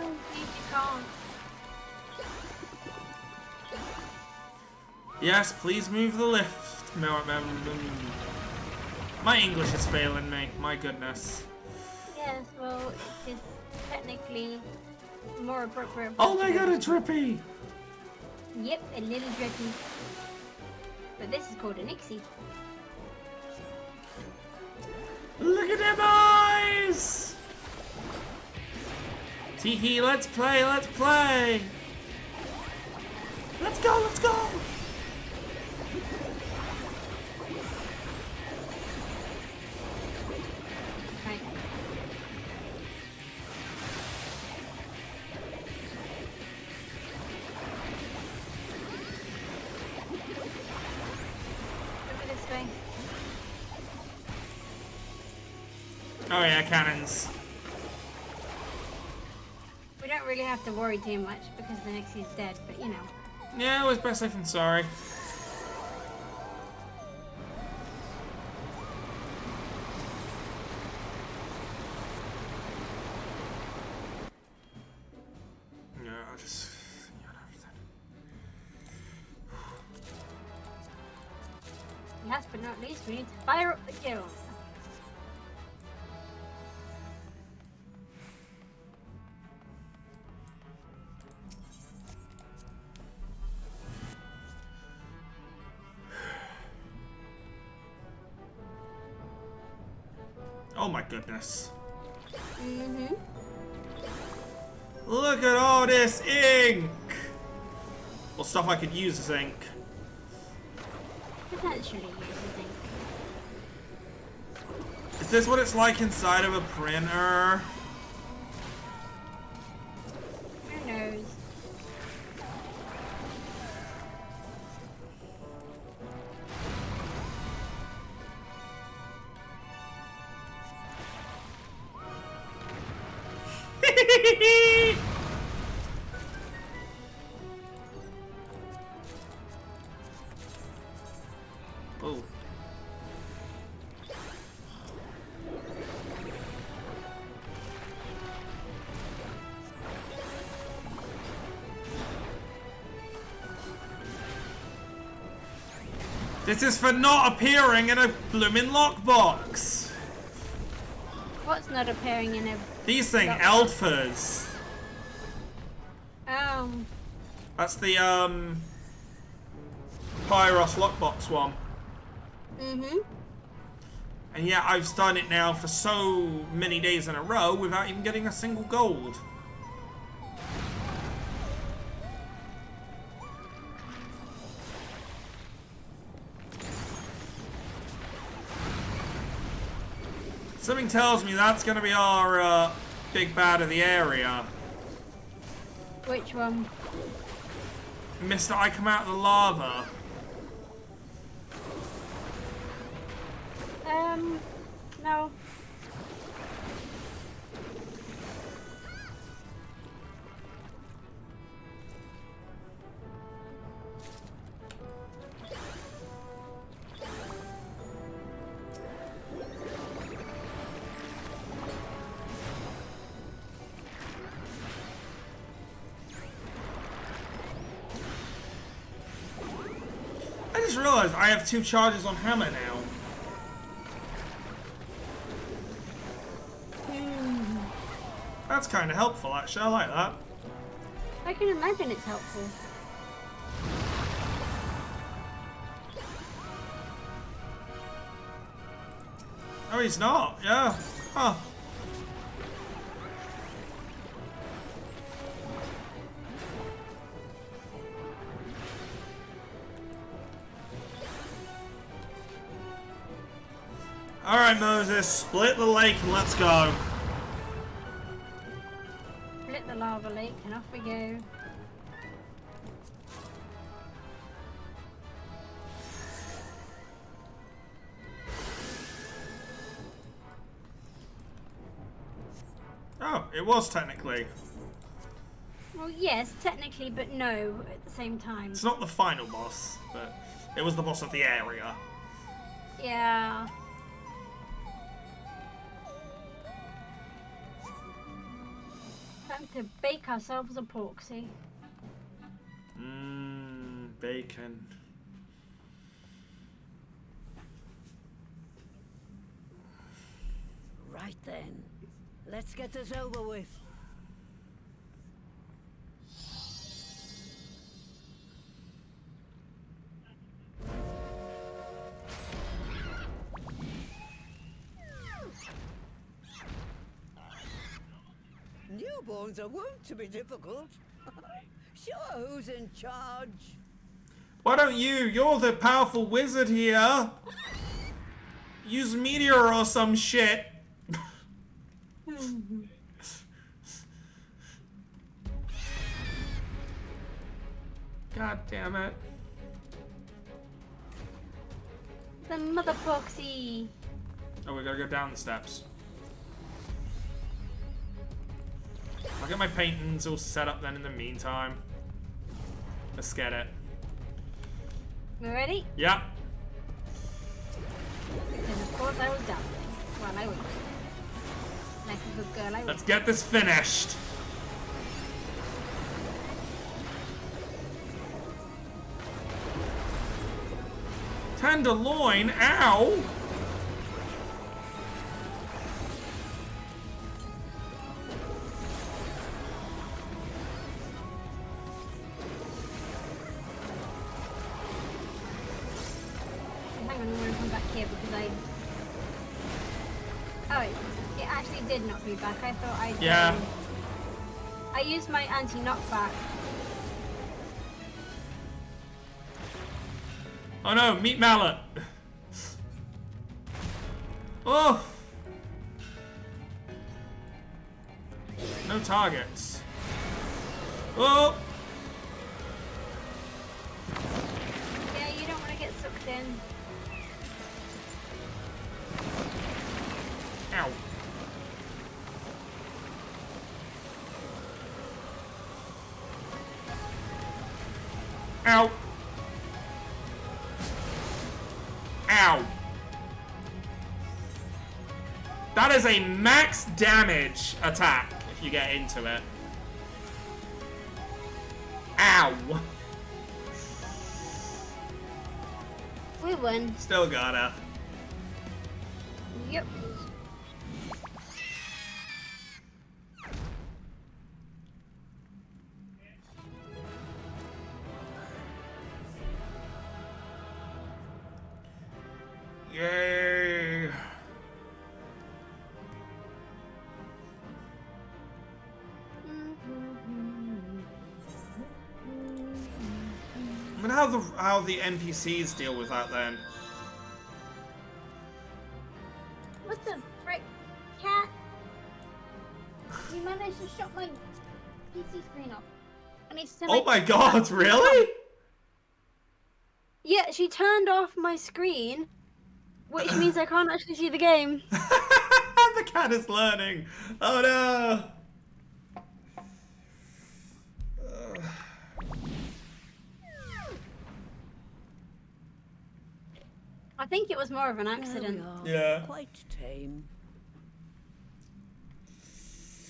can't. Yes, please move the lift. My English is failing me, my goodness. Yes, well, it is technically more appropriate. Oh my god, a drippy! Yep, a little drippy. But this is called an Ixie. Look at them eyes! Teehee, let's play, let's play! Let's go, let's go! Right. Over this way. Oh yeah, cannons. We don't really have to worry too much because the Nixie's dead, but you know. Yeah, always best safe than sorry. Yeah, I'll just... Last but not least, we need to fire up the kills. Oh my goodness. Mm-hmm. Look at all this ink! Well, stuff I could use as ink. Potentially use the ink. Is this what it's like inside of a printer? Who knows? Oh. This is for not appearing in a blooming lockbox. What's not appearing in a... These thing, lockbox? Elfers. Oh. That's the, Pyros lockbox one. Mm-hmm. And yet I've done it now for so many days in a row without even getting a single gold. Something tells me that's going to be our big bad of the area. Which one? Mr. I come out of the lava. No. I just realized I have 2 charges on hammer now. That's kind of helpful, actually. I like that. I can imagine it's helpful. Oh, he's not. Yeah. Huh. Alright, Moses. Split the lake and let's go. Split the lava lake and off we go. Oh, it was technically. Well, yes, technically, but no at the same time. It's not the final boss, but it was the boss of the area. Yeah. Time to bake ourselves a porksy. Mmm, bacon. Right then. Let's get this over with. Newborns are wont to be difficult. Sure, who's in charge? Why don't you? You're the powerful wizard here. Use meteor or some shit. God damn it. The mother porksy. Oh, we gotta go down the steps. I'll get my paintings all set up then in the meantime. Let's get it. We ready? Yep. And of course I was dancing while I waited. Like a good girl, I waited. Let's get this finished. Tenderloin, ow! Hang on, I'm gonna come back here because Oh, it actually did knock me back. I thought I'd... Yeah. I used my anti-knockback. Oh no, meat mallet. Oh! No targets. Oh! Yeah, you don't want to get sucked in. Ow. Ow. Ow. That is a max damage attack if you get into it. Ow. We won. Still got her. Yep. Yay. I mean, how the NPCs deal with that then? What the frick, cat? You managed to shut my PC screen off. I need to turn Oh my god, really? Yeah, she turned off my screen, which means I can't actually see the game. The cat is learning. Oh no. I think it was more of an accident. Yeah. Quite tame.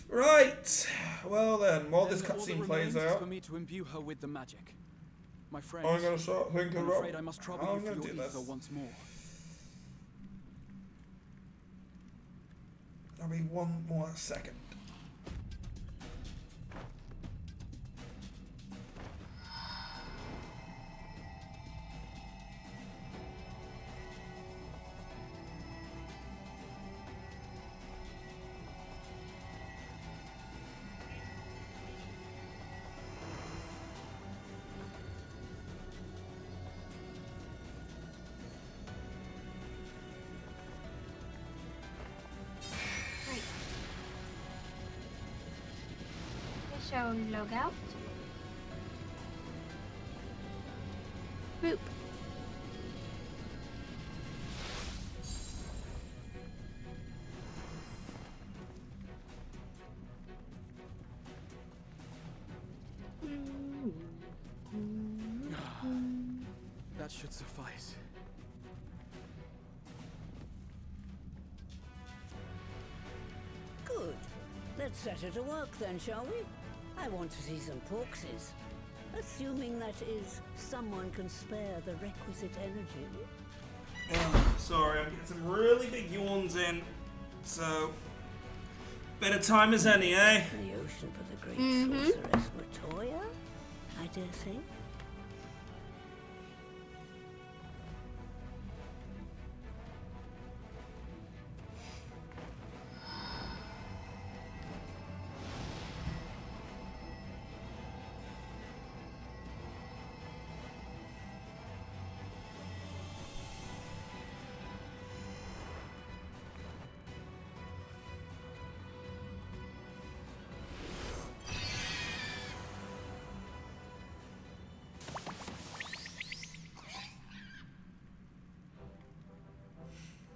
Right. Well then, while this Then all that cutscene plays remains is out, for me to imbue her with the magic. My friends, I'm gonna start thinking I'm about afraid I must trouble how you I'm for gonna your do this. ether once more. I'll be 1 more second. Shall log out. Boop. That should suffice. Good. Let's set her to work then, shall we? I want to see some porkses. Assuming that is, someone can spare the requisite energy. Oh, sorry, I'm getting some really big yawns in. So, better time as any, eh? The ocean for the great sorceress Latoya, I dare say.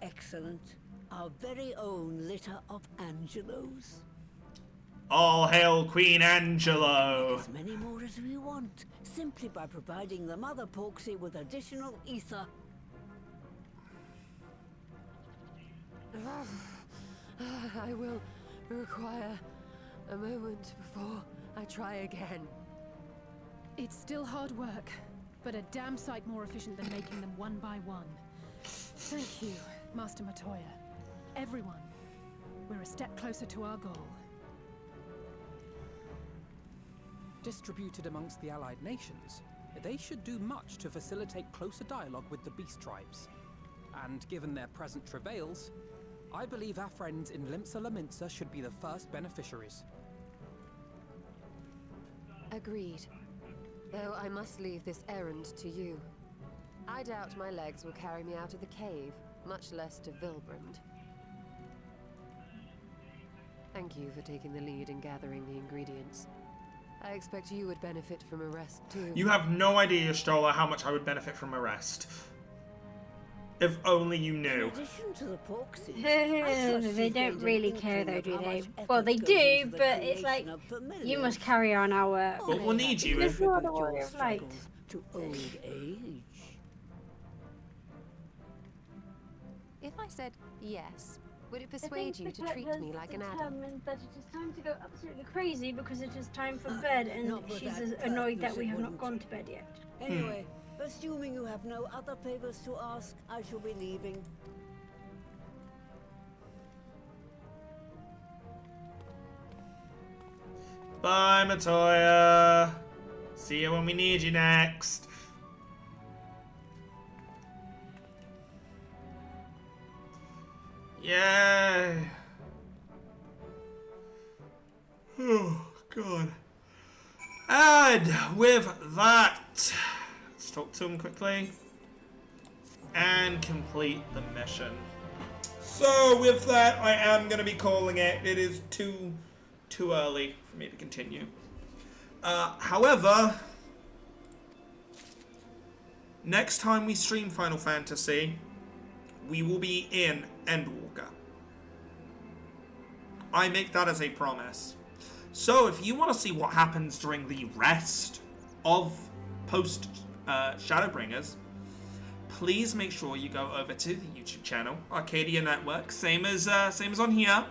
Excellent. Our very own litter of Angelos. All hail Queen Angelo! As many more as we want, simply by providing the mother porksy with additional ether. I will require a moment before I try again. It's still hard work, but a damn sight more efficient than making them one by one. Thank you, Master Matoya. Everyone, we're a step closer to our goal. Distributed amongst the allied nations, they should do much to facilitate closer dialogue with the beast tribes. And given their present travails, I believe our friends in Limsa Laminsa should be the first beneficiaries. Agreed. Though I must leave this errand to you. I doubt my legs will carry me out of the cave, much less to Vilbrand. Thank you for taking the lead in gathering the ingredients. I expect you would benefit from a rest too. You have no idea, Stola, how much I would benefit from a rest. If only you knew. In addition to the porksy, They don't really care though, do they? Well, they do, but it's like, you must carry on our work. But we'll need you There's if... no other way of light. to old age. If I said yes, would it persuade you to treat me like an adult? Determined that it is time to go absolutely crazy because it is time for bed, and Not for she's that as annoyed purpose, that we it have not wouldn't. gone to bed yet. Anyway, assuming you have no other favors to ask, I shall be leaving. Bye, Matoya. See you when we need you next. Yay. Oh, God. And with that, let's talk to him quickly and complete the mission. So with that, I am going to be calling it. It is too early for me to continue. However, next time we stream Final Fantasy, we will be in Endwalker. I make that as a promise. So if you want to see what happens during the rest of post Shadowbringers, please make sure you go over to the YouTube channel, Arcadia Network, same as on here.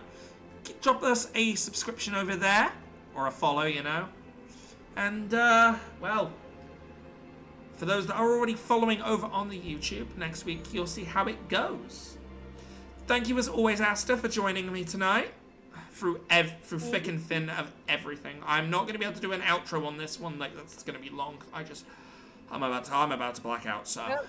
Drop us a subscription over there, or a follow, you know. And, well, for those that are already following over on the YouTube, next week you'll see how it goes. Thank you as always, Asta, for joining me tonight. Through thick and thin of everything. I'm not going to be able to do an outro on this one, like, that's going to be long. I'm about to black out, so. Well,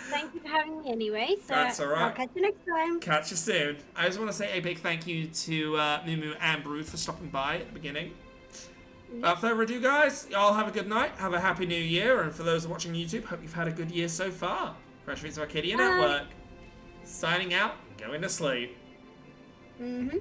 thank you for having me anyway. So That's all right. I'll catch you next time. Catch you soon. I just want to say a big thank you to Mumu and Brood for stopping by at the beginning. Without further ado, guys, y'all have a good night. Have a happy new year. And for those watching YouTube, hope you've had a good year so far. Fresh Meats of Arcadia Network. Signing out, going to sleep. Mm-hmm.